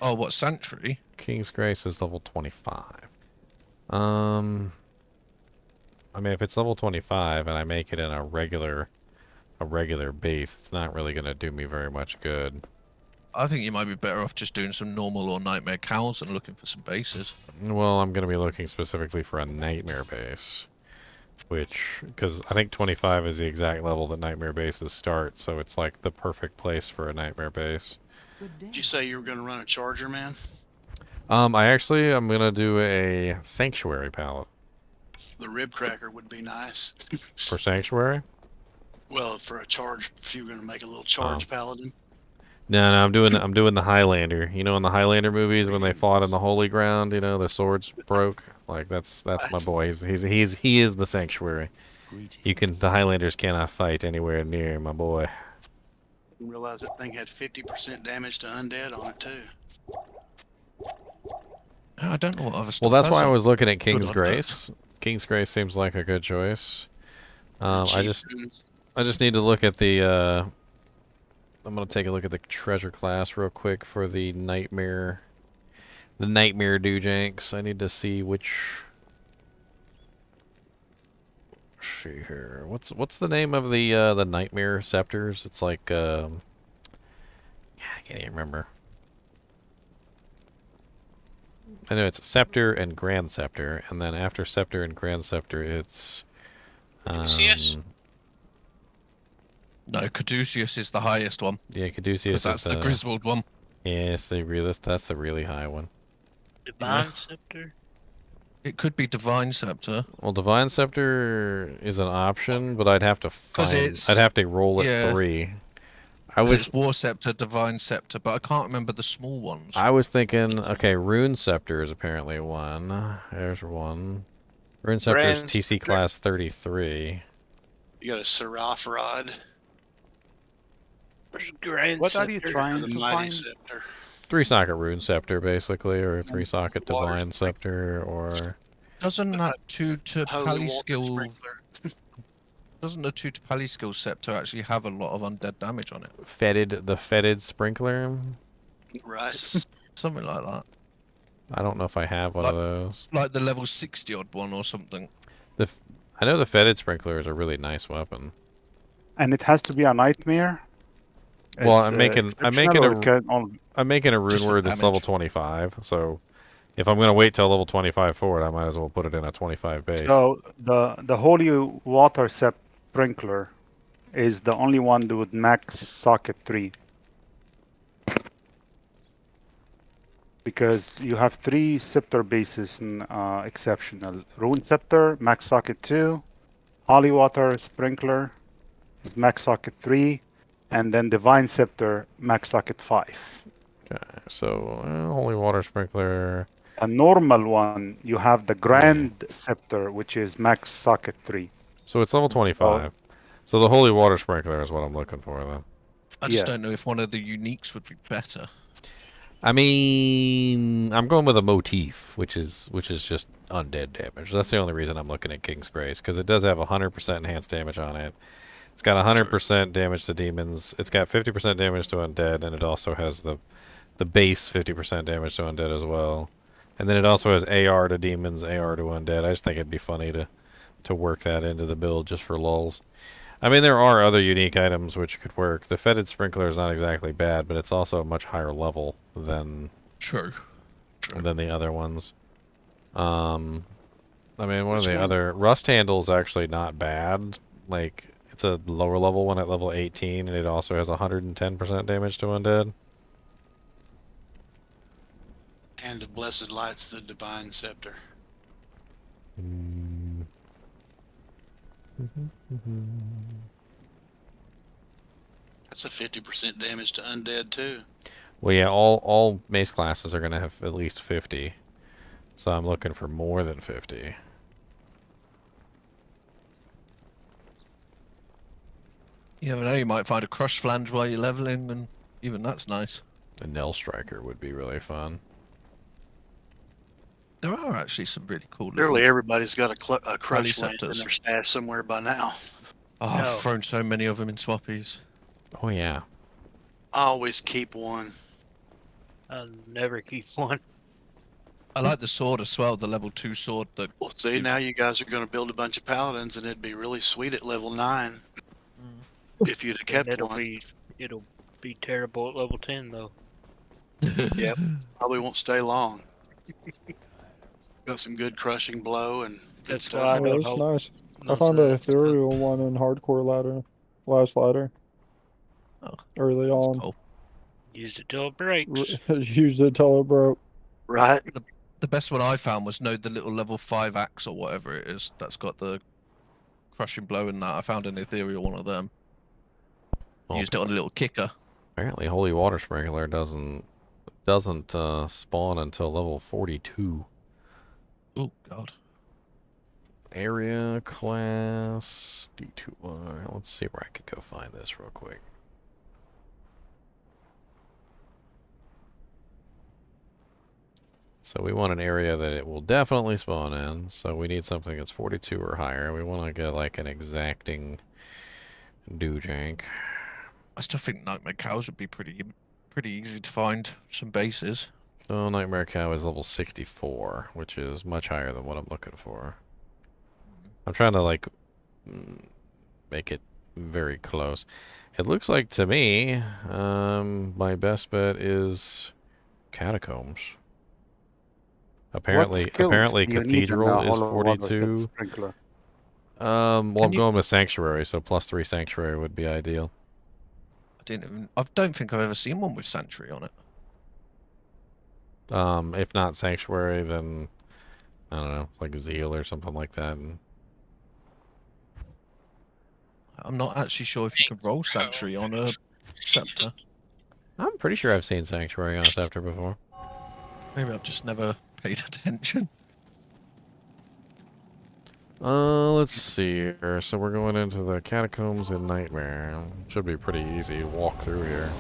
Oh, what Sentry?
King's Grace is level 25. I mean, if it's level 25 and I make it in a regular base, it's not really going to do me very much good.
I think you might be better off just doing some normal or nightmare cows and looking for some bases.
Well, I'm going to be looking specifically for a nightmare base, because I think 25 is the exact level that nightmare bases start, so it's like the perfect place for a nightmare base.
Did you say you were going to run a charger, man?
I'm going to do a sanctuary pallet.
The rib cracker would be nice.
For sanctuary?
Well, for a charge, if you were going to make a little charge paladin.
No, I'm doing the Highlander. You know, in the Highlander movies when they fought in the Holy Ground, you know, the swords broke. Like that's my boy. He is the sanctuary. The Highlanders cannot fight anywhere near my boy.
I didn't realize that thing had 50% damage to undead on it too.
I don't know what other stuff.
Well, that's why I
has
was looking at
good
King's
on
Grace. King's Grace seems like a good choice. I just need to look at the. I'm gonna take a look at the treasure class real quick for the nightmare Doojanks. I need to see which. Let's see here. What's the name of the nightmare scepters? It's like I can't even remember. I know it's Scepter and Grand Scepter, and then after Scepter and Grand Scepter, it's.
No, Caduceus is the highest one.
Yeah, Caduceus.
That's the Griswold one.
Yes, that's the really high one.
Divine Scepter?
It could be Divine Scepter.
Well, Divine Scepter is an option, but I'd have to I'd have to roll it 3.
It's War Scepter, Divine Scepter, but I can't remember the small ones.
I was thinking, okay, Rune Scepter is apparently 1. There's 1. Rune Scepter is TC class 33.
You got a Seraph Rod.
Grand
What are you
Scepter.
trying
The
to
mighty
find?
scepter.
3-socket rune scepter, basically, or a 3-socket
Water
divine scepter, or
Doesn't that 2 to
Holy
pally
water
skill?
sprinkler.
Doesn't the 2 to pally skill scepter actually have a lot of undead damage on it?
the fetid sprinkler.
Right.
Something like that.
I don't know if I have one of those.
Like the level 60 odd one or something.
I know the fetid sprinkler is a really nice weapon.
And it has to be a nightmare.
Well,
It's,
I'm making
exceptional, or it can
I'm making a rune
Just for
word that's level 25. So if I'm gonna wait till level 25 for it, I might as well put it in a 25 base.
So the holy water sprinkler is the only one with max socket 3. Because you have 3 scepter bases in exceptional. Rune scepter, max socket 2. Holy water sprinkler, max socket 3. And then divine scepter, max socket 5.
Okay, so holy water sprinkler.
A normal one, you have the grand scepter, which is max socket 3.
So it's level 25. So the holy water sprinkler is what I'm looking for, then.
I just don't know if one of the uniques would be better.
I mean, I'm going with a motif, which is just undead damage. That's the only reason I'm looking at King's Grace, because it does have 100% enhanced damage on it. It's got 100% damage to demons. It's got 50% damage to undead, and it also has the base 50% damage to undead as well. And then it also has AR to demons, AR to undead. I just think it'd be funny to work that into the build just for lulz. I mean, there are other unique items which could work. The fetid sprinkler is not exactly bad, but it's also a much higher level than than the other ones. I mean, one of the other rust handle is actually not bad. Like, it's a lower level one at level 18, and it also has 110% damage to undead.
And the blessed light's the divine scepter. That's a 50% damage to undead too.
Well, yeah, all mace classes are going to have at least 50. So I'm looking for more than 50.
You never know, you might find a crush flange while you're leveling, and even that's nice.
The Nell Striker would be really fun.
There are actually some really cool.
Surely everybody's got a crush
Scepters.
lance in their stash somewhere by now.
Oh, I've thrown so many of them in swappies.
Oh yeah.
I always keep one.
I'll never keep one.
I like the sword as well, the level 2 sword. That
Well, see, now you guys are going to build a bunch of paladins, and it'd be really sweet at level 9 if you'd have kept one.
It'll be terrible at level 10 though.
Yep, probably won't stay long. Got some good crushing blow and good
That's
stuff.
why I
Oh,
don't
that's
hope
nice. I
no
found an
size.
ethereal one in hardcore ladder, last ladder. Early on.
cool.
Used it till it breaks.
Used it till it broke.
Right.
The best one I found was the little level 5 axe or whatever it is that's got the crushing blow in that. I found an ethereal one of them.
Well,
Used it on a little kicker.
Apparently, holy water sprinkler doesn't spawn until level 42.
Oh god.
Area class D2R. Let's see where I could go find this real quick. So we want an area that it will definitely spawn in. So we need something that's 42 or higher. We want to get like an exacting doojank.
I still think nightmare cows would be pretty easy to find some bases.
Oh, Nightmare Cow is level 64, which is much higher than what I'm looking for. I'm trying to, like, make it very close. It looks like, to me, my best bet is Catacombs. Apparently Cathedral is 42. Well, I'm going with Sanctuary, so +3 Sanctuary would be ideal.
I don't think I've ever seen one with Sanctuary on it.
If not Sanctuary, then I don't know, like Zeal or something like that.
I'm not actually sure if you can roll Sanctuary on a scepter.
I'm pretty sure I've seen Sanctuary on a scepter before.
Maybe I've just never paid attention.
Let's see here. So we're going into the catacombs in Nightmare. Should be pretty easy to walk through here.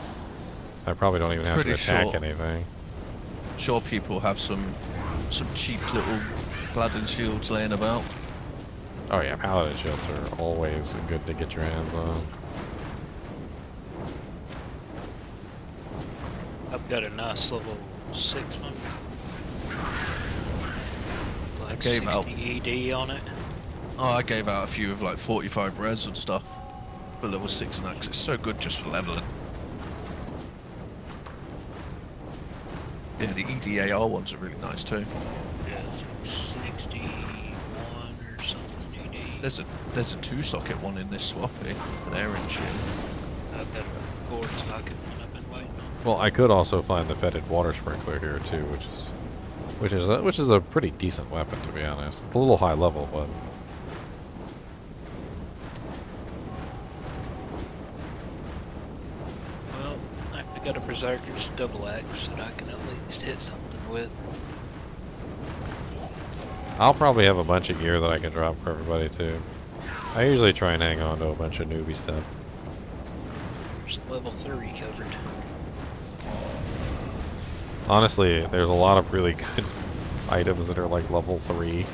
I probably don't even have to
Pretty
attack
short.
anything.
Sure, people have some cheap little Paladin shields laying about.
Oh yeah, paladin shields are always good to get your hands on.
I've got a nice level 6 one. Like
gave
60
out.
ED on it.
Oh, I gave out a few of like 45 res and stuff for level 6 and X. It's so good just for leveling. Yeah, the EDAR ones are really nice too.
Yeah, it's like 61 or something ED.
There's a 2-socket one in this swappy, an Aaron shield.
I've got a board socket one I've been waiting on.
Well, I could also find the fetid water sprinkler here too, which is a pretty decent weapon to be honest. It's a little high level, but
Well, I got a Berserker's double axe that I can at least hit something with.
I'll probably have a bunch of gear that I can drop for everybody too. I usually try and hang on to a bunch of newbie stuff.
There's level 3 covered.
Honestly, there's a lot of really good items that are like level 3.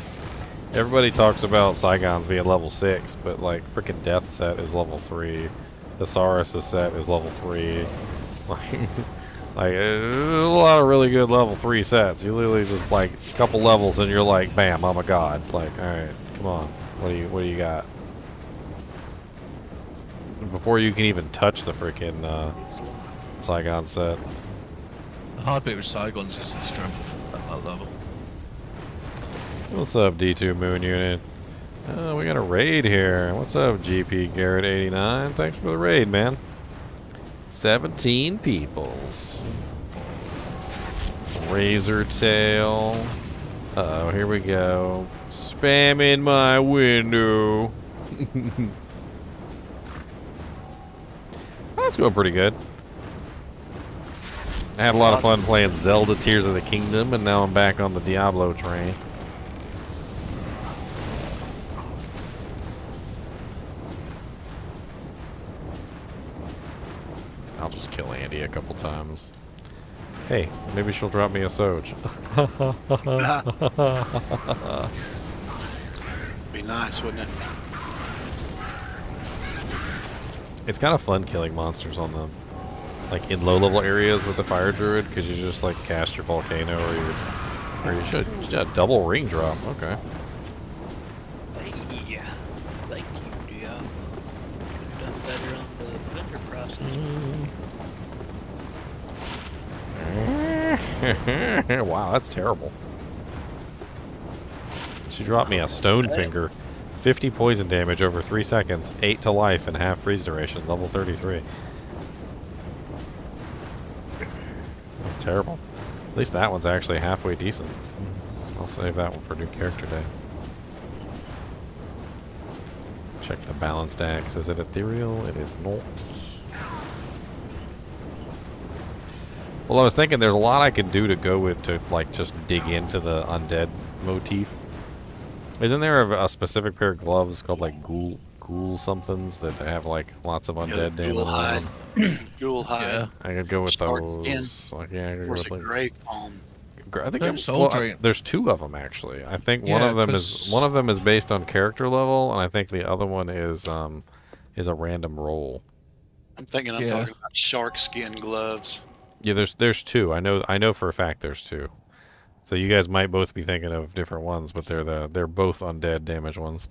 Everybody talks about Saigons being level 6, but like freaking Death set is level 3. Thesaurus' set is level 3. Like there's a lot of really good level 3 sets. You literally just like a couple levels and you're like, bam, I'm a god. Like, alright, come on. What do you got? Before you can even touch the freaking Saigon set.
The hard bit with Saigons is the strength at that level.
What's up, D2 Moon Unit? We got a raid here. What's up, GP Garrett89? Thanks for the raid, man. 17 peoples. Razor Tail. Uh-oh, here we go. Spam in my window. That's going pretty good. I had a lot of fun playing Zelda Tears of the Kingdom, and now I'm back on the Diablo train. I'll just kill Andy a couple times. Hey, maybe she'll drop me a Soj.
Be nice, wouldn't it?
It's kind of fun killing monsters on them. Like in low level areas with the fire druid, because you just like cast your volcano or you should double ring drop. Okay.
Yeah. Thank you, Dio. Could have done better on the vendor process.
Wow, that's terrible. She dropped me a stone finger. 50 poison damage over 3 seconds, 8 to life, and half freeze duration, level 33. That's terrible. At least that one's actually halfway decent. I'll save that one for new character day. Check the balanced axe. Is it ethereal? It is not. Well, I was thinking there's a lot I could do to go with to like just dig into the undead motif. Isn't there a specific pair of gloves called like ghoul somethings that have like lots of undead damage on them?
Ghoul hide.
Yeah.
I could go with
Shark
those. Like, yeah, I could go
Or is
with,
it
like,
grave palm?
I think
Don't soul drain.
there's 2 of them actually. I think one
Yeah,
of them
'cause-
is based on character level, and I think the other one is a random roll.
I'm thinking I'm
Yeah.
talking about shark skin gloves.
Yeah, there's 2. I know for a fact there's 2. So you guys might both be thinking of different ones, but they're both undead damage ones.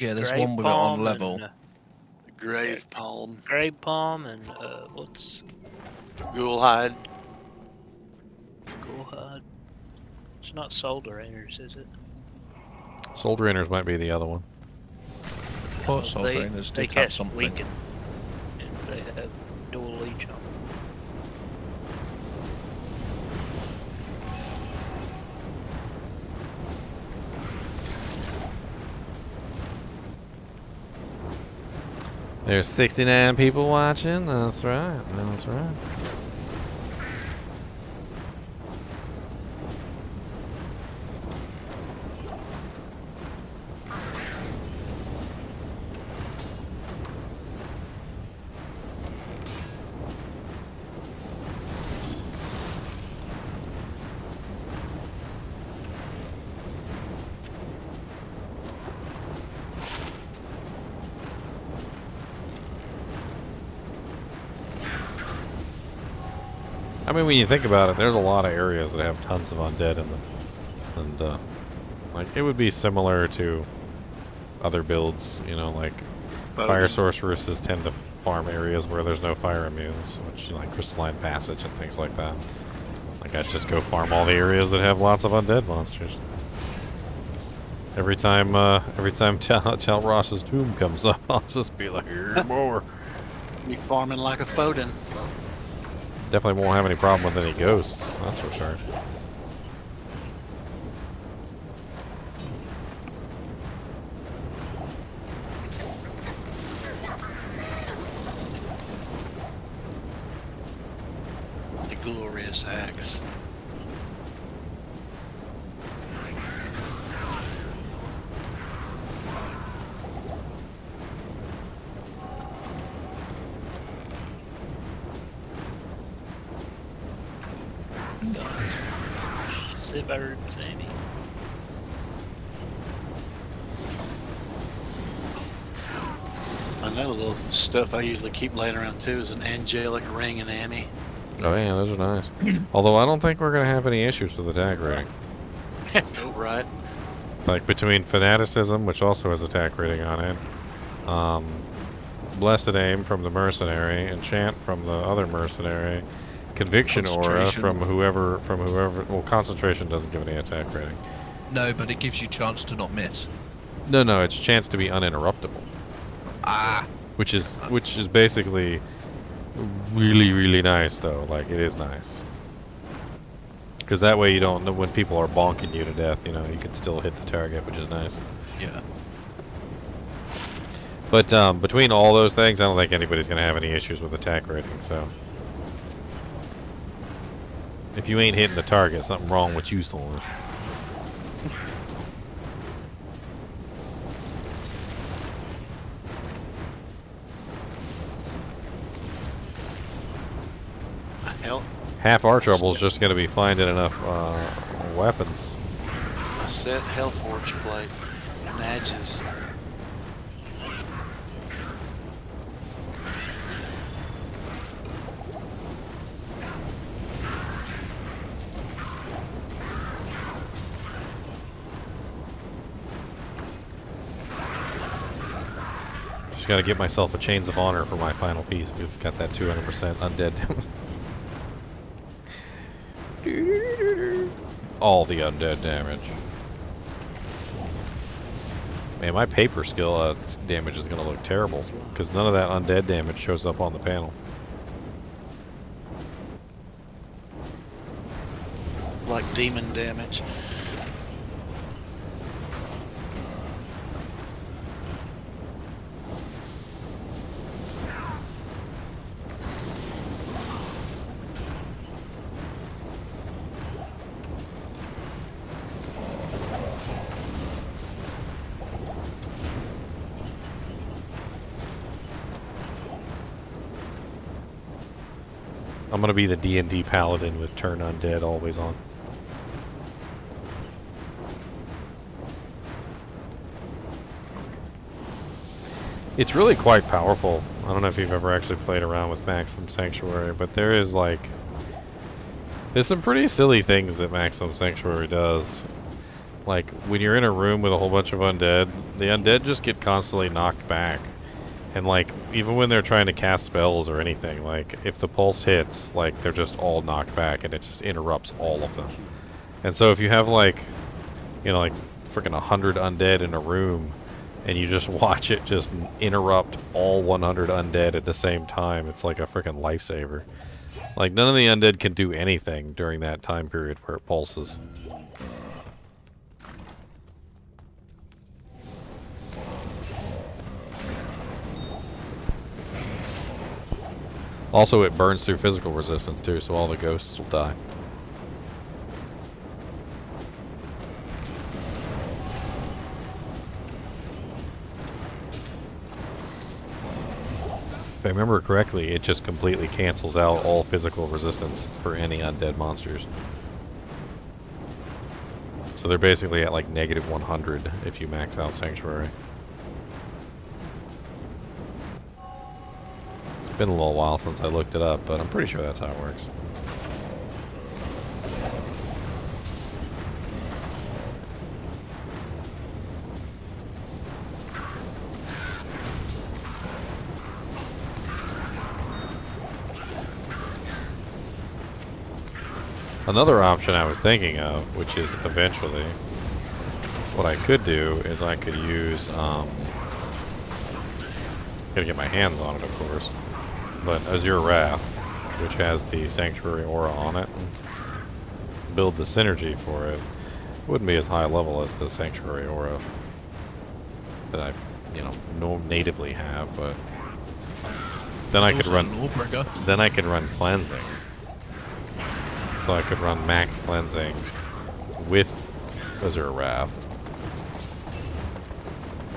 Yeah, there's
Grave
one with it on
palm
level.
and,
Grave palm.
grave palm and what's
Ghoul hide.
ghoul hide? It's not soul drainers, is it?
Soul drainers might be the other one.
Poor soul
They-
drainers
they
did have
cast
something.
Weaken, and they have dual leech on them.
There's 69 people watching. That's right. That's right. I mean, when you think about it, there's a lot of areas that have tons of undead in them. And, like, it would be similar to other builds, you know, like fire sorceresses tend to farm areas where there's no fire immunes, which, you know, like Crystalline Passage and things like that. Like, I'd just go farm all the areas that have lots of undead monsters. Every time Tal Ross's tomb comes up, I'll just be like, here more.
Be farming like a Foden.
Definitely won't have any problem with any ghosts, that's for sure.
The glorious axe.
Sit better than Sandy.
Another little stuff I usually keep laying around too is an angelic ring and Annie.
Oh yeah, those are nice. Although I don't think we're going to have any issues with attack rating.
Right.
Like between Fanaticism, which also has attack rating on it, Blessed Aim from the Mercenary, Enchant from the other Mercenary, Conviction Aura from whoever, well, Concentration doesn't give any attack rating.
No, but it gives you chance to not miss.
No, it's chance to be uninterruptible.
Ah.
Which is basically really, really nice, though. Like, it is nice. Because that way you don't know when people are bonking you to death, you know, you can still hit the target, which is nice.
Yeah.
But between all those things, I don't think anybody's going to have any issues with attack rating, so. If you ain't hitting the target, something wrong with you, Solon.
Hell,
Half our trouble is just going to be finding enough weapons.
a set Hellforge plate. Nadges.
Just got to get myself a Chains of Honor for my final piece because it's got that 200% undead damage. All the undead damage. Man, my paper skill damage is going to look terrible because none of that undead damage shows up on the panel.
Like demon damage.
I'm going to be the D&D paladin with turn undead always on. It's really quite powerful. I don't know if you've ever actually played around with Maximum Sanctuary, but there's some pretty silly things that Maximum Sanctuary does. Like, when you're in a room with a whole bunch of undead, the undead just get constantly knocked back. And, like, even when they're trying to cast spells or anything, like, if the pulse hits, like, they're just all knocked back and it just interrupts all of them. And so if you have, like, you know, like, freaking 100 undead in a room, and you just watch it just interrupt all 100 undead at the same time, it's like a freaking lifesaver. Like, none of the undead can do anything during that time period where it pulses. Also, it burns through physical resistance too, so all the ghosts will die. If I remember correctly, it just completely cancels out all physical resistance for any undead monsters. So they're basically at like negative 100 if you max out Sanctuary. It's been a little while since I looked it up, but I'm pretty sure that's how it works. Another option I was thinking of, which is eventually, what I could do is I could use, gotta get my hands on it, of course, but Azure Raft, which has the Sanctuary Aura on it, build the synergy for it. Wouldn't be as high level as the Sanctuary Aura that I, natively have, but then I could run. Then I could run cleansing. So I could run max cleansing with Azure Raft.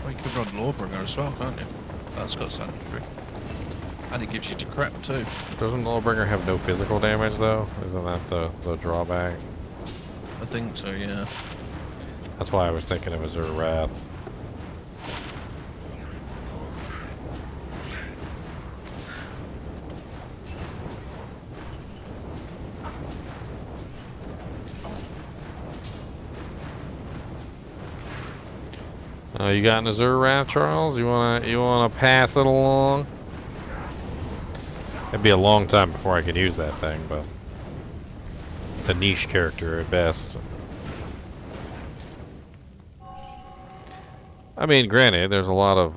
Well, you could run Lawbringer as well, can't you? That's got Sanctuary. And it gives you Decrep too.
Doesn't Lawbringer have no physical damage though? Isn't that the drawback?
I think so, yeah.
That's why I was thinking of Azure Wrath. You got an Azure Wrath, Charles? You wanna pass it along? It'd be a long time before I could use that thing, but it's a niche character at best. I mean, granted, there's a lot of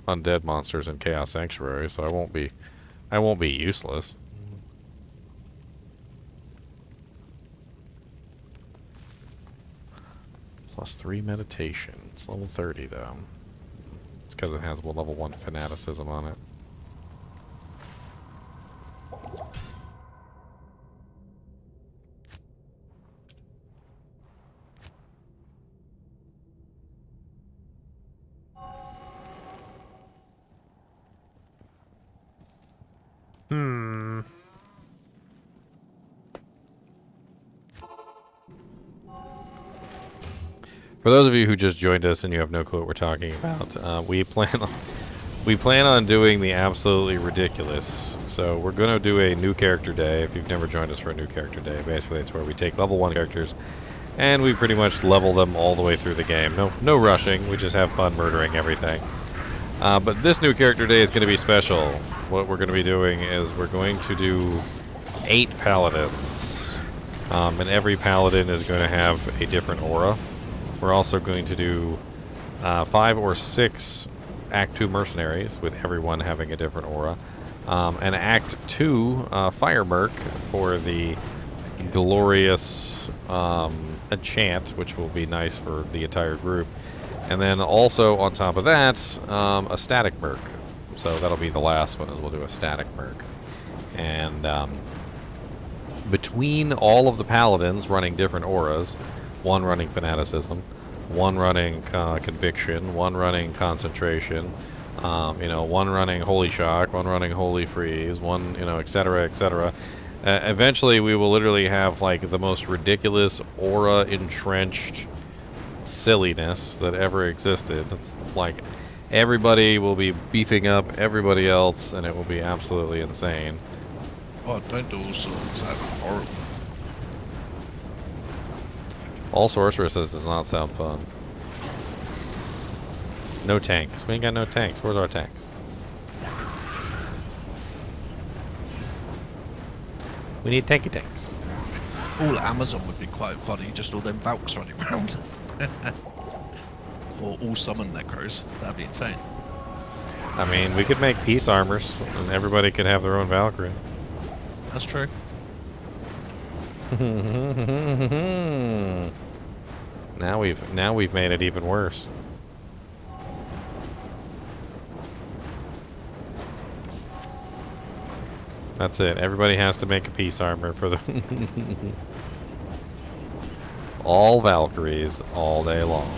undead monsters in Chaos Sanctuary, so I won't be useless. +3 meditation. It's level 30 though. It's because it has level 1 fanaticism on it. For those of you who just joined us and you have no clue what we're talking about, we plan on doing the absolutely ridiculous. So we're going to do a new character day. If you've never joined us for a new character day, basically it's where we take level 1 characters and we pretty much level them all the way through the game. No rushing. We just have fun murdering everything. But this new character day is going to be special. What we're going to be doing is we're going to do 8 paladins, and every paladin is going to have a different aura. We're also going to do 5 or 6 Act 2 mercenaries, with everyone having a different aura. And Act 2 Fire Merc for the glorious enchant, which will be nice for the entire group. And then also on top of that, a static merc. So that'll be the last one, is we'll do a static merc. And between all of the paladins running different auras, one running fanaticism, one running conviction, one running concentration, one running holy shock, one running holy freeze, one, etc., etc. Eventually, we will literally have like the most ridiculous aura entrenched silliness that ever existed. It's like everybody will be beefing up everybody else, and it will be absolutely insane.
Oh, don't do all sorts. That'd be horrible.
All sorceresses does not sound fun. No tanks. We ain't got no tanks. Where's our tanks? We need tanky tanks.
All Amazon would be quite funny, just all them Valks running around. Or all summon Necros. That'd be insane.
I mean, we could make peace armors, and everybody could have their own Valkyrie.
That's true.
Now we've made it even worse. That's it. Everybody has to make a peace armor for the all Valkyries all day long.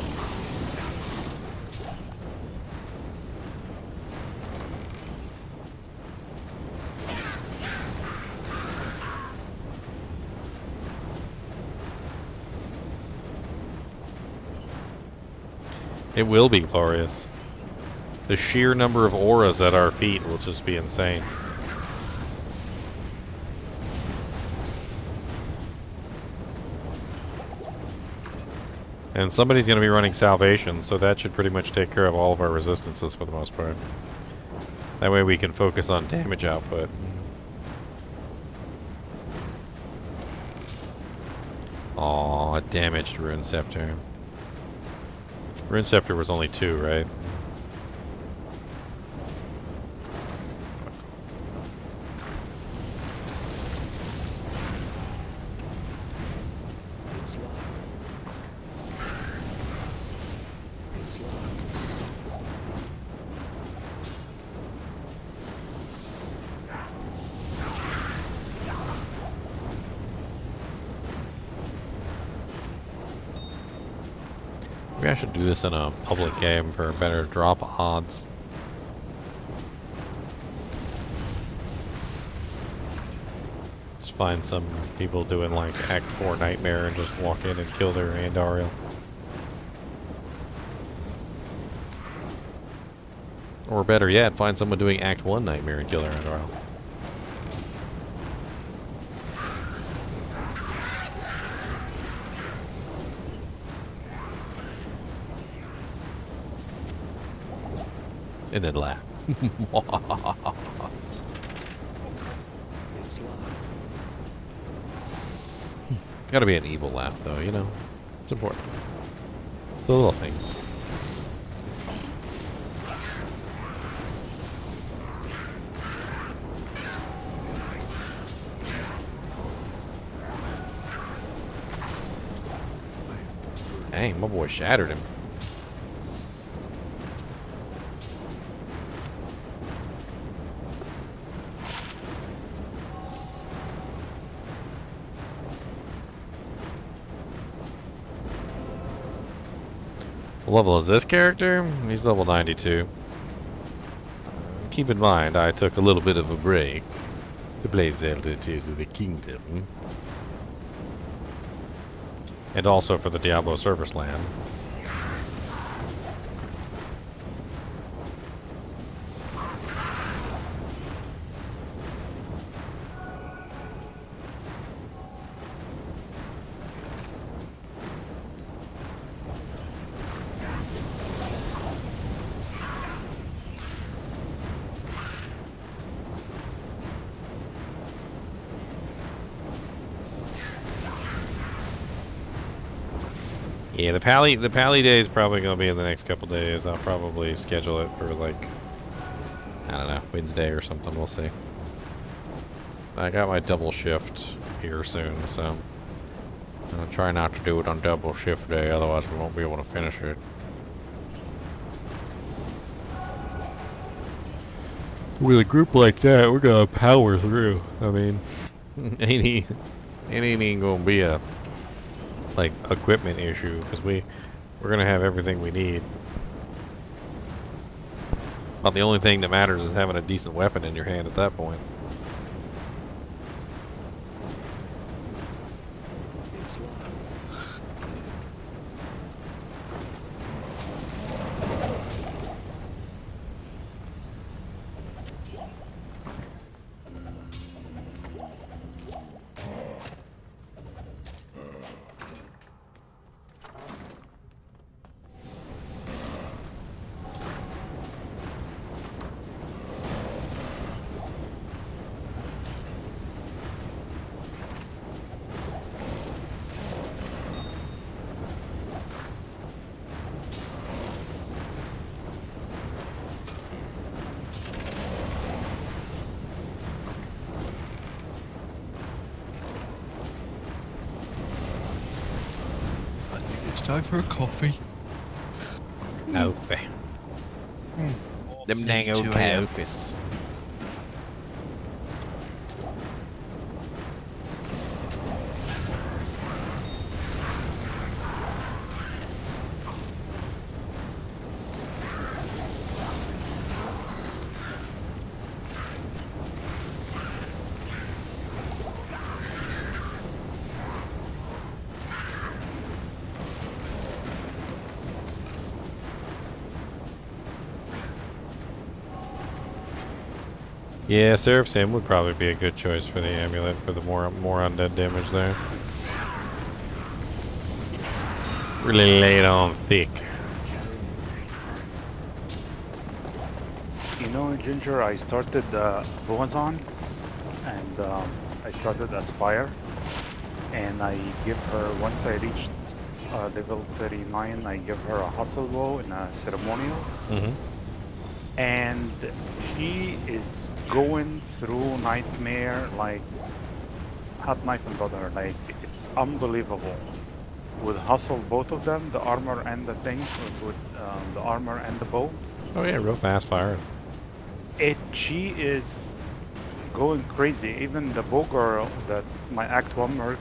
It will be glorious. The sheer number of auras at our feet will just be insane. And somebody's going to be running Salvation, so that should pretty much take care of all of our resistances for the most part. That way we can focus on damage output. Aw, a damaged Rune Scepter. Rune Scepter was only 2, right? Maybe I should do this in a public game for better drop odds. Just find some people doing like Act 4 Nightmare and just walk in and kill their Andariel. Or better yet, find someone doing Act 1 Nightmare and kill their Andariel. And then laugh. Gotta be an evil laugh, though, you know? It's important. The little things. Dang, my boy shattered him. What level is this character? He's level 92. Keep in mind, I took a little bit of a break to play Zelda Tears of the Kingdom. And also for the Diablo Service Land. Yeah, the Pally day is probably going to be in the next couple days. I'll probably schedule it for like, I don't know, Wednesday or something. We'll see. I got my double shift here soon, so I'll try not to do it on double shift day, otherwise we won't be able to finish it. With a group like that, we're gonna power through. I mean, ain't even gonna be a like equipment issue, because we're gonna have everything we need. But the only thing that matters is having a decent weapon in your hand at that point.
It's time for a coffee.
Coffee. Them dang old coffees. Yeah, Seraph's Hymn would probably be a good choice for the amulet for the more undead damage there. Really lay it on thick.
You know, Ginger, I started Boazon, and I started Aspire. and I give her, once I reached level 39, I give her a hustle bow in a ceremonial. And she is going through nightmare like hot knife and butter. Like, it's unbelievable. With hustle, both of them, the armor and the thing, with the armor and the bow.
Oh yeah, real fast fire.
She is going crazy. Even the bow girl that my Act 1 merc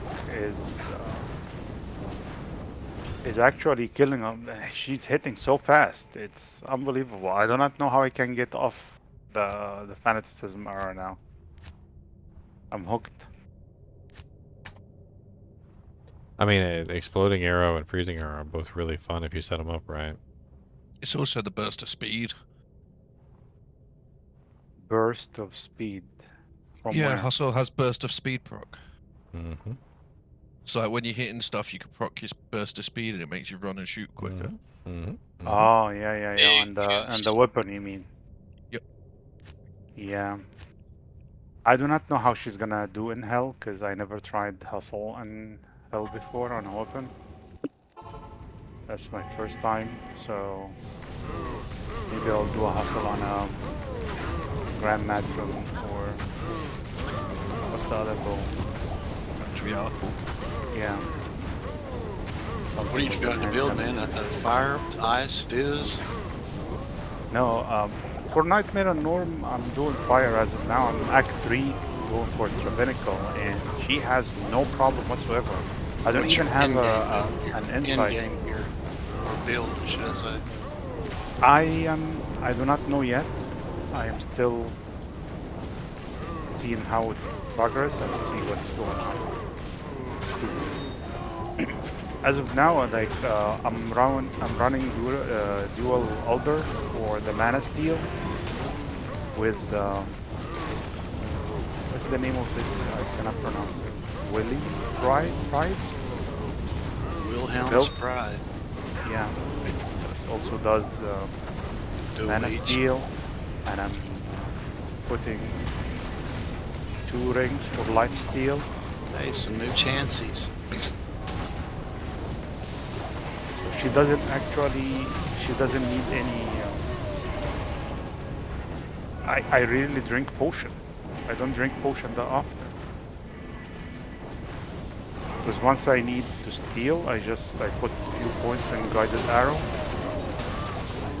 is actually killing them. She's hitting so fast. It's unbelievable. I do not know how I can get off the fanaticism era now. I'm hooked.
I mean, exploding arrow and freezing arrow are both really fun if you set them up right.
It's also the burst of speed.
Burst of speed. From
Yeah,
where?
Hustle has burst of speed proc.
Mm-hmm.
So like when you're hitting stuff, you can proc your burst of speed, and it makes you run and shoot quicker.
Oh yeah. And the weapon, you mean?
Yep.
Yeah. I do not know how she's gonna do in Hell, because I never tried Hustle in Hell before on a weapon. That's my first time, so maybe I'll do a Hustle on a Grand Matron or what's the other bow?
Triarchal.
Yeah.
What are you trying to build, man? A fire, ice, fizz?
No, for Nightmare and Norm, I'm doing fire as of now. I'm Act 3 going for Rabbinical, and she has no problem whatsoever. I don't even have an insight.
In-game here, or build, should I say?
I do not know yet. I am still seeing how it progress and see what's going on. 'Cause as of now, like I'm running dual Alder for the Mana Steel with what's the name of this? I cannot pronounce it. Willie Pride?
Wilhelm's Pride.
Yeah. This also does Mana Steel, and I'm putting 2 rings for Life Steal.
Hey, some new chances.
She doesn't need any. I really drink potion. I don't drink potion that often. Because once I need to steal, I put a few points in guided arrow,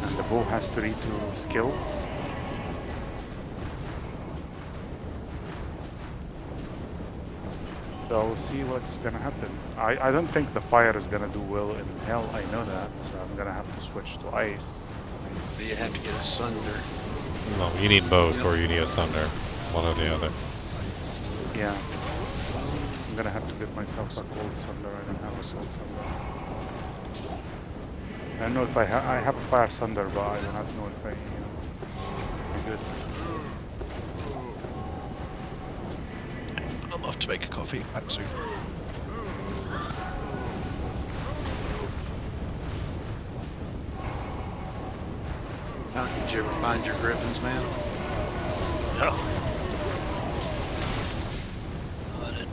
and the bow has 3 skills. So we'll see what's gonna happen. I don't think the fire is gonna do well in Hell, I know that, so I'm gonna have to switch to ice.
Do you have to get a Sunder?
No, you need both or you need a Sunder. One or the other.
Yeah. I'm gonna have to get myself a cold Sunder. I don't have a cold Sunder. I don't know if I have a fire Sunder, but I do not know if I be good.
I'm off to make a coffee. Back soon.
Did you ever find your griffins, man?
No. I didn't.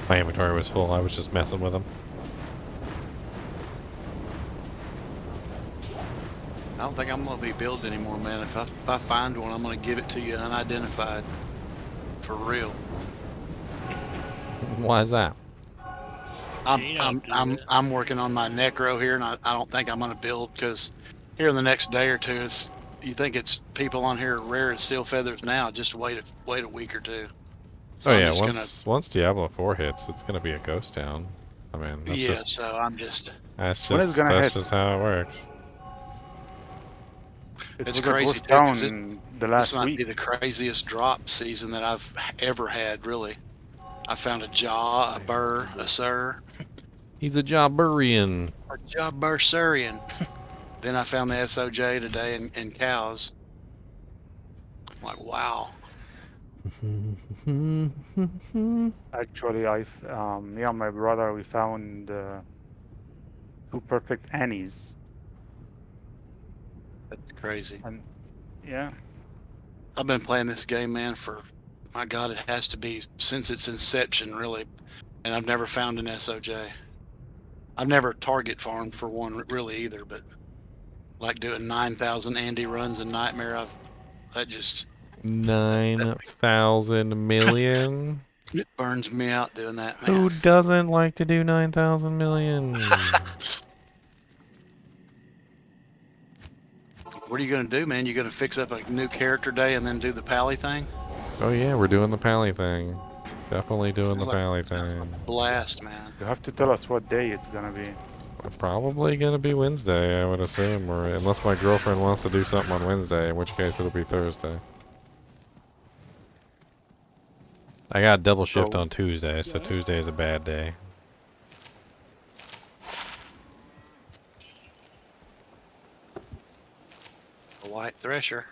My inventory was full. I was just messing with them.
I don't think I'm gonna be building anymore, man. If I find one, I'm gonna give it to you unidentified. For real.
Why is that?
I'm working on my necro here, and I don't think I'm gonna build because here in the next day or two, you think it's people on here rare as seal feathers now. Just wait a week or two. So
oh yeah, once Diablo 4 hits, it's gonna be a ghost town. I mean, that's just,
so I'm just.
That's just how it works.
It's crazy too,
down
this might be the craziest drop season that I've ever had. Really, I found a jaw, a burr, a sir.
He's a Jawburian.
A Jawbursurian. Then I found the SOJ today in cows. I'm like, wow.
Actually, me and my brother, we found 2 perfect Annies.
That's crazy.
And yeah.
I've been playing this game, man, for My God, it has to be since its inception, really. And I've never found an SOJ. I've never target farmed for one really either, but like doing 9,000 Andy runs in Nightmare, that just
9,000 million?
it burns me out doing that, man.
Who doesn't like to do 9,000 million?
What are you gonna do, man? You gonna fix up a new character day and then do the pally thing?
Oh yeah, we're doing the pally thing. Definitely doing
Sounds
the
like-
pally
sounds
thing.
like a blast, man.
You have to tell us what day it's gonna be.
Probably gonna be Wednesday, I would assume, or unless my girlfriend wants to do something on Wednesday, in which case it'll be Thursday. I got double shift on Tuesday, so Tuesday is a bad day.
A white thresher.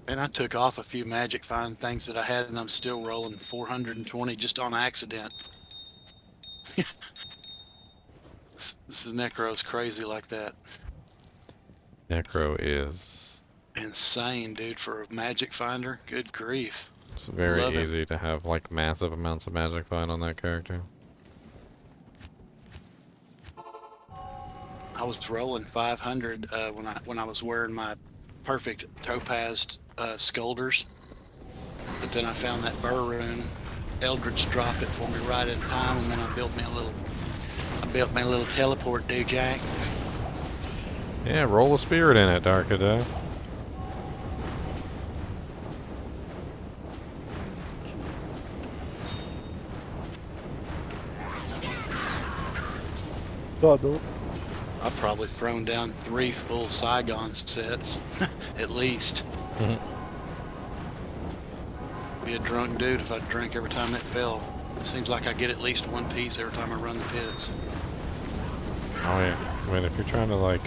And I took off a few magic find things that I had, and I'm still rolling 420 just on accident. This is Necro's crazy like that.
Necro is...
Insane, dude, for a magic finder. Good grief.
It's very
Love it.
easy to have like massive amounts of magic find on that character.
I was rolling 500 when I was wearing my perfect topazed Skulders, but then I found that Burr rune. Eldritch dropped it for me right in time, and then I built me a little teleport, dude, Jack.
Yeah, roll a spirit in it, Darkada.
I've probably thrown down 3 full Saigon sets, at least. Be a drunk dude if I drank every time it fell. It seems like I get at least 1 piece every time I run the pits.
Oh yeah, I mean if you're trying to like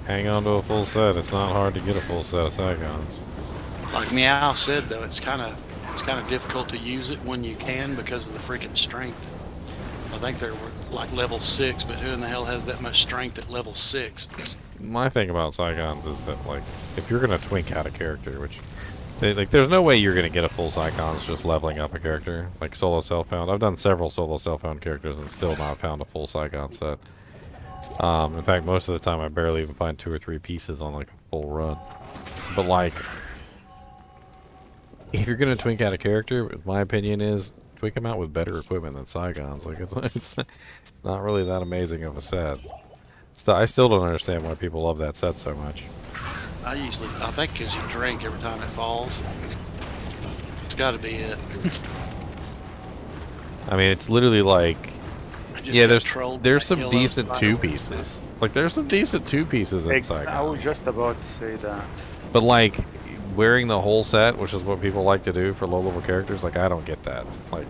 hang on to a full set, it's not hard to get a full set of Saigons.
Like Meow said though, it's kind of difficult to use it when you can because of the freaking strength. I think they're like level 6, but who in the hell has that much strength at level 6?
My thing about Saigons is that like if you're gonna twink out a character, which there's no way you're gonna get a full Saigons just leveling up a character like solo self-found. I've done several solo self-found characters and still not found a full Saigon set. In fact, most of the time I barely even find 2 or 3 pieces on like a full run. But like, if you're gonna twink out a character, my opinion is twink them out with better equipment than Saigons. Like it's not really that amazing of a set. I still don't understand why people love that set so much.
I think because you drink every time it falls. It's got to be it.
I mean, it's literally like, yeah, there's some decent 2 pieces. Like there's some decent 2 pieces in Saigons.
I was just about to say that.
But like wearing the whole set, which is what people like to do for low level characters, like I don't get that. Like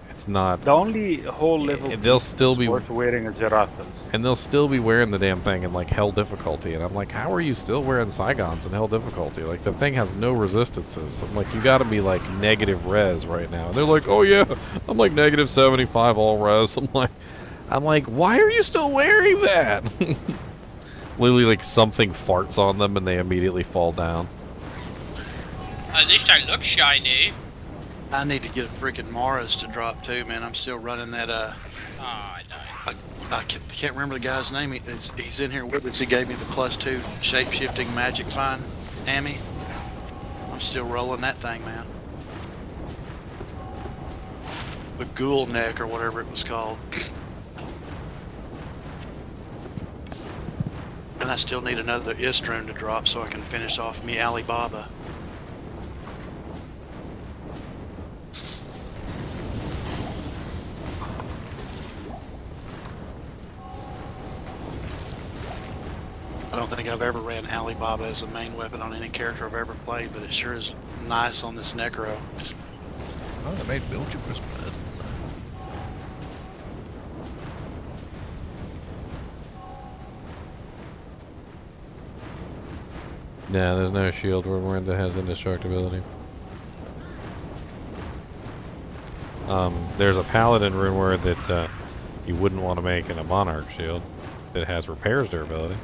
it's not.
The only whole level
they'll still be
worth wearing is Zerathos.
And they'll still be wearing the damn thing in like hell difficulty, and I'm like, how are you still wearing Saigons in hell difficulty? Like the thing has no resistances. I'm like, you got to be like negative res right now. And they're like, oh yeah, I'm like negative 75 all res. I'm like, why are you still wearing that? Literally, like something farts on them and they immediately fall down.
At least I look shiny.
I need to get a freaking Mara's to drop too, man. I'm still running that.
I died.
I can't remember the guy's name. He's in here with us. He gave me the +2 shape-shifting magic find, Amy. I'm still rolling that thing, man. The Ghoul Neck or whatever it was called. And I still need another Istrun to drop so I can finish off me Alibaba. I don't think I've ever ran Alibaba as a main weapon on any character I've ever played, but it sure is nice on this Necro.
Oh, they made Bilgeware's better.
Nah, there's no shield word that has indestructibility. There's a paladin rune word that you wouldn't want to make in a Monarch shield that has repairs durability.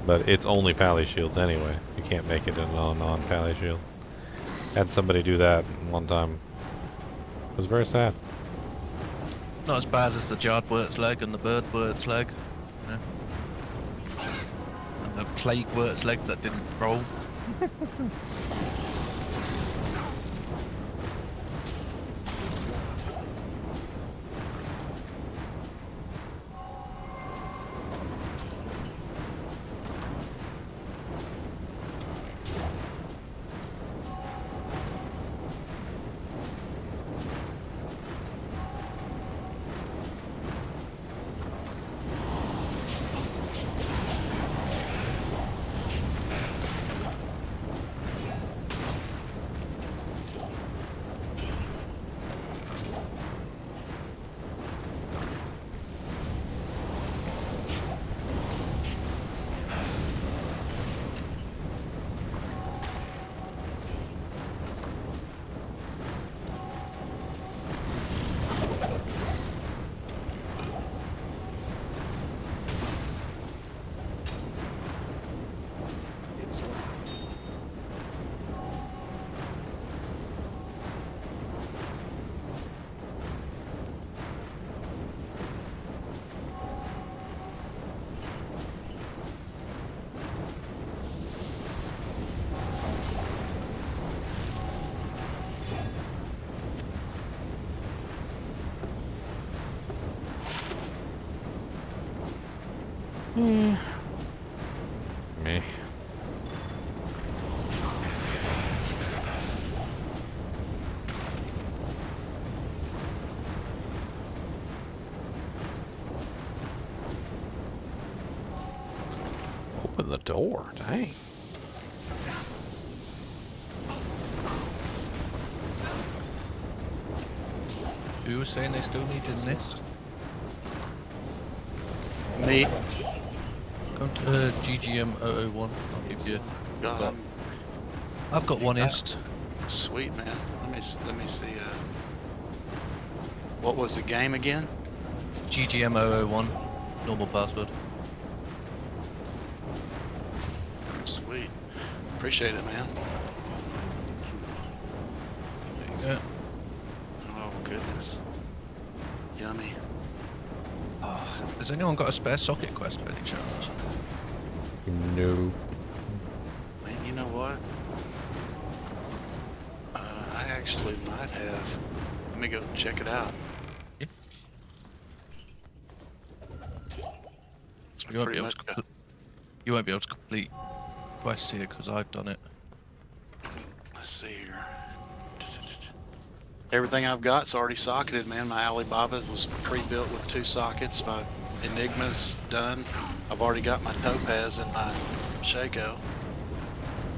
But it's only pally shields anyway. You can't make it in a non-pally shield. Had somebody do that one time. It was very sad.
Not as bad as the Jarred Wirt's leg and the Bird Wirt's leg. You know? And the Plague Wirt's leg that didn't roll.
Meh. Open the door, dang.
Who was saying they still needed this?
Me.
Come to GGM 001. I'll give you. I've got one ist.
Sweet, man. Let me see. What was the game again?
GGM 001. Normal password.
Sweet. Appreciate it, man.
There you go.
Oh goodness. Yummy.
Oh, has anyone got a spare socket quest by any chance?
No.
Man, you know what? I actually might have. Let me go check it out.
Yeah. You won't be able to complete quests here because I've done it.
Let's see here. Everything I've got's already socketed, man. My Alibaba was pre-built with 2 sockets. My Enigma's done. I've already got my Topaz and my Shaco.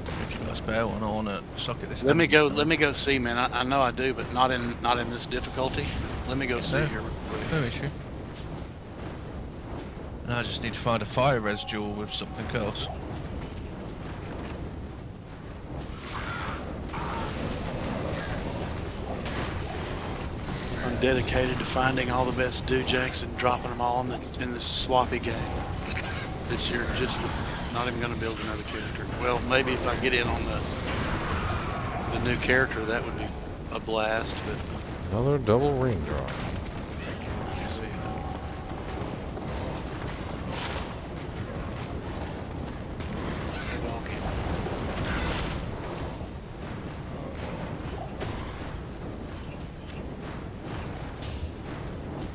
If you've got a spare one, I want to socket this.
Let me go see, man. I know I do, but not in this difficulty. Let me go see here.
No issue. And I just need to find a fire res jewel with something else.
I'm dedicated to finding all the best dewjacks and dropping them all in the swappy game this year. Just not even going to build another character. Well, maybe if I get in on the new character, that would be a blast. But
Another double ring drop.
let me see.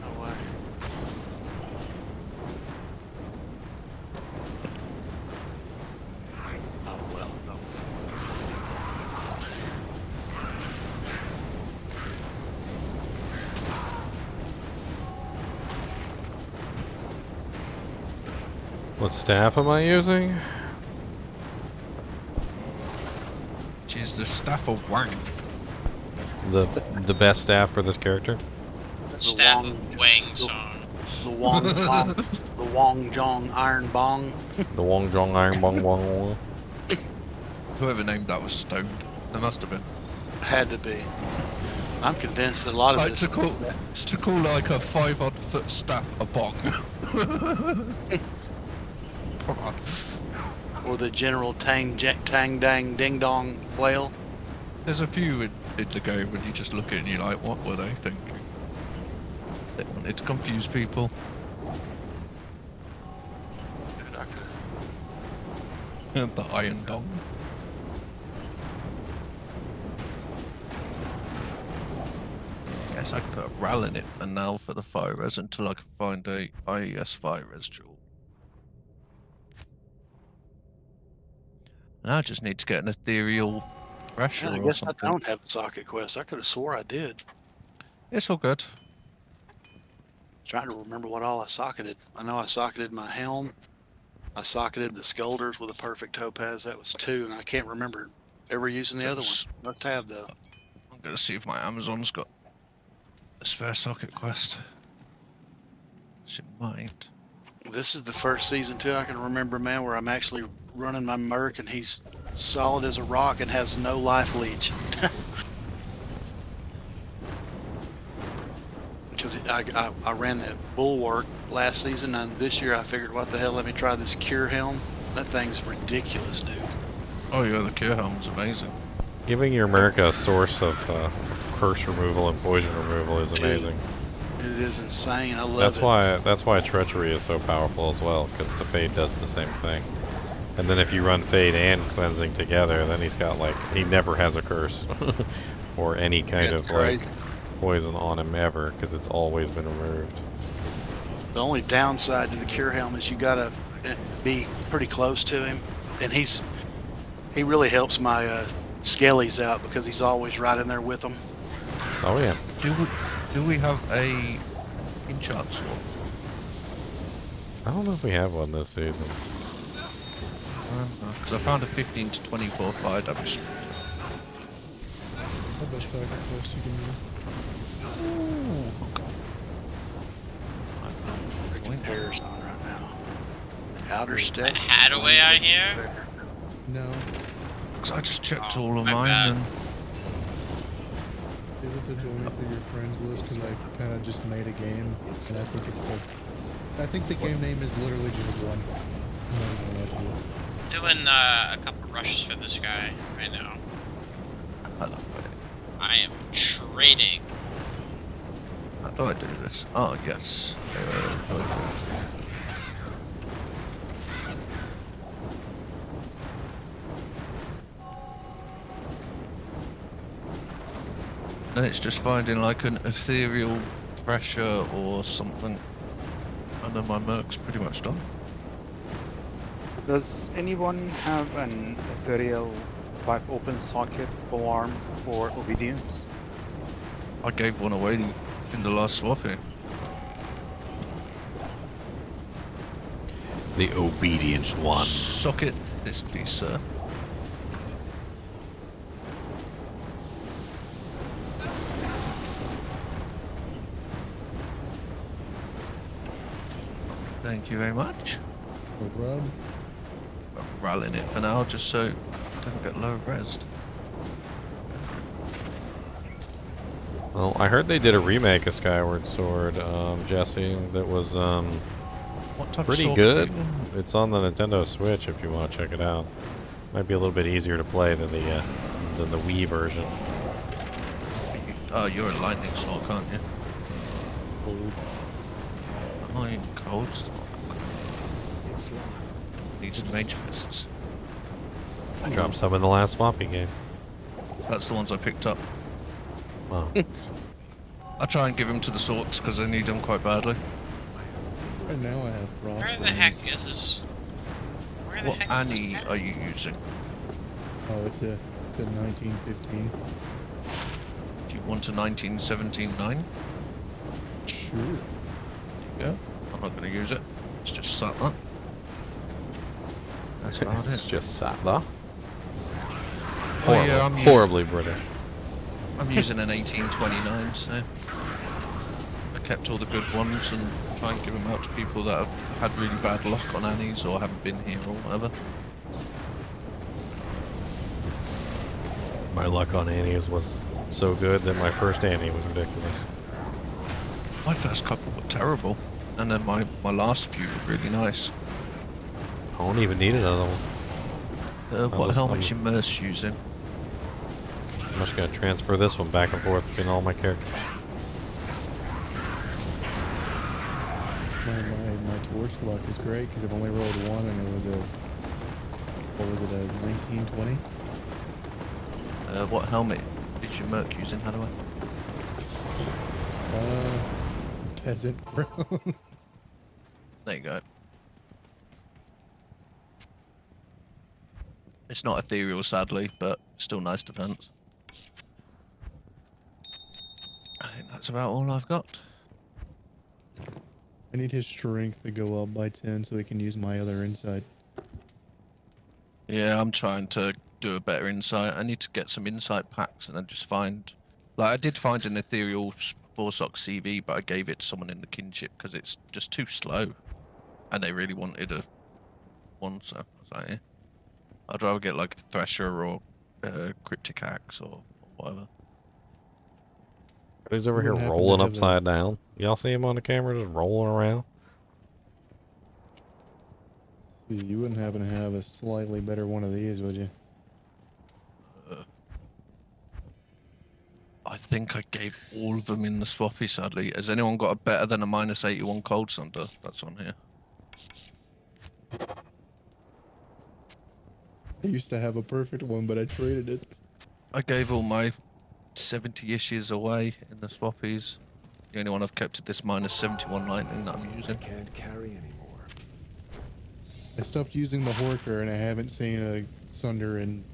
No way. Oh well, no.
What staff am I using?
Which is the staff of wank.
The best staff for this character?
Staff of Wang Song.
The Wong Jong, the Wong Jong Iron Bong.
The Wong Jong Iron Bong Wong Wong.
Whoever named that was stoned. There must have been.
Had to be. I'm convinced that a lot of
Like
this.
to call like a 5 odd 4-foot staff a bong. Come on.
Or the general tang dang ding dong flail.
There's a few in the game when you just look at it and you're like, what were they thinking? They wanted to confuse people. The iron dong. Guess I could put a RAL in it for now for the fire res until I can find a IES fire res jewel. Now I just need to get an ethereal pressure
Yeah, I
or
guess I
something.
don't have a socket quest. I could have swore I did.
It's all good.
Trying to remember what all I socketed. I know I socketed my helm. I socketed the Skulders with a perfect topaz. That was 2, and I can't remember ever using the other one. Must have though.
I'm gonna see if my Amazon's got a spare socket quest. She might.
This is the first season too I can remember, man, where I'm actually running my Merc and he's solid as a rock and has no life leech. Because I ran that bulwark last season, and this year I figured, what the hell, let me try this cure helm. That thing's ridiculous, dude.
Oh yeah, the cure helm's amazing.
Giving your Merc a source of curse removal and poison removal is amazing.
It is insane. I love it.
That's why treachery is so powerful as well, because the Fade does the same thing. And then if you run Fade and cleansing together, then he's got like, he never has a curse or any kind of like poison on him ever, because it's always been removed.
The only downside to the cure helm is you gotta be pretty close to him, and he really helps my skellies out because he's always right in there with them.
Oh yeah.
Do we have a enchant sword?
I don't know if we have one this season.
Because I found a 15 to 24 fire damage.
Freaking hairs on right now. Outer steps.
Hadaway out here?
No.
Because I just checked all of
my
mine
bad.
and
Able to join me through your friends list because I kind of just made a game, and I think it's like, I think the game name is literally just one. I'm not even gonna lie to you.
Doing a couple rushes for this guy right now. I am trading.
how do I do this? Oh yes. Then it's just finding like an ethereal pressure or something, and then my Merc's pretty much done.
Does anyone have an ethereal 5 open socket full arm for obedience?
I gave one away in the last swap here.
The obedient one.
Socket this please, sir. Thank you very much.
No problem.
I'm rallying it for now just so it doesn't get low resed.
Well, I heard they did a remake of Skyward Sword, Jesse, that was
What type of
pretty
sword
good.
is it?
It's on the Nintendo Switch if you want to check it out. Might be a little bit easier to play than the Wii version.
Oh, you're a lightning slot, can't you?
Cold.
Oh, you're cold slot. Needs mage fists.
I dropped some in the last swapping game.
That's the ones I picked up.
Wow.
I try and give them to the sorts because they need them quite badly.
Right now I have frost.
Where the heck is this? Where the
What
heck is this
Annie
guy?
are you using?
Oh, it's the 1915.
Do you want a 1917-9?
Sure.
Yeah. I'm not going to use it. It's just sat there. That's about
It's
it.
just sat there.
Oh yeah, I'm
Horribly British.
I'm using an 1829, so I kept all the good ones and try and give them out to people that have had really bad luck on Annies or haven't been here or whatever.
My luck on Annie's was so good that my first Annie was ridiculous.
My first couple were terrible, and then my last few were really nice.
I don't even need another one.
What helmet's your Merce using?
I'm just gonna transfer this one back and forth between all my characters.
My torch luck is great because I've only rolled one and it was a, what was it, a 1920?
What helmet is your Merc using, how do I?
Peasant Crown.
There you go. It's not ethereal, sadly, but still nice defense. I think that's about all I've got.
I need his strength to go up by 10 so he can use my other insight.
Yeah, I'm trying to do a better insight. I need to get some insight packs and then just find... Like, I did find an ethereal 4-sock CV, but I gave it to someone in the kinship because it's just too slow. And they really wanted a one, so I was like, yeah. I'd rather get like a Thresher or Cryptic Axe or whatever.
Who's over here rolling upside down? Y'all see him on the camera just rolling around?
You wouldn't happen to have a slightly better one of these, would you?
I think I gave all of them in the swappy, sadly. Has anyone got a better than a -81 Cold Sunder? That's on here.
I used to have a perfect one, but I traded it.
I gave all my 70-ishes away in the swappies. The only one I've kept at this -71 lightning that I'm using.
Can't carry anymore.
I stopped using the Horker and I haven't seen a Sunder in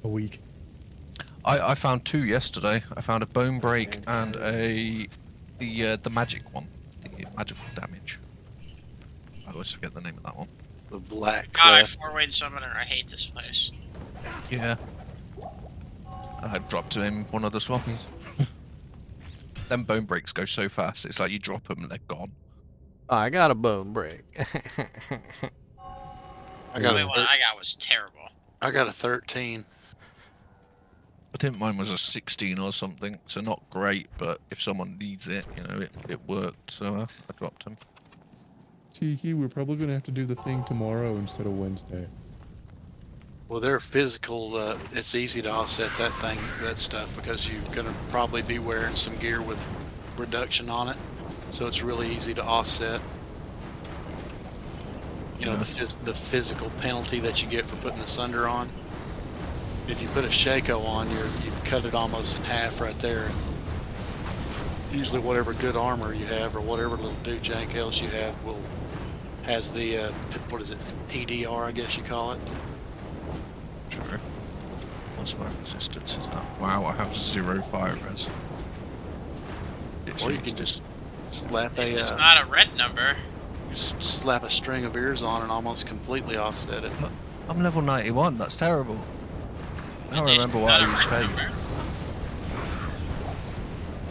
a week.
I found 2 yesterday. I found a Bone Break and the magic one. The magical damage. I always forget the name of that one.
The Black
God, I
Clef.
4-wayed Summoner. I hate this place.
Yeah. I dropped him in one of the swappies. Them Bone Breaks go so fast, it's like you drop them and they're gone.
I got a bone break.
I got
The one I got was terrible.
I got a 13.
I think mine was a 16 or something, so not great, but if someone needs it, you know, it worked, so I dropped him.
Tiki, we're probably going to have to do the thing tomorrow instead of Wednesday.
Well, they're physical. It's easy to offset that stuff, because you're going to probably be wearing some gear with reduction on it. So it's really easy to offset. You know, the physical penalty that you get for putting the Sunder on. If you put a Shaco on, you've cut it almost in half right there. And usually whatever good armor you have, or whatever little do-jank else you have, has the, what is it, PDR, I guess you call it.
Sure. What's my resistance? Is that? Wow, I have 0 fire res.
Or you can just slap
It's not a red number.
slap a string of ears on and almost completely offset it.
I'm level 91, that's terrible. Now I remember why I use Fade.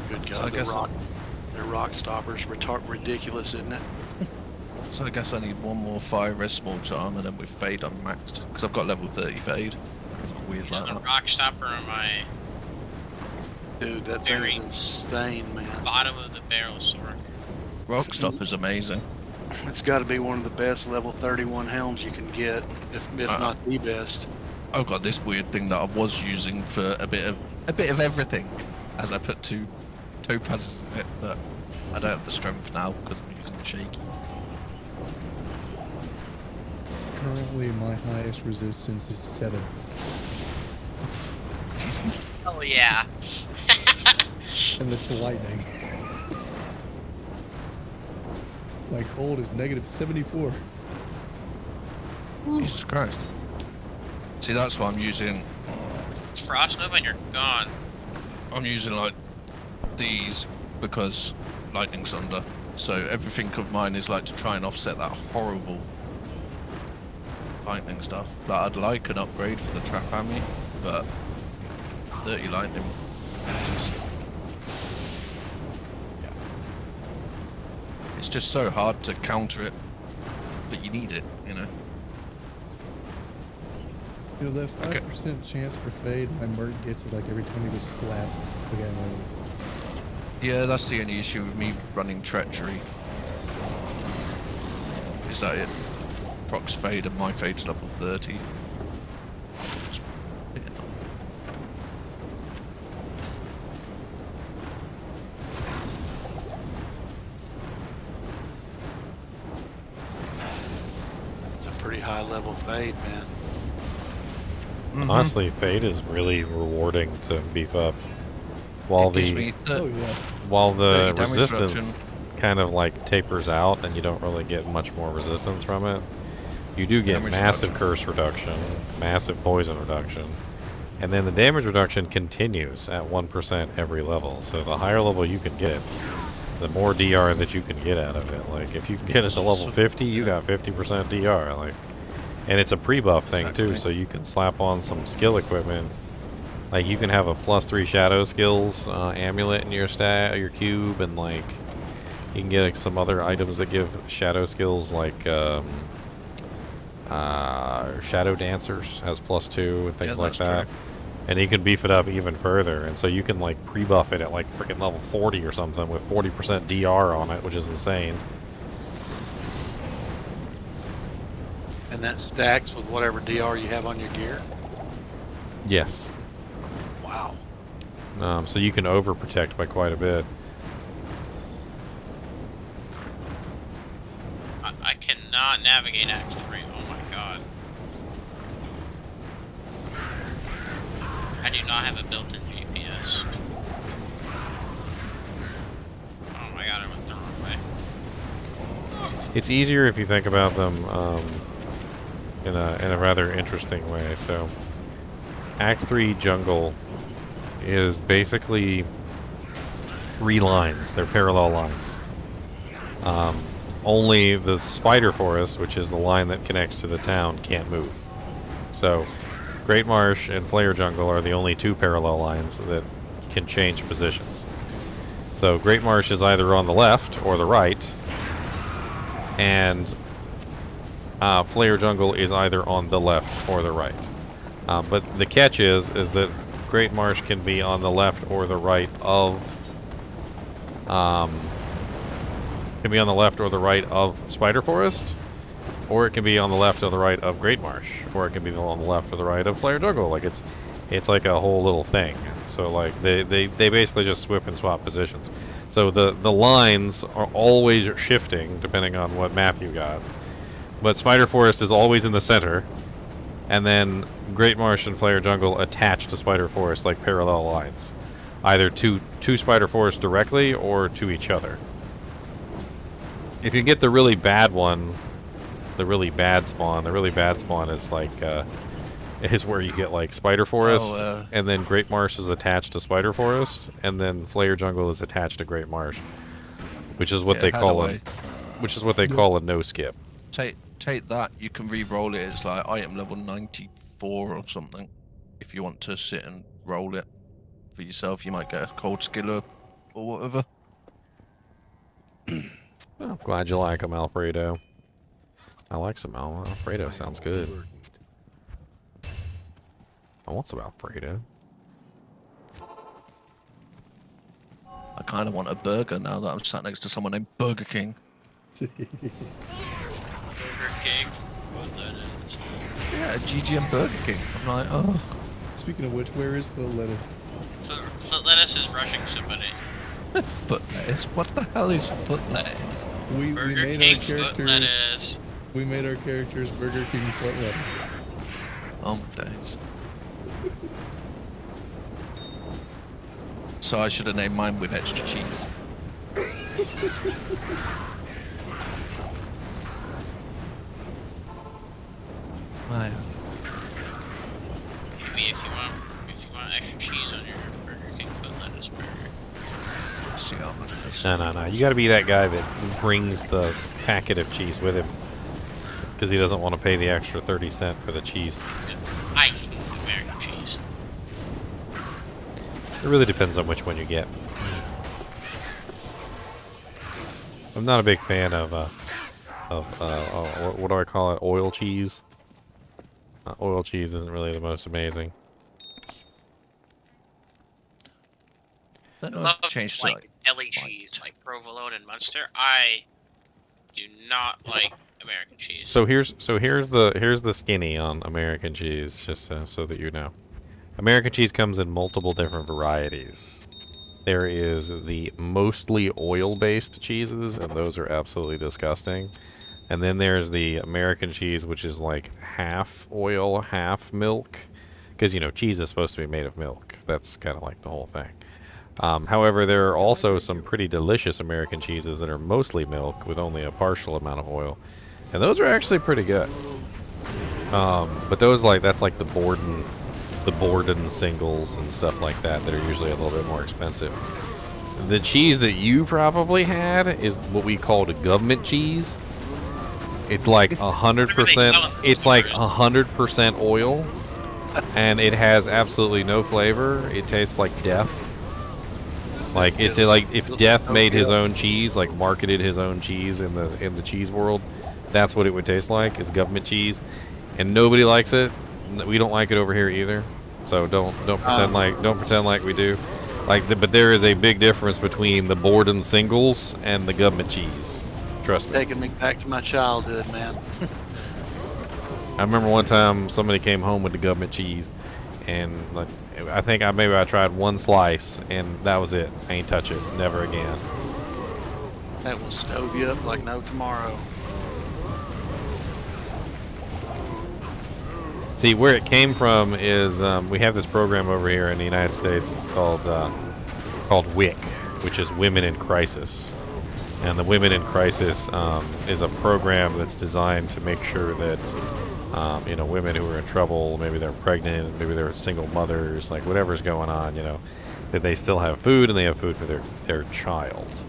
Good
So I
God,
guess
the rock stoppers ridiculous, isn't it?
So I guess I need one more fire res small charm, and then with Fade I'm maxed. Because I've got level 30 Fade. It's weird like
The
that.
rock stopper on my
Dude, that thing is insane, man.
bottom of the barrel sword.
Rock Stopper's amazing.
It's got to be one of the best level 31 helms you can get, if not the best.
I've got this weird thing that I was using for a bit of everything, as I put 2 topazes in it, but I don't have the strength now because I'm using shaky.
Currently, my highest resistance is 7.
Jesus.
Oh yeah.
And it's lightning. My cold is -74.
Jesus Christ. See, that's why I'm using.
It's frost nova and you're gone.
I'm using like these because lightning's under. So everything of mine is like to try and offset that horrible lightning stuff. That I'd like an upgrade for the trap army, but 30 lightning. It's just so hard to counter it, but you need it, you know.
You know, that 5% chance for fade, my Merc gets it like every time he gets slapped. The guy
Yeah, that's the only issue with me running treachery. Is that it? Procs fade and my fade's level 30.
It's a pretty high level fade, man.
Honestly, Fade is really rewarding to beef up. While while the resistance kind of like tapers out and you don't really get much more resistance from it, you do get massive curse reduction, massive poison reduction, and then the damage reduction continues at 1% every level. So the higher level you can get, the more DR that you can get out of it. Like if you can get it to level 50, you got 50% DR. Like, and it's a pre-buff thing too, so you can slap on some skill equipment. Like you can have a +3 shadow skills amulet in your your cube, and like you can get some other items that give shadow skills, like Shadow Dancers has +2 and things like that. True. And you can beef it up even further, and so you can like pre-buff it at like freaking level 40 or something with 40% DR on it, which is insane.
And that stacks with whatever DR you have on your gear?
Yes.
Wow.
So you can overprotect by quite a bit.
I cannot navigate Act 3. Oh my god. I do not have a built-in GPS. Oh my god, I went the wrong way.
It's easier if you think about them in a rather interesting way. So, Act 3 jungle is basically 3 lines. They're parallel lines. Only the spider forest, which is the line that connects to the town, can't move. So, Great Marsh and Flare Jungle are the only 2 parallel lines that can change positions. So, Great Marsh is either on the left or the right, and Flare Jungle is either on the left or the right. But the catch is that Great Marsh can be on the left or the right of Spider Forest, or it can be on the left or the right of Great Marsh, or it can be on the left or the right of Flare Jungle. Like it's like a whole little thing. So like they basically just swip and swap positions. So the lines are always shifting depending on what map you got. But Spider Forest is always in the center, and then Great Marsh and Flare Jungle attach to Spider Forest like parallel lines, either to Spider Forest directly or to each other. If you get the really bad one, the really bad spawn is like is where you get like Spider Forest, and then Great Marsh is attached to Spider Forest, and then Flare Jungle is attached to Great Marsh, which is what they call a no skip.
Take that. You can re-roll it. It's like item level 94 or something. If you want to sit and roll it for yourself, you might get a cold skiller or whatever.
I'm glad you like them, Alfredo. I like some Alfredo. Sounds good. I want some Alfredo.
I kind of want a burger now that I'm sat next to someone named Burger King.
Burger King. What that is.
Yeah, GGM Burger King. I'm like, oh.
Speaking of which, where is Foot Lettuce?
Foot Lettuce is rushing somebody.
Foot Lettuce? What the hell is Foot Lettuce?
We made
King
our characters.
Foot Lettuce.
We made our characters Burger King Foot Lettuce.
Oh my days. So I should have named mine with extra cheese. My.
Maybe if you want extra cheese on your Burger King Foot Lettuce burger.
No. You got to be that guy that brings the packet of cheese with him, because he doesn't want to pay the extra 30 cents for the cheese.
I hate American cheese.
It really depends on which one you get. I'm not a big fan of what do I call it? Oil cheese. Oil cheese isn't really the most amazing.
That changed like
deli cheese like provolone and Munster. I do not like American cheese.
So here's the skinny on American cheese, just so that you know. American cheese comes in multiple different varieties. There is the mostly oil-based cheeses, and those are absolutely disgusting. And then there's the American cheese, which is like half oil, half milk. Because, you know, cheese is supposed to be made of milk. That's kind of like the whole thing. However, there are also some pretty delicious American cheeses that are mostly milk with only a partial amount of oil. And those are actually pretty good. But those, like, that's like the Borden singles and stuff like that that are usually a little bit more expensive. The cheese that you probably had is what we called a government cheese. It's like 100%. It's like 100% oil, and it has absolutely no flavor. It tastes like death. Like if Death made his own cheese, like marketed his own cheese in the cheese world, that's what it would taste like. Is government cheese, and nobody likes it. We don't like it over here either. So don't pretend like we do. But there is a big difference between the Borden singles and the government cheese. Trust me.
Taking me back to my childhood, man.
I remember one time somebody came home with the government cheese, and like I think maybe I tried one slice, and that was it. I ain't touch it, never again.
That will stove you up like no tomorrow.
See, where it came from is we have this program over here in the United States called WIC, which is Women in Crisis. And the Women in Crisis is a program that's designed to make sure that women who are in trouble, maybe they're pregnant, maybe they're single mothers, like whatever's going on, that they still have food and they have food for their child.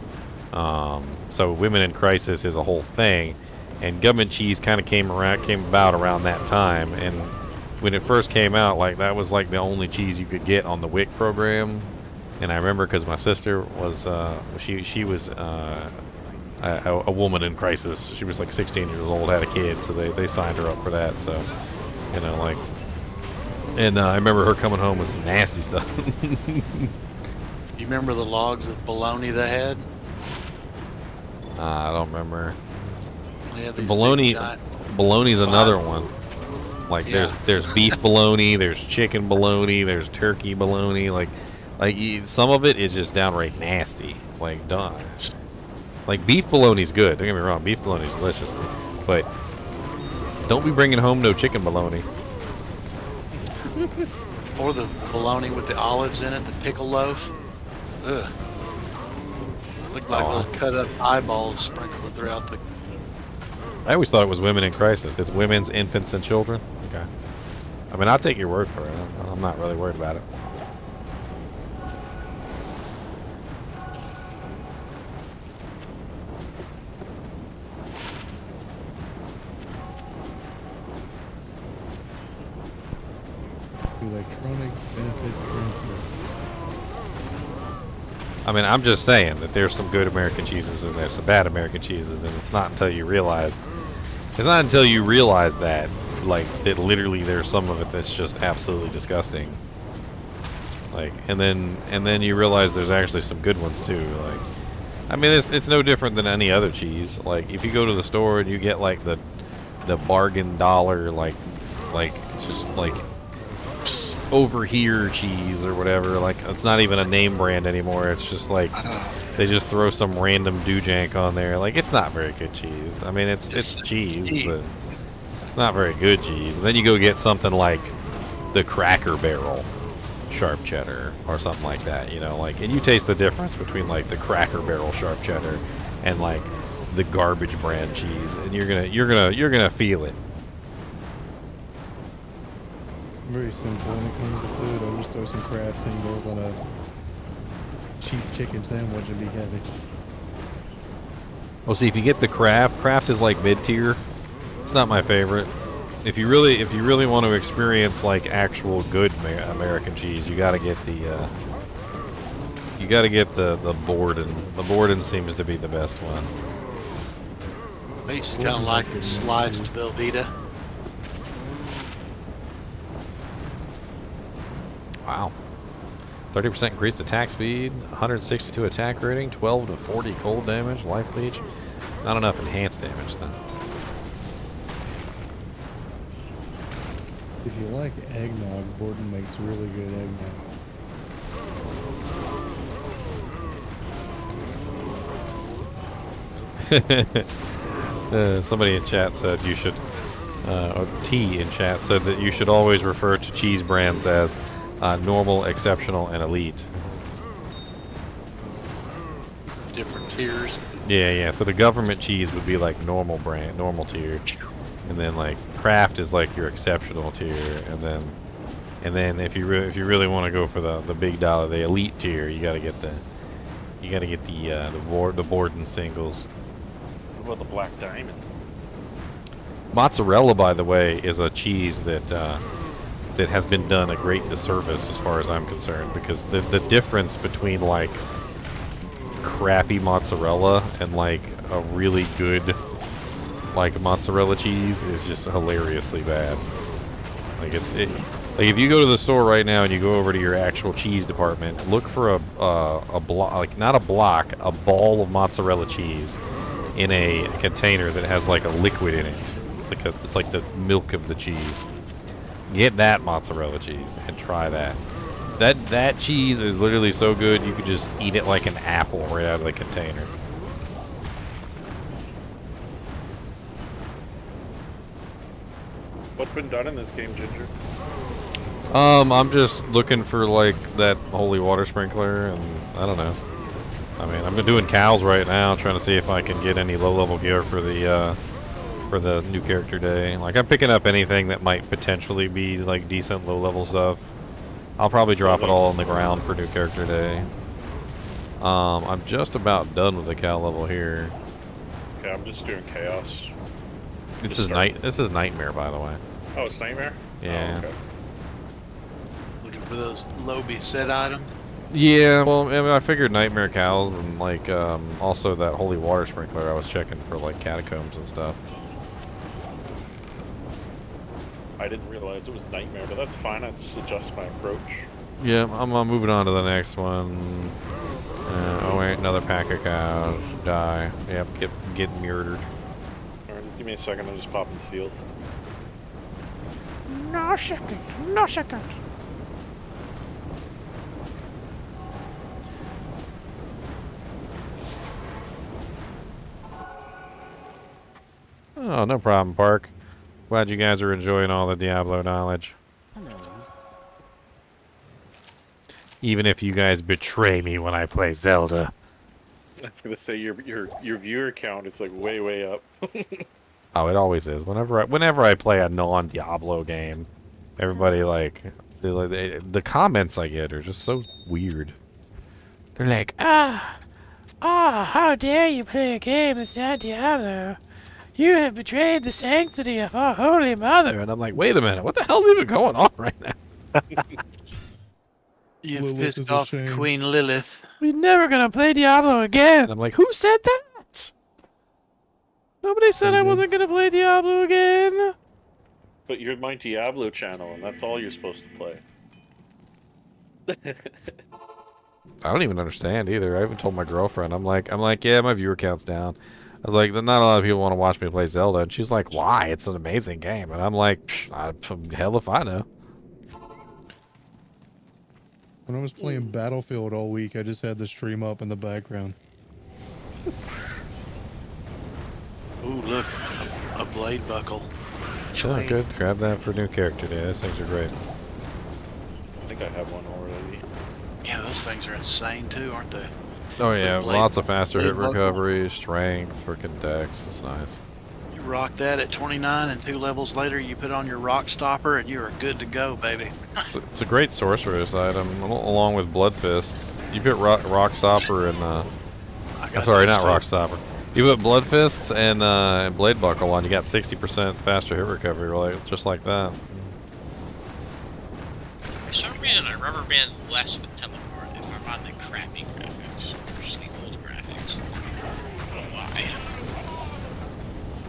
So Women in Crisis is a whole thing, and government cheese kind of came about around that time. And when it first came out, like that was like the only cheese you could get on the WIC program. And I remember because my sister was she was a woman in crisis. She was like 16 years old, had a kid, so they signed her up for that. So, and I remember her coming home with some nasty stuff.
You remember the logs of bologna they had?
I don't remember.
Bologna's
another one. Like
yeah.
there's beef bologna, there's chicken bologna, there's turkey bologna. Like some of it is just downright nasty. Like done. Like beef bologna's good. Don't get me wrong, beef bologna's delicious, but don't be bringing home no chicken bologna.
Or the bologna with the olives in it, the pickle loaf. Ugh. Looked like little cut up eyeballs sprinkled throughout the.
I always thought it was Women in Crisis. It's women's, infants, and children. Okay. I mean, I'll take your word for it. I'm not really worried about it.
Electronic benefit transfer.
I mean, I'm just saying that there's some good American cheeses and there's some bad American cheeses, and it's not until you realize that, like, that literally there's some of it that's just absolutely disgusting. Like, and then you realize there's actually some good ones too. Like, I mean, it's no different than any other cheese. Like, if you go to the store and you get like the bargain dollar, like just like over here cheese or whatever, like it's not even a name brand anymore. It's just like they just throw some random doojank on there. Like, it's not very good cheese. I mean, it's cheese, but it's not very good cheese. And then you go get something like the Cracker Barrel sharp cheddar or something like that, like, and you taste the difference between like the Cracker Barrel sharp cheddar and like the garbage brand cheese, and you're gonna feel it.
Very simple when it comes to food. I'll just throw some Kraft singles on a cheap chicken sandwich and be happy.
Well, see, if you get the Kraft is like mid-tier. It's not my favorite. If you really want to experience like actual good American cheese, you got to get the Borden. The Borden seems to be the best one.
I used to kind of like the sliced Velveeta.
Wow. 30% increased attack speed, 162 attack rating, 12 to 40 cold damage, life leech. Not enough enhanced damage though.
If you like eggnog, Borden makes really good eggnog.
Somebody in chat said you should, or T in chat said that you should always refer to cheese brands as normal, exceptional, and elite.
Different tiers.
Yeah. So the government cheese would be like normal brand, normal tier, and then like Kraft is like your exceptional tier, and then if you really want to go for the big dollar, the elite tier, you gotta get the Borden singles.
What about the Black Diamond?
Mozzarella, by the way, is a cheese that has been done a great disservice as far as I'm concerned, because the difference between like crappy mozzarella and like a really good like mozzarella cheese is just hilariously bad. Like like if you go to the store right now and you go over to your actual cheese department, look for a block, like not a block, a ball of mozzarella cheese in a container that has like a liquid in it. It's like the milk of the cheese. Get that mozzarella cheese and try that. That cheese is literally so good you could just eat it like an apple right out of the container.
What's been done in this game, Ginger?
I'm just looking for like that holy water sprinkler, and I don't know. I mean, I'm doing cows right now, trying to see if I can get any low-level gear for the new character day. Like, I'm picking up anything that might potentially be like decent low-level stuff. I'll probably drop it all on the ground for new character day. I'm just about done with the cow level here.
Okay, I'm just doing chaos.
This is Nightmare, by the way.
Oh, it's Nightmare?
Yeah.
Oh, okay.
Looking for those low set items.
Yeah, well, I mean, I figured Nightmare cows and like also that holy water sprinkler. I was checking for like catacombs and stuff.
I didn't realize it was Nightmare, but that's fine. I just adjust my approach.
Yeah, I'm moving on to the next one. Oh wait, another pack of cows. Die. Yep, get murdered.
Alright, give me a second. I'm just popping seals.
No second. No second.
Oh, no problem, Park. Glad you guys are enjoying all the Diablo knowledge.
Hello.
Even if you guys betray me when I play Zelda.
I was gonna say your viewer count is like way up.
Oh, it always is. Whenever I play a non-Diablo game, everybody the comments I get are just so weird.
They're like, how dare you play a game that's not Diablo? You have betrayed the sanctity of our Holy Mother.
And I'm like, wait a minute, what the hell's even going on right now?
You've
Lilith
pissed
is a
off
shame.
Queen Lilith.
We're never gonna play Diablo again.
And I'm like, who said that?
Nobody said I wasn't gonna play Diablo again.
But you're my Diablo channel, and that's all you're supposed to play.
I don't even understand either. I even told my girlfriend. I'm like, yeah, my viewer count's down. I was like, not a lot of people want to watch me play Zelda, and she's like, why? It's an amazing game. And I'm like, hell if I know.
When I was playing Battlefield all week, I just had the stream up in the background.
Ooh, look, a blade buckle.
Sure, good. Grab that for new character day. Those things are great.
I think I have one already.
Yeah, those things are insane too, aren't they?
Oh yeah,
Blade-
lots of faster hit
blade buckle.
recovery, strength, freaking dex. It's nice.
You rock that at 29, and 2 levels later, you put on your rock stopper, and you are good to go, baby.
It's a great sorceress item, along with blood fists. You put rock stopper and I'm sorry, not rock stopper. You put blood fists and blade buckle on, you got 60% faster hit recovery, right? Just like that.
For some reason, I rubber band less with teleport if I'm on the crappy graphics, or just the old graphics. I don't know why.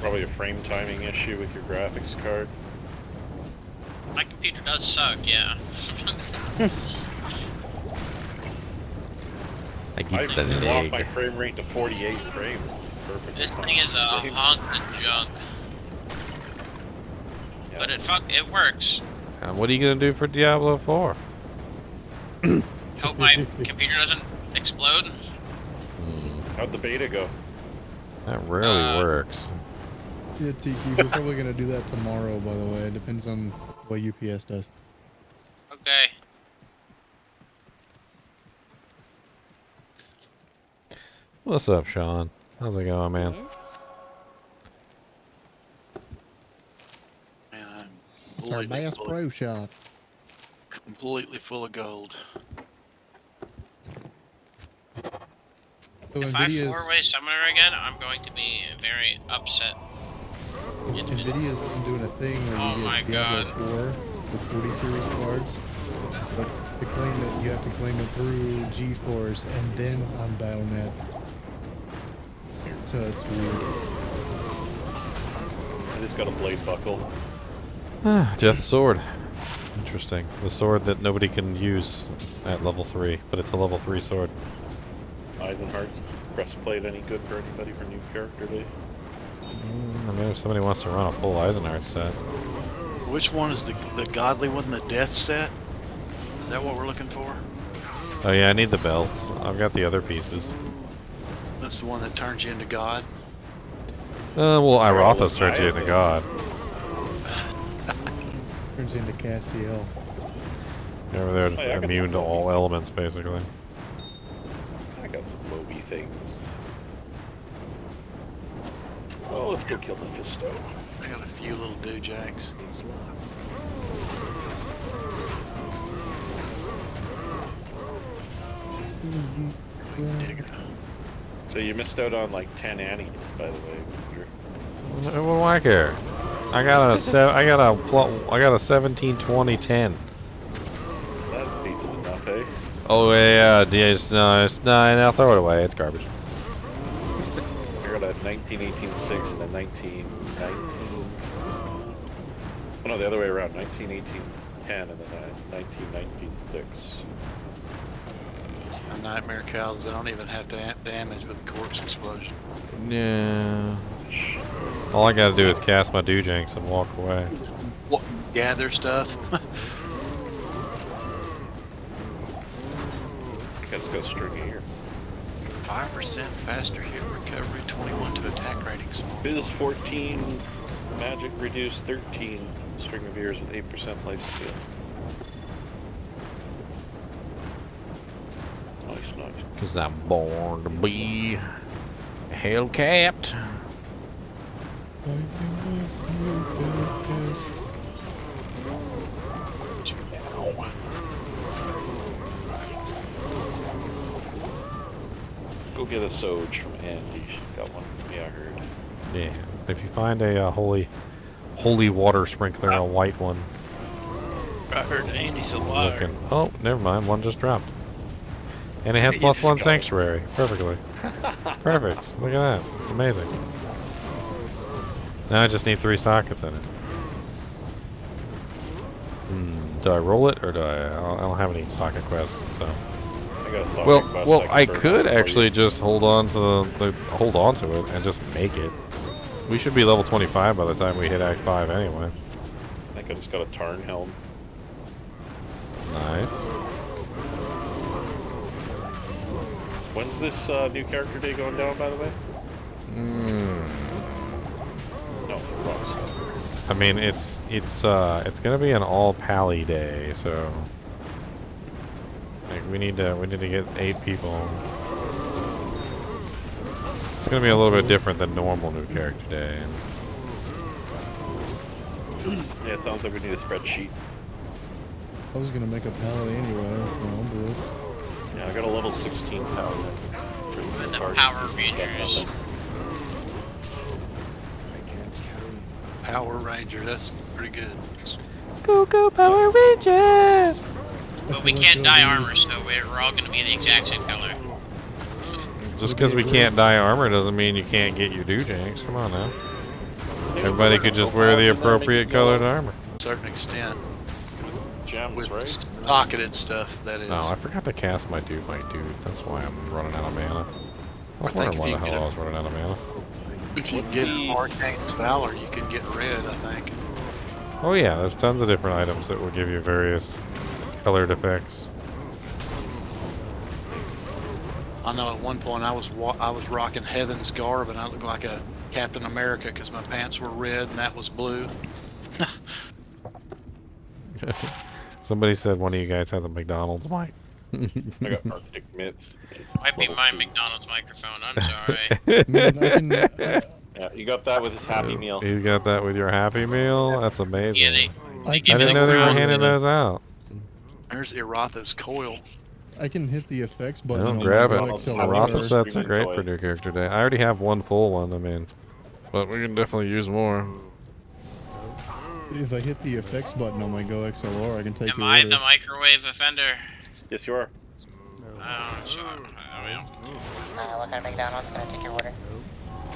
Probably a frame timing issue with your graphics card.
My computer does suck, yeah.
I get the
dropped
leg.
my frame rate to 48 frames. Perfect.
This thing is a hunk of junk. But it works.
And what are you gonna do for Diablo 4?
Hope my computer doesn't explode.
How'd the beta go?
That rarely works.
Yeah, Tiki, we're probably gonna do that tomorrow. By the way, it depends on what UPS does.
Okay.
What's up, Sean? How's it going, man?
Man, I'm
It's our Bass Pro Shop.
completely full of gold.
So
If I
Nvidia's,
four-way summoner again, I'm going to be very upset.
Nvidia's doing a thing where
Oh
you
my
get Diablo
God.
4 with 40 series cards, but to claim it, you have to claim it through GeForce and then on Battle.net. So it's weird.
I just got a blade buckle.
Death sword. Interesting. The sword that nobody can use at level 3, but it's a level 3 sword.
Eisenhart's breastplate any good for anybody for new character day?
I mean, if somebody wants to run a full Eisenhart set.
Which one is the godly one, the death set? Is that what we're looking for?
Oh yeah, I need the belt. I've got the other pieces.
That's the one that turns you into God?
Well, Irothas turns you into God.
Turns into Castiel.
Over there, immune to all elements, basically.
I got some Moby things. Oh, let's go kill Mephisto.
I got a few little dewjacks.
So you missed out on like 10 Annies, by the way.
What do I care? I got a 17, 20, 10.
That's decent enough, eh?
Oh yeah, no, now throw it away. It's garbage.
I got a 1918-6 and a 1919. Oh no, the other way around. 1918-10 and then a 1919-6.
A nightmare cows. I don't even have to damage with the corpse explosion.
Yeah. All I gotta do is cast my dewjanks and walk away.
What? Gather stuff?
Let's go stringier.
5% faster hit recovery, 21 to attack ratings.
Biz 14, magic reduced 13, string of ears with 8% life steal. Nice, nice.
Cause I'm born to be a Hellcat.
Go get a Soj from Andy. She's got one from me, I heard.
Yeah. If you find a holy water sprinkler, a white one.
I heard Andy's a liar.
Looking. Oh, never mind. One just dropped. And it has
You
+1
just
sanctuary. Perfectly. Perfect. Look at that. It's amazing. Now I just need 3 sockets in it. Do I roll it or do I don't have any socket quests, so.
I got a socket quest
Well,
can
I
burn
could
for you.
actually just hold on to it and just make it. We should be level 25 by the time we hit Act 5 anyway.
I think I just got a Tarn helm.
Nice.
When's this new character day going down, by the way? No, wrong stuff.
I mean, it's gonna be an all pally day, so like we need to get 8 people. It's gonna be a little bit different than normal new character day.
Yeah, it sounds like we need a spreadsheet.
I was gonna make a pallet anyway, so I'll do it.
Yeah, I got a level 16 paladin.
And the Power Rangers.
Power Ranger, that's pretty good.
Go Power Rangers!
But we can't dye armor, so we're all going to be the exact same color.
Just because we can't dye armor doesn't mean you can't get your dewjanks. Come on now. Everybody could just wear the appropriate colored armor.
To a certain extent.
Gems, right?
Pocketed stuff, that is.
No, I forgot to cast my dude. That's why I'm running out of mana. I was wondering why the hell I was running out of mana.
If you get Arcane's Valor, you can get red, I think.
Oh yeah, there's tons of different items that will give you various colored effects.
I know at one point I was rocking Heaven's Garb and I looked like a Captain America because my pants were red and that was blue.
Somebody said one of you guys has a McDonald's mic.
I got Arctic mitts.
Might be my McDonald's microphone. I'm sorry.
Yeah, you got that with his Happy Meal.
You got that with your Happy Meal? That's amazing.
Yeah,
I didn't know they were handing those out.
There's Iratha's coil.
I can hit the effects button.
Well,
on
grab
my
it.
XLR.
Ratha sets are great for new character day. I already have one full one, I mean, but we can definitely use more.
If I hit the effects button on my Go XLR, I can take
Am
your
I
order.
the microwave offender?
Yes, you are.
Oh, sure.
What kind of McDonald's can I take your order?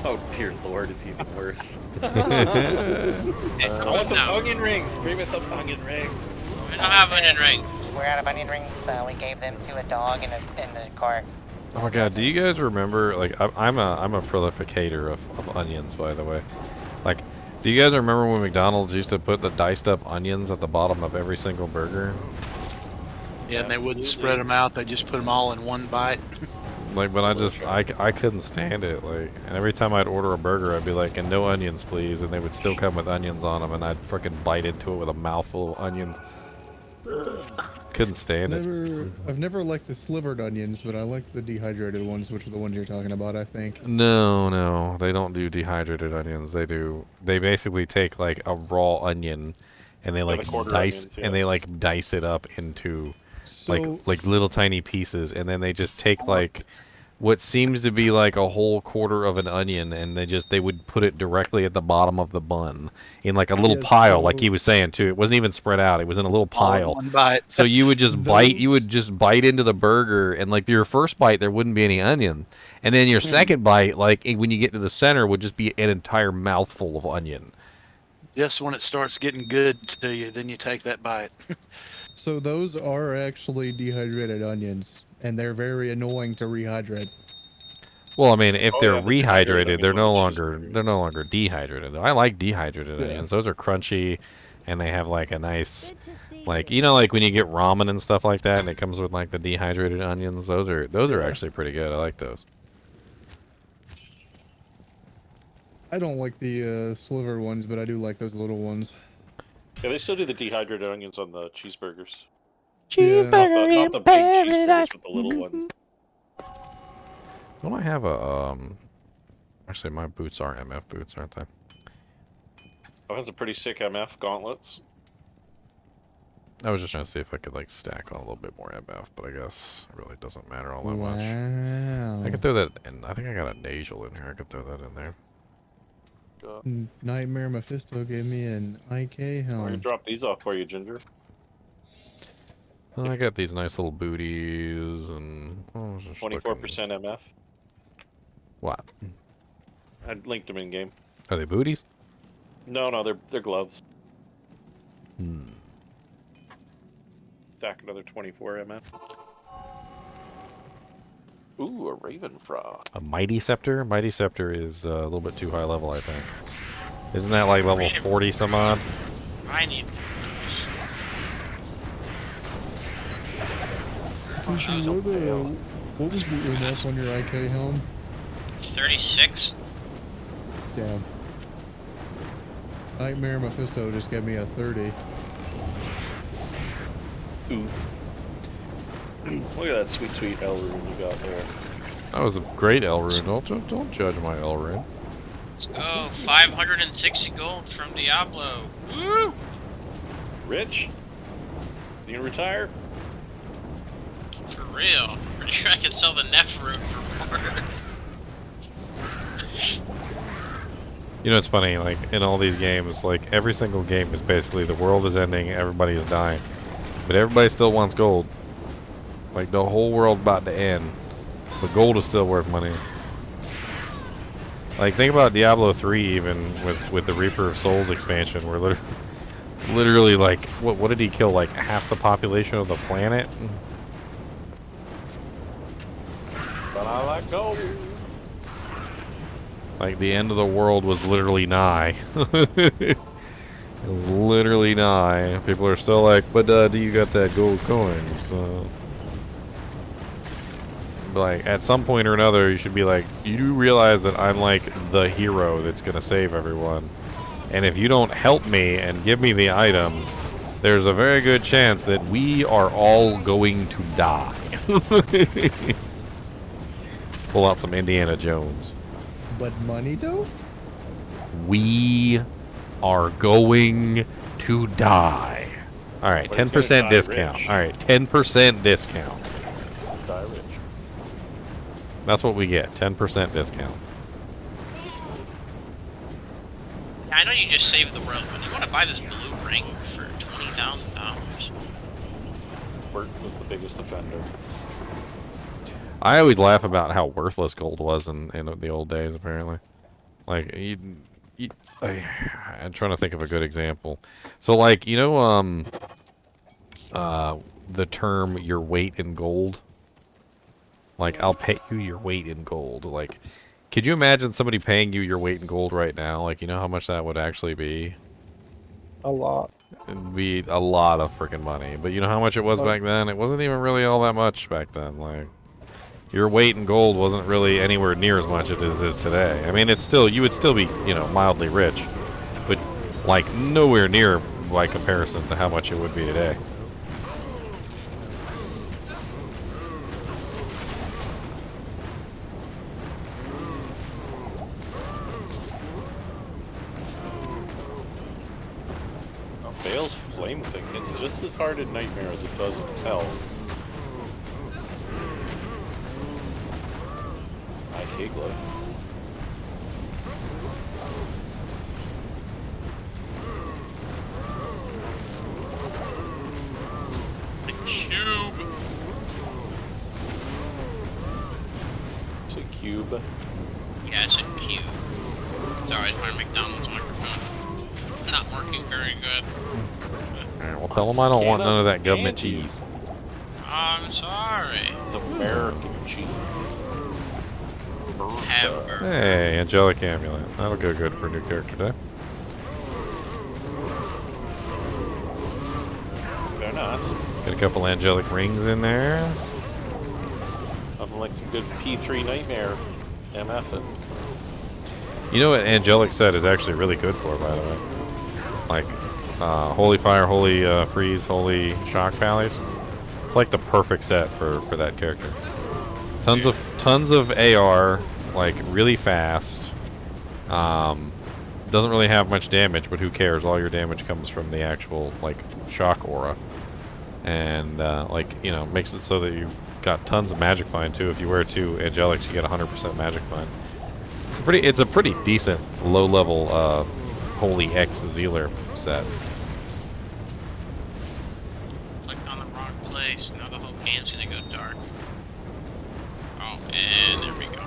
Oh dear lord, it's even worse. I
I
want some onion rings. Bring me some onion rings.
We don't have onion rings.
We're out of onion rings. We gave them to a dog in the car.
Oh my god, do you guys remember, like, I'm a prolificator of onions, by the way. Like, do you guys remember when McDonald's used to put the diced up onions at the bottom of every single burger?
Yeah, and they wouldn't spread them out. They just put them all in one bite.
Like, but I couldn't stand it. Like, and every time I'd order a burger, I'd be like, and no onions, please. And they would still come with onions on them, and I'd freaking bite into it with a mouthful of onions. Couldn't stand it.
I've never liked the slivered onions, but I like the dehydrated ones, which are the ones you're talking about, I think.
No, they don't do dehydrated onions. They basically take like a raw onion, and they like dice, and they like dice it up into like little tiny pieces, and then they just take like what seems to be like a whole quarter of an onion, and they would put it directly at the bottom of the bun in like a little pile, like he was saying too. It wasn't even spread out; it was in a little pile.
One bite.
So you would just bite. You would just bite into the burger, and like your first bite, there wouldn't be any onion, and then your second bite, like when you get to the center, would just be an entire mouthful of onion.
Just when it starts getting good to you, then you take that bite.
So those are actually dehydrated onions, and they're very annoying to rehydrate.
Well, I mean, if they're rehydrated, they're no longer dehydrated. I like dehydrated onions. Those are crunchy, and they have like a nice, like, you know, like when you get ramen and stuff like that, and it comes with like the dehydrated onions. Those are actually pretty good. I like those.
I don't like the sliver ones, but I do like those little ones.
Yeah, they still do the dehydrated onions on the cheeseburgers.
Cheeseburger
Not
in
the big
paradise.
cheeseburgers, but the little ones.
Don't I have a Actually, my boots are MF boots, aren't they?
Oh, has a pretty sick MF gauntlets.
I was just trying to see if I could like stack on a little bit more MF, but I guess it really doesn't matter all that much. I could throw that in. I think I got a nasal in here. I could throw that in there.
Nightmare Mephisto gave me an IK
I'm gonna
helm.
drop these off for you, Ginger.
I got these nice little booties and
24% MF.
What?
I linked them in game.
Are they booties?
No, they're gloves.
Hmm.
Stack another 24 MF. Ooh, a Raven Frog.
A Mighty Scepter? Mighty Scepter is a little bit too high level, I think. Isn't that like level 40 some odd?
I need.
What was the MF on your IK helm?
36.
Damn. Nightmare Mephisto just gave me a 30.
Ooh. Look at that sweet L rune you got there.
That was a great L rune. Don't judge my L rune.
Let's go. 560 gold from Diablo. Woo!
Rich? You gonna retire?
For real. Pretty sure I can sell the Neff rune for more.
You know, it's funny, like, in all these games, like, every single game is basically the world is ending, everybody is dying. But everybody still wants gold. Like, the whole world about to end. But gold is still worth money. Like, think about Diablo 3 even with the Reaper of Souls expansion, where literally like what did he kill? Like half the population of the planet?
But I like gold.
Like the end of the world was literally nigh. It was literally nigh. People are still like, but do you got that gold coin? So, like, at some point or another, you should be like, you do realize that I'm like the hero that's gonna save everyone, and if you don't help me and give me the item, there's a very good chance that we are all going to die. Pull out some Indiana Jones.
But money though?
We are going to die. All right, 10% discount. All right, 10% discount.
Die rich.
That's what we get. 10% discount.
I know you just saved the world, but you want to buy this blue ring for $20,000.
Bert was the biggest offender.
I always laugh about how worthless gold was in the old days. Apparently, like I'm trying to think of a good example. So, like, you know, the term "your weight in gold." Like, I'll pay you your weight in gold. Like, could you imagine somebody paying you your weight in gold right now? Like, you know how much that would actually be?
A lot.
It'd be a lot of freaking money. But you know how much it was back then? It wasn't even really all that much back then. Like, your weight in gold wasn't really anywhere near as much as it is today. I mean, it's still, you would still be, you know, mildly rich, but like nowhere near by comparison to how much it would be today.
Bale's flame thing hits just as hard in Nightmare as it does in Hell. I hate gloves.
The cube.
It's a cube.
Yeah, it's a cube. Sorry, it's my McDonald's microphone. Not working very good.
Alright, well, tell them I don't want none of that government cheese.
I'm sorry.
It's American cheese.
Hey, Angelic Amulet. That'll go good for a new character day.
They're not.
Get a couple angelic rings in there.
Nothing like some good P3 Nightmare MF it.
You know what Angelic set is actually really good for, by the way? Like, Holy Fire, Holy Freeze, Holy Shock Valleys. It's like the perfect set for that character. Tons of AR, like really fast. Doesn't really have much damage, but who cares? All your damage comes from the actual like shock aura, and like, you know, makes it so that you got tons of magic find too. If you wear 2 angelics, you get 100% magic find. It's a pretty decent low level Holy X Zealer set.
Clicked on the wrong place. Now the whole game's gonna go dark. Oh, and there we go.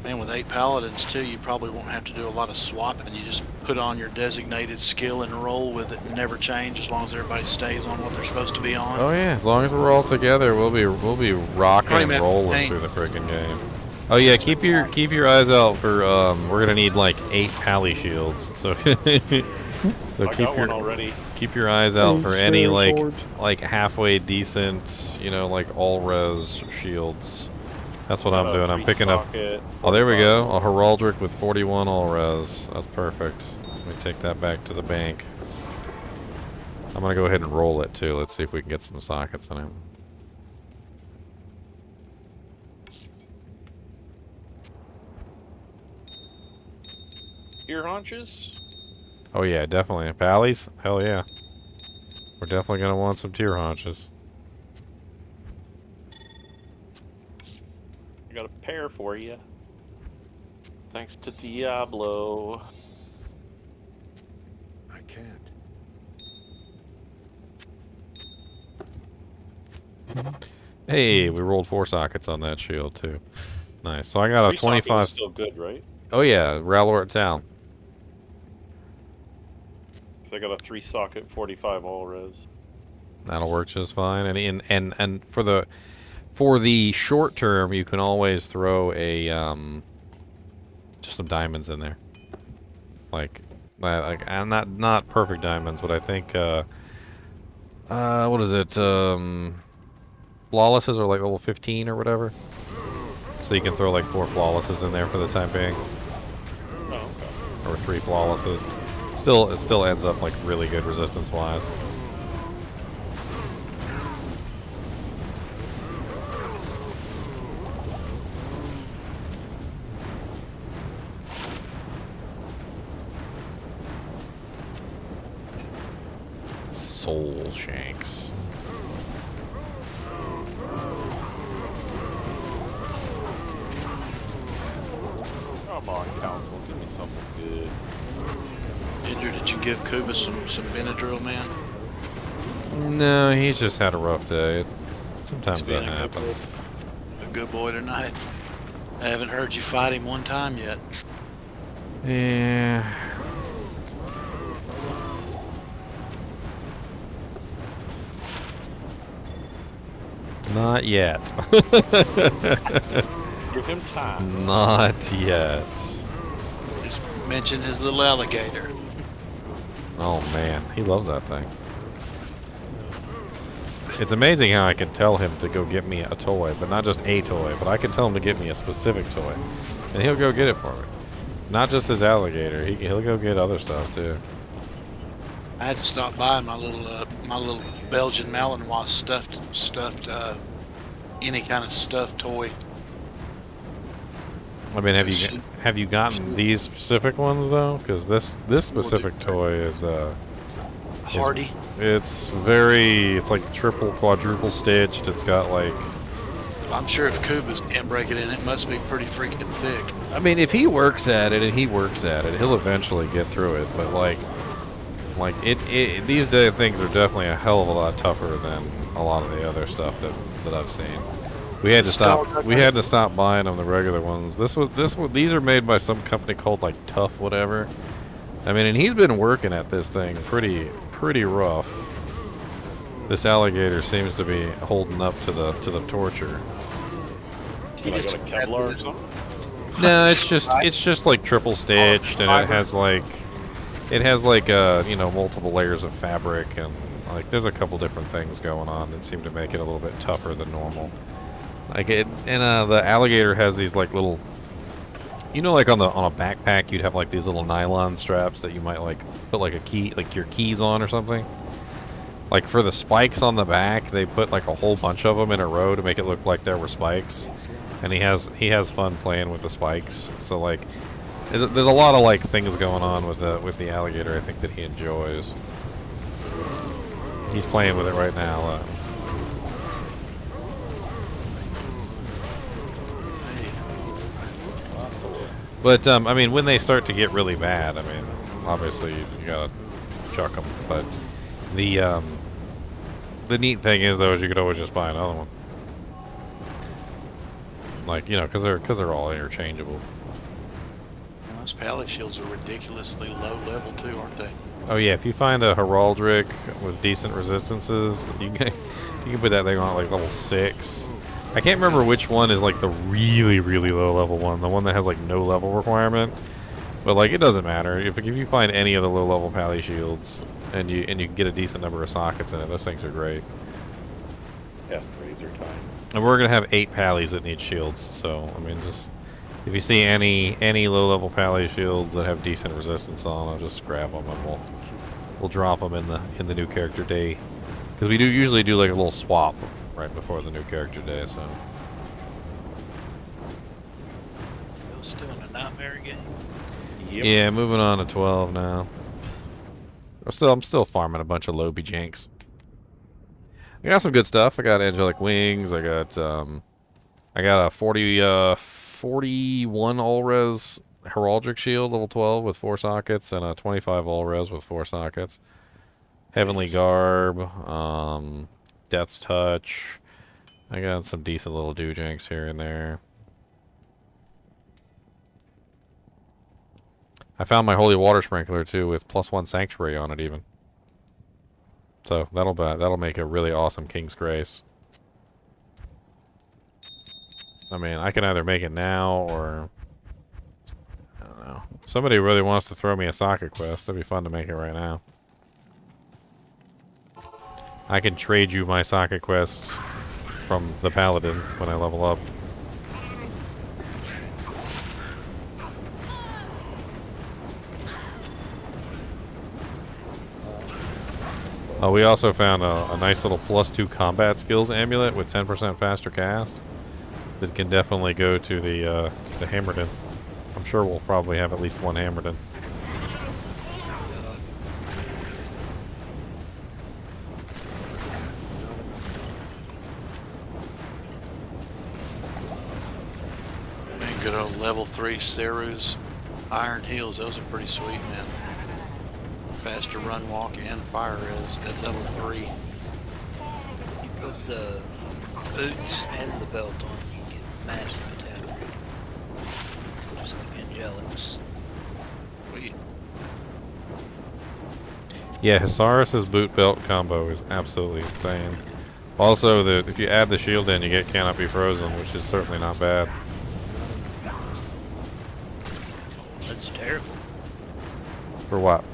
And with 8 paladins too, you probably won't have to do a lot of swapping. You just put on your designated skill and roll with it and never change as long as everybody stays on what they're supposed to be on.
Oh yeah, as long as we're all together, we'll be rocking and rolling through the freaking game. Oh yeah, keep your eyes out for we're gonna need like 8 pally shields. So keep your eyes out for any like halfway decent, you know, like all res shields. That's what I'm doing. I'm picking up. Oh, there we go. A Heraldric with 41 all res. That's perfect. Let me take that back to the bank. I'm gonna go ahead and roll it too. Let's see if we can get some sockets in it.
Ear haunches?
Oh yeah, definitely. Pallies? Hell yeah. We're definitely gonna want some tier haunches.
I got a pair for you. Thanks to Diablo.
I can't.
Hey, we rolled 4 sockets on that shield too. Nice. So I got a
3 sockets
25.
is still good, right?
Oh yeah, Ralor at town.
'cause I got a 3-socket 45 all res.
That'll work just fine. And for the short term, you can always throw a just some diamonds in there. Like not perfect diamonds, but I think what is it? Flawlesses are like level 15 or whatever. So you can throw like 4 flawlesses in there for the time being.
Oh, okay.
Or 3 flawlesses. It still ends up like really good resistance wise. Soul shanks.
Come on, council, give me something good.
Ginger, did you give Kuba some Benadryl, man?
No, he's just had a rough day. Sometimes that happens.
A good boy tonight. I haven't heard you fight him one time yet.
Yeah. Not yet.
Give him time.
Not yet.
Just mention his little alligator.
Oh man, he loves that thing. It's amazing how I can tell him to go get me a toy, but not just a toy, but I can tell him to get me a specific toy. And he'll go get it for me. Not just his alligator, he'll go get other stuff too.
I had to stop by my little Belgian Malinois stuffed any kind of stuffed toy.
I mean, have you gotten these specific ones though? Because this specific toy is
Hardy.
It's like triple, quadruple stitched. It's got like.
I'm sure if Kubas can't break it in, it must be pretty freaking thick.
I mean, if he works at it and he works at it, he'll eventually get through it. But like these things are definitely a hell of a lot tougher than a lot of the other stuff that I've seen. We had to stop. We had to stop buying them, the regular ones. These are made by some company called like Tough whatever. I mean, and he's been working at this thing pretty rough. This alligator seems to be holding up to the torture.
Did I got a Kevlar or something?
No, it's just like triple stitched, and it has like multiple layers of fabric, and like there's a couple different things going on that seem to make it a little bit tougher than normal. Like it, and the alligator has these like little, like on a backpack you'd have like these little nylon straps that you might like put like your keys on or something. Like for the spikes on the back, they put like a whole bunch of them in a row to make it look like there were spikes. And he has fun playing with the spikes. So like, there's a lot of like things going on with the alligator. I think that he enjoys. He's playing with it right now. But I mean, when they start to get really bad, I mean, obviously you gotta chuck them. But the neat thing is though, is you could always just buy another one. Like, because they're all interchangeable.
Those pally shields are ridiculously low level too, aren't they?
Oh yeah, if you find a heraldic with decent resistances, you can put that thing on like level 6. I can't remember which one is like the really low level one, the one that has like no level requirement. But like it doesn't matter if you find any of the low level pally shields and you can get a decent number of sockets in it. Those things are great.
Yeah, razor time.
And we're gonna have 8 pallies that need shields, so I mean, just if you see any low-level pally shields that have decent resistance on them, just grab them and we'll drop them in the new character day, because we usually do like a little swap right before the new character day. So.
Still in a nightmare game.
Yep.
Yeah, moving on to 12 now. I'm still farming a bunch of Lobby janks. I got some good stuff. I got angelic wings. I got a 41 all-res heraldic shield level 12 with 4 sockets, and a 25 all-res with 4 sockets. Heavenly garb, Death's touch. I got some decent little doojanks here and there. I found my holy water sprinkler too with +1 sanctuary on it even. So that'll make a really awesome King's Grace. I mean, I can either make it now or I don't know. If somebody really wants to throw me a socket quest, that'd be fun to make it right now. I can trade you my socket quests from the paladin when I level up. Oh, we also found a nice little +2 combat skills amulet with 10% faster cast that can definitely go to the Hammerden. I'm sure we'll probably have at least one Hammerden.
Man, good old level 3 Seru's Iron Heels. Those are pretty sweet, man. Faster run, walk, and fire is at level 3.
You put the boots and the belt on, you get massive attack rate. Just like Angelics.
Sweet.
Yeah, Hisaris's boot belt combo is absolutely insane. Also, if you add the shield in, you get Cannot Be Frozen, which is certainly not bad.
That's terrible.
For what?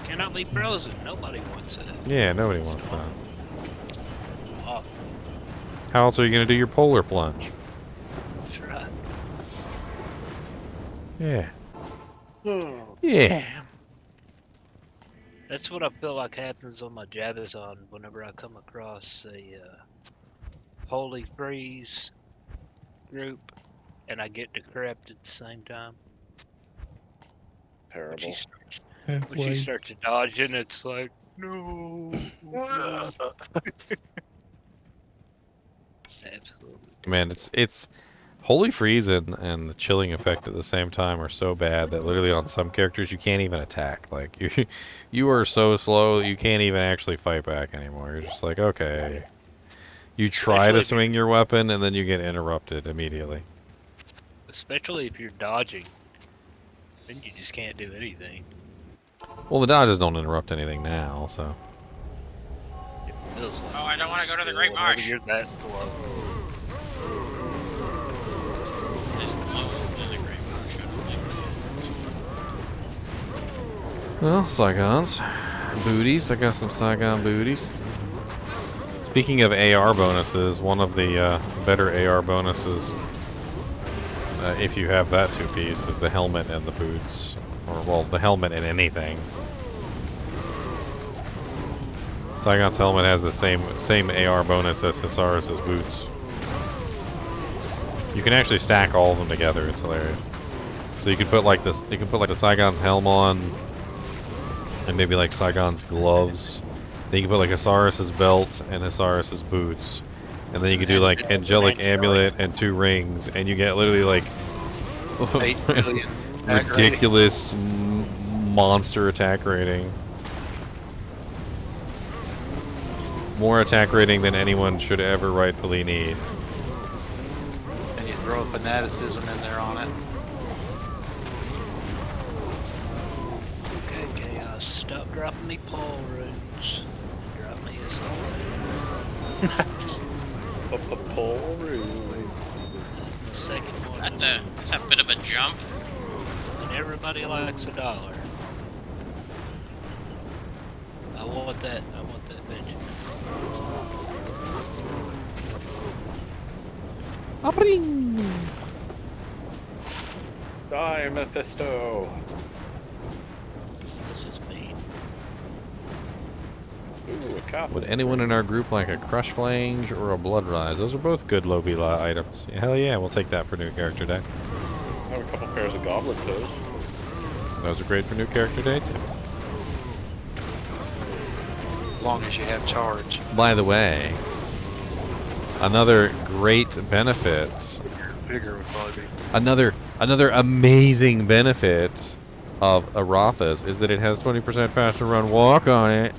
Cannot be frozen. Nobody wants it.
Yeah, nobody wants that.
Oh,
How else are you going to do your polar plunge?
that's right.
Yeah. Yeah.
That's what I feel like happens on my Jabazon whenever I come across a Holy Freeze group and I get decrepit at the same time.
Terrible.
When she starts dodging, it's like, no. Absolutely.
Man, it's Holy Freeze and the chilling effect at the same time are so bad that literally on some characters you can't even attack. Like you are so slow that you can't even actually fight back anymore. You're just like, okay. You try to swing your weapon and then you get interrupted immediately.
Especially if you're dodging, then you just can't do anything.
Well, the dodges don't interrupt anything now, so.
Feels like
Oh, I don't want to go to the
still
Great
whenever
Marsh.
You're that slow.
Just close to the Great Marsh. I don't think.
Well, Saigons. Booties. I got some Saigon booties. Speaking of AR bonuses, one of the better AR bonuses, if you have that two-piece, is the helmet and the boots. Or, well, the helmet and anything. Saigon's helmet has the same AR bonus as Hisaris's boots. You can actually stack all of them together. It's hilarious. So you can put like this. You can put like the Saigon's helm on, and maybe like Saigon's gloves. Then you can put like Hisaris's belt and Hisaris's boots, and then you can do like Angelic Amulet and 2 rings, and you get literally like
8 billion.
ridiculous monster attack rating. More attack rating than anyone should ever rightfully need.
And you throw fanaticism in there on it.
Okay, Chaos, stop dropping me Paul runes. Drop me his
Pull rune.
That's the second one.
That's a bit of a jump.
And everybody likes $1. I want that Benjamin.
Die, Mephisto.
This is mean.
Ooh, a copper.
Would anyone in our group like a Crush Flange or a Blood Rise? Those are both good Lobila items. Hell yeah, we'll take that for new character day.
I have a couple pairs of Goblin Toes.
Those are great for new character day too.
As long as you have charge.
By the way, another great benefit,
Bigger would probably be.
another amazing benefit of Arathas is that it has 20% faster run walk on it.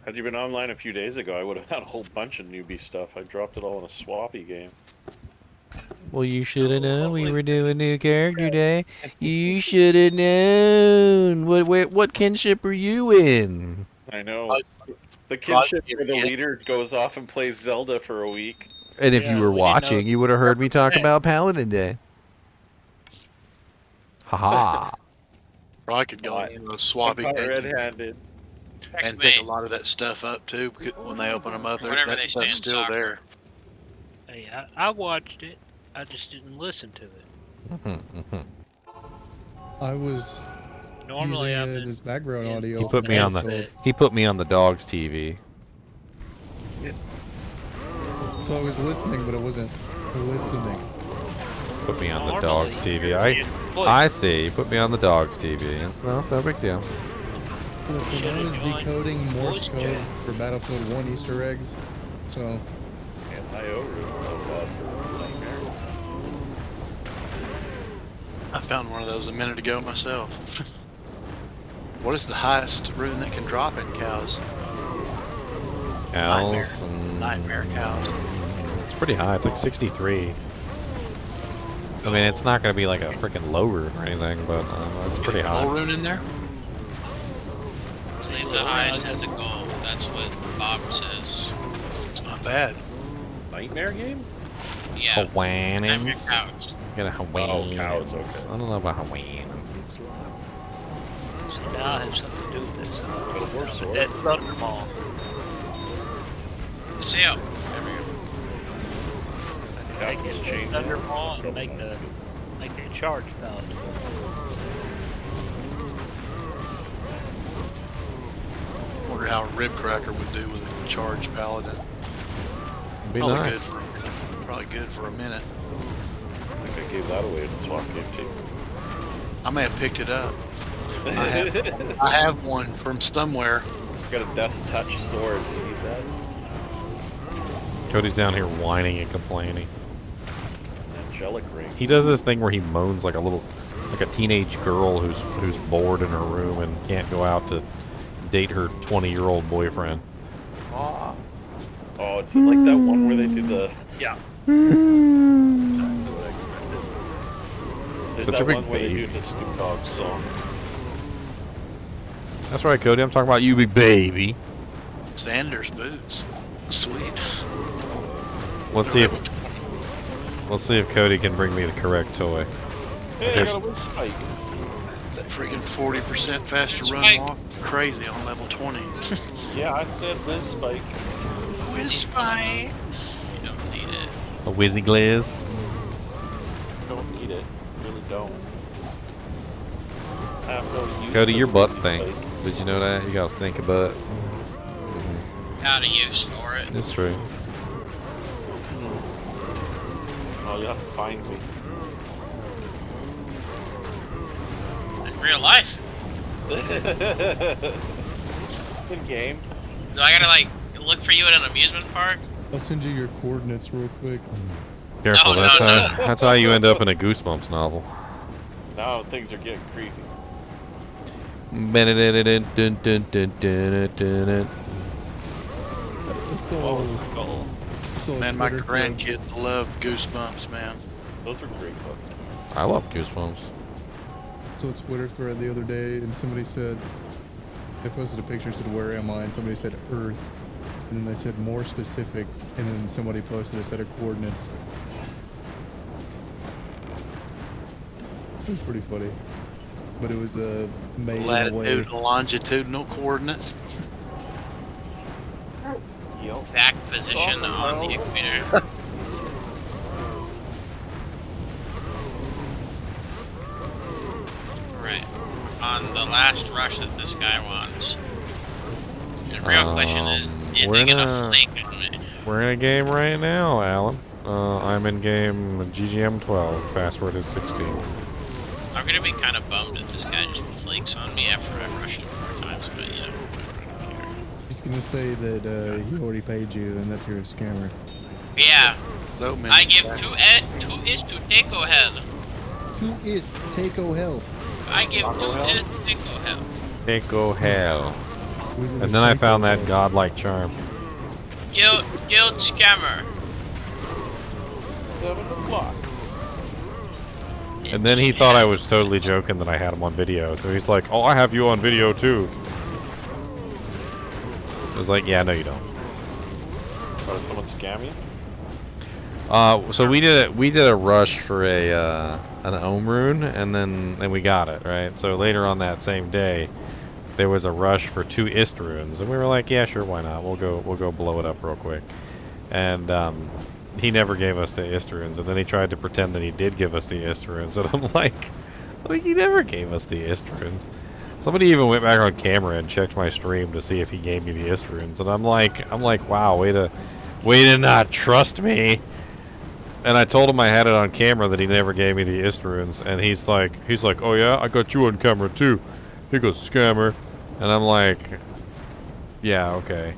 Had you been online a few days ago, I would have had a whole bunch of newbie stuff. I dropped it all in a swappy game.
Well, you should have known we were doing new character day. You should have known. What kinship are you in?
I know. The kinship where the
yeah.
leader goes off and plays Zelda for a week.
And if
Yeah,
you were
we didn't know
watching, you would have heard me talk
that.
about Paladin Day. Haha.
Or I could go in a Suave
I'm red-handed.
and pick a lot of that stuff up too. When they open them up,
Whenever
that
they
stuff's
say in
still
soccer.
there.
Hey, I watched it. I just didn't listen to it.
I was
Normally,
using
I'm
it
in-
as background audio.
He put me on the
Headset.
he put me on the dog's TV.
So I was listening, but I wasn't listening.
Put me on the
Normally,
dog's TV. I see. You put me on the dog's TV. Well, it's no big deal.
Look, when I was decoding Morse
voice
code
chat.
for Battlefield 1 Easter eggs, so
And IO room is so bad for Nightmare.
I found one of those a minute ago myself. What is the highest rune that can drop in cows?
Owls.
Nightmare cows.
It's pretty high. It's like 63. I mean, it's not going to be like a freaking low rune or anything, but it's pretty high.
Low rune in there?
Leave the highest as the goal. That's what Bob says.
It's not bad.
Nightmare game?
Yeah. Nightmare
Hawaiians.
cows.
Get a Hawaiians.
Oh, cows, okay.
I don't know about Hawaiians.
See, now I have something to do with this.
Got a war sword.
That Thunderball.
See ya.
Take
Captain's
it
chain.
Thunderball and make a charge about it.
Wonder how a rib cracker would do with a charged paladin.
Be
Probably
nice.
Probably good for a minute.
I think I gave that away in the swap game too.
I may have picked it up. I have one from somewhere.
Got a Death Touch sword. Do you need that?
Cody's down here whining and complaining.
Angelic ring.
He does this thing where he moans like a teenage girl who's bored in her room and can't go out to date her 20-year-old boyfriend.
Oh, it's like that one where they do the There's
Such
that
a big
one where they
baby.
do the Snoop Dogg song.
That's right, Cody. I'm talking about you, big baby.
Sanders boots. Sweet.
Let's see if Cody can bring me the correct toy.
Hey, I
There's-
got a wind spike.
That freaking 40% faster run
Spike.
walk. Crazy on level 20.
Yeah, I said wind spike.
Whiz spike.
You don't need it.
A Wizzy Gliz.
Don't need it. Really don't. I have no use
Cody,
for
your
the
butt
wind spike.
stinks. Did you know that? You got a stinky butt.
Not a use for it.
It's true.
Oh, you have to find me.
In real life.
In game.
Do I gotta like look for you at an amusement park?
I'll send you your coordinates real quick.
Careful,
No,
that's
no,
how that's how you end up in a Goosebumps novel.
Now things are getting creepy.
Man, my grandkids love Goosebumps, man.
Those are great books.
I love Goosebumps.
So a Twitter thread the other day, and somebody said, they posted a picture, said, "Where am I?" And somebody said, "Earth." And then they said, "More specific." And then somebody posted a set of coordinates. It was pretty funny. But it was made in a way.
Latitudinal, longitudinal coordinates.
Exact position on the equator. Right. On the last rush that this guy wants. The real question is
we're
he
in
gonna
a-
flake on me?
We're in a game right now, Alan. I'm in game GGM 12. Password is 16.
I'm gonna be kind of bummed if this guy just flakes on me after I rushed him 4 times, but you know, I don't care.
He's gonna say that he already paid you and that you're a scammer.
Yeah.
So many
I give
facts.
2 is to Takeo Hell.
Who is Takeo Hell?
I give 2 is to Takeo Hell.
Takeo Hell.
Who's
And then I found that godlike charm.
Guild scammer.
7 o'clock.
And then he thought I was totally joking that I had him on video. So he's like, "Oh, I have you on video too." I was like, "Yeah, no, you don't."
Oh, did someone scam you?
So we did a rush for an Ohm rune, and then we got it, right? So later on that same day, there was a rush for 2 Ist runes, and we were like, yeah, sure, why not? We'll go blow it up real quick. And he never gave us the Ist runes, and then he tried to pretend that he did give us the Ist runes, and I'm like, he never gave us the Ist runes. Somebody even went back on camera and checked my stream to see if he gave me the Ist runes, and I'm like, wow, way to not trust me. And I told him I had it on camera that he never gave me the Ist runes, and he's like, oh yeah, I got you on camera too. He goes, scammer. And I'm like, yeah, okay.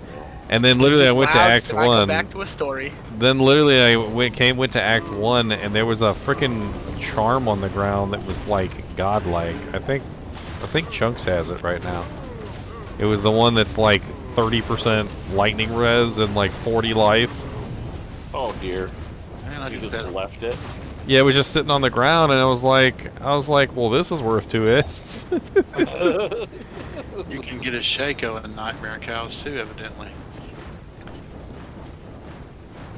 And then literally I went to Act 1.
Go back to a story.
Then literally I went to Act 1, and there was a freaking charm on the ground that was like godlike. I think Chunks has it right now. It was the one that's like 30% lightning res and like 40 life.
Oh dear.
Man, I
You
just
just left it.
Yeah, it was just sitting on the ground, and I was like, well, this is worth 2 Ists.
You can get a Shaco in Nightmare Cows too, evidently.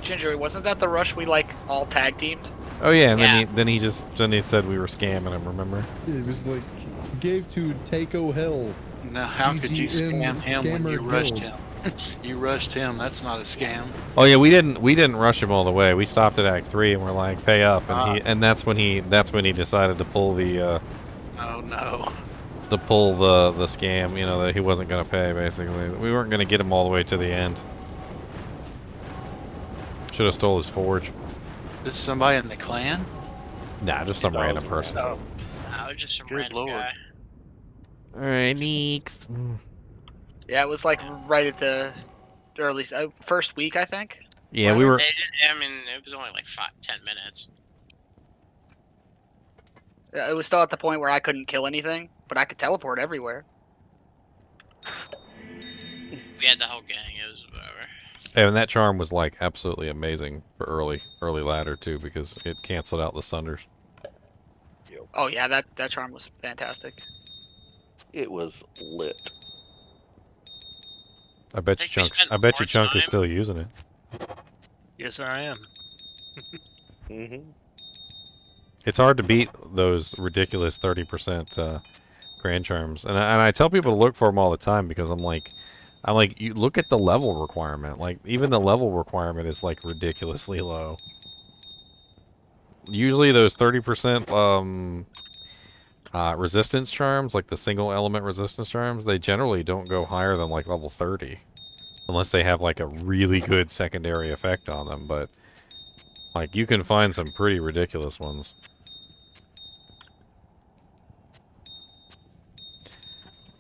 Ginger, wasn't that the rush we like all tag teamed?
Oh yeah, and then he said we were scamming him. Remember?
It was like gave to Takeo Hell.
Now, how could you
GGM
scam him when you
Scammer
rushed
Guild.
him? You rushed him. That's not a scam.
Oh yeah, we didn't rush him all the way. We stopped at Act 3 and we're like, pay up, and that's when he decided to pull the
Oh no.
the scam. You know, that he wasn't gonna pay. Basically, we weren't gonna get him all the way to the end. Should have stole his forge.
This is somebody in the clan?
Nah, just some random person.
Oh.
No, just some
Good
random
lord.
guy.
Alright, next.
Yeah, it was like right at the early first week, I think.
Yeah, we were.
I mean, it was only like 5-10 minutes.
It was still at the point where I couldn't kill anything, but I could teleport everywhere.
We had the whole gang. It was whatever.
And that charm was like absolutely amazing for early ladder too, because it canceled out the sunders.
Oh yeah, that charm was fantastic.
It was lit.
I bet you Chunk is still using it.
Yes, I am.
Mm-hmm.
It's hard to beat those ridiculous 30% grand charms, and I tell people to look for them all the time because I'm like, you look at the level requirement. Like even the level requirement is like ridiculously low. Usually those 30% resistance charms, like the single element resistance charms, they generally don't go higher than like level 30. Unless they have like a really good secondary effect on them, but like you can find some pretty ridiculous ones.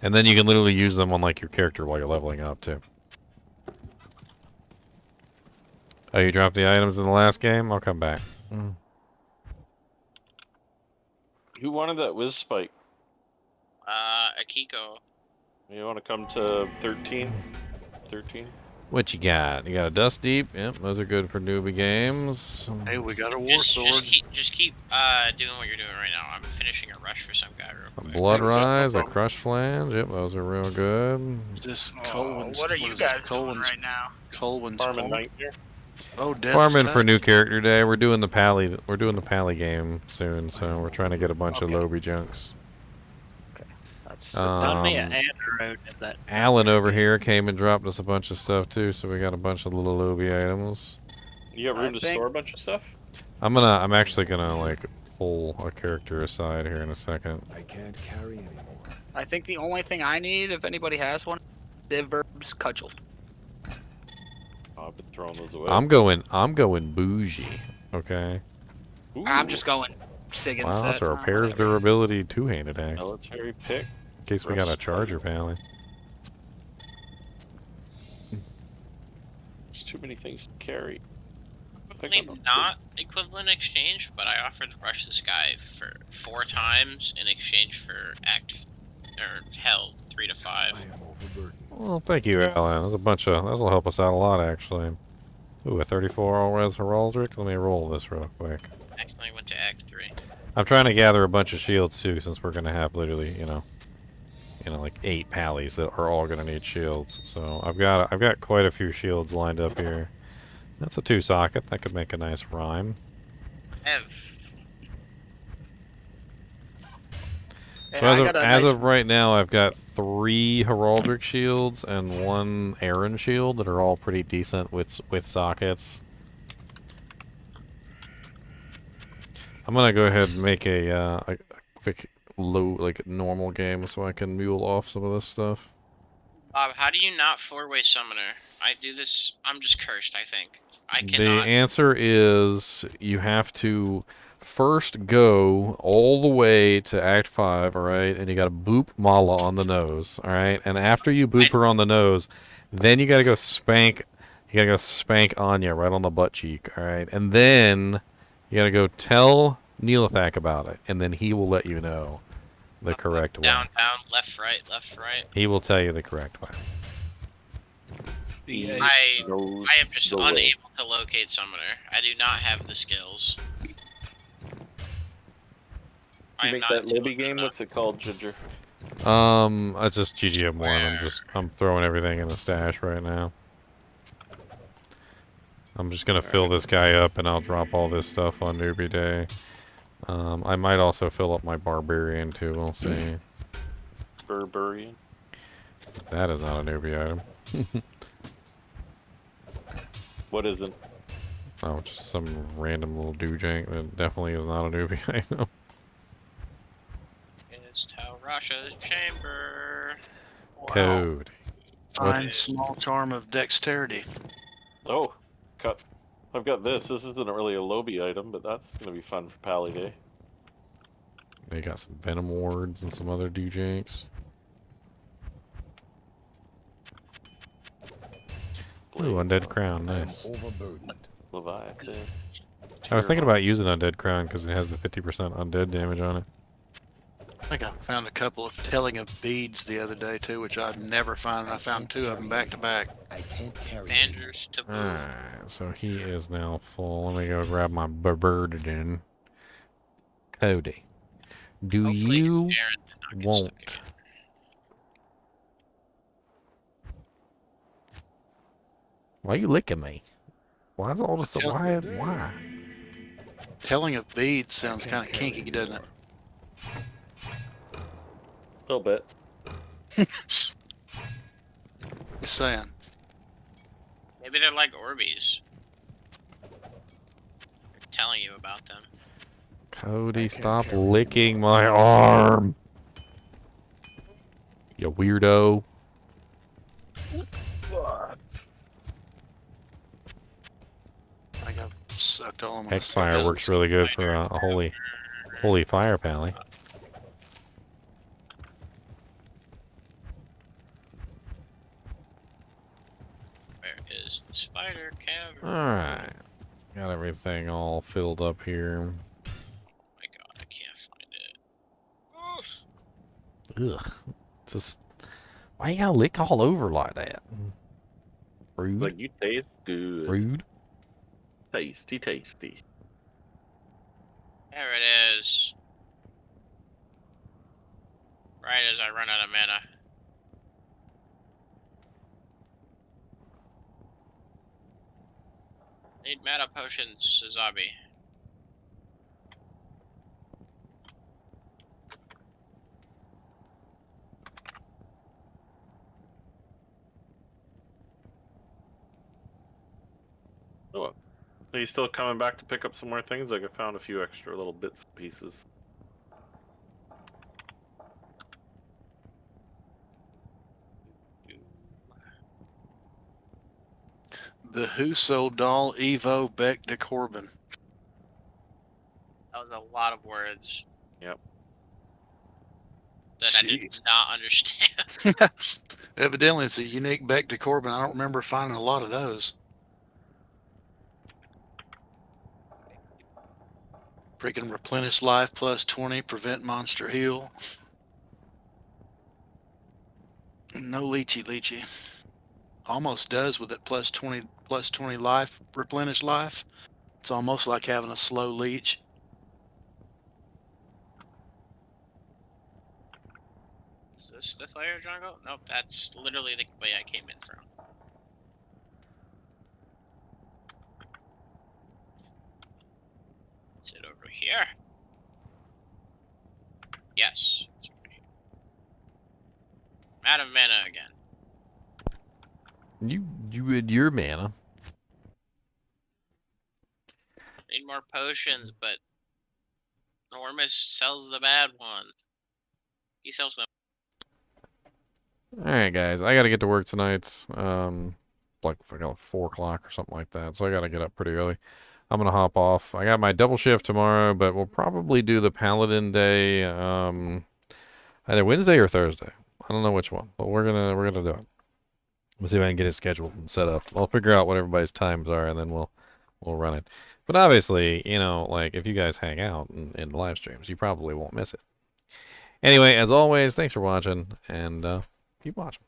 And then you can literally use them on like your character while you're leveling up too. Oh, you dropped the items in the last game? I'll come back.
Who wanted that whiz spike?
Akiko.
You want to come to 13? 13?
What you got? You got a Dust Deep. Yep, those are good for newbie games.
Hey, we got a war
Just
sword.
keep doing what you're doing right now. I'm finishing a rush for some guy real
A
quick.
Blood Rise, a Crush Flange. Yep, those are real good.
Just Colwyn's.
What are you
is
guys
this?
doing right now?
Colwyn's
Farming
farm?
Nightmare.
Oh, Death's
Farming for
Touch.
new character day. We're doing the Pally game soon, so we're trying to get a bunch of Lobby junks.
Done me an Andrew in that.
Alan over here came and dropped us a bunch of stuff too, so we got a bunch of little Lobby items.
You got room to store a bunch of stuff?
I'm actually gonna like pull a character aside here in a second.
I can't carry anymore.
I think the only thing I need, if anybody has one, the verbs cudgel.
Oh, I've been throwing those away.
I'm going bougie. Okay.
Ooh.
I'm just going sig and
Wow,
set.
that's a repairs durability two-handed axe.
Military pick.
In case we got a charger, Pally.
There's too many things to carry.
Probably not equivalent exchange, but I offered to rush this guy for 4 times in exchange for hell 3 to 5.
Well, thank you, Alan. There's a bunch of that'll help us out a lot, actually. Ooh, a 34 all res heraldic. Let me roll this real quick.
Accidentally went to Act 3.
I'm trying to gather a bunch of shields too, since we're gonna have literally, like 8 pallies that are all gonna need shields. So I've got quite a few shields lined up here. That's a 2-socket. That could make a nice rhyme.
I have
So as of right now, I've got 3 heraldic shields and 1 Aaron shield that are all pretty decent with sockets. I'm gonna go ahead and make a quick normal game so I can mule off some of this stuff.
Bob, how do you not 4-way summoner? I do this. I'm just cursed. I think I
The
cannot.
answer is you have to first go all the way to Act 5, alright? And you gotta boop Mala on the nose, alright? And after you boop her on the nose, then you gotta go spank Anya right on the butt cheek, alright? And then you gotta go tell Neelathak about it, and then he will let you know the correct way.
Down, down, left, right, left, right.
He will tell you the correct way.
I am just unable to locate summoner. I do not have the skills.
You make that Libby game? What's it called, Ginger?
It's just GGM1. I'm throwing everything in the stash right now. I'm just gonna fill this guy up, and I'll drop all this stuff on Newbie Day. I might also fill up my Barbarian too. We'll see.
Barbarian?
That is not a newbie item.
What is it?
Oh, just some random little doojank that definitely is not a newbie item.
It's Taurasha's chamber.
Wow.
Code.
Fine small charm of dexterity.
Oh, cut. I've got this. This isn't really a Lobby item, but that's gonna be fun for Pally Day.
They got some Venom Wards and some other doojanks. Ooh, Undead Crown, nice.
Leviathan.
I was thinking about using Undead Crown because it has the 50% undead damage on it.
I think I found a couple of telling of beads the other day too, which I'd never find. I found 2 of them back to back.
I can't carry. Manders to boot.
Alright, so he is now full. Let me go grab my bird again. Cody, do you want... Why are you licking me? Why is all this... Why?
Telling of beads sounds kind of kinky, doesn't it?
A little bit.
Just saying.
Maybe they're like Orbeez. They're telling you about them.
Cody, stop licking my arm. You weirdo.
I got sucked all on my
X-Fire works really good for a holy fire pally.
Where is the spider cavern?
Alright. Got everything all filled up here.
Oh my god, I can't find it.
Ugh. Just... Why you gotta lick all over like that? Rude.
Like, you taste good.
Rude.
Tasty, tasty.
There it is. Right as I run out of mana. Need mana potions, Sazabi.
Oh, are you still coming back to pick up some more things? Like, I found a few extra little bits and pieces.
The Who Sold Doll Evo Beck de Corbin.
That was a lot of words.
Yep.
That I did not understand.
Evidently, it's a unique Beck de Corbin. I don't remember finding a lot of those. Freaking replenish life plus 20, prevent monster heal. No leechy. Almost does with that plus 20 life, replenish life. It's almost like having a slow leech.
Is this the fire jungle? Nope, that's literally the way I came in from. Is it over here? Yes. It's over here. I'm out of mana again.
You had your mana.
Need more potions, but Normus sells the bad ones. He sells them.
Alright, guys. I gotta get to work tonight. Like 4 o'clock or something like that. So I gotta get up pretty early. I'm gonna hop off. I got my double shift tomorrow, but we'll probably do the Paladin Day either Wednesday or Thursday. I don't know which one, but we're gonna do it. We'll see if I can get it scheduled and set up. I'll figure out what everybody's times are, and then we'll run it. But obviously, you know, like if you guys hang out in live streams, you probably won't miss it. Anyway, as always, thanks for watching, and keep watching.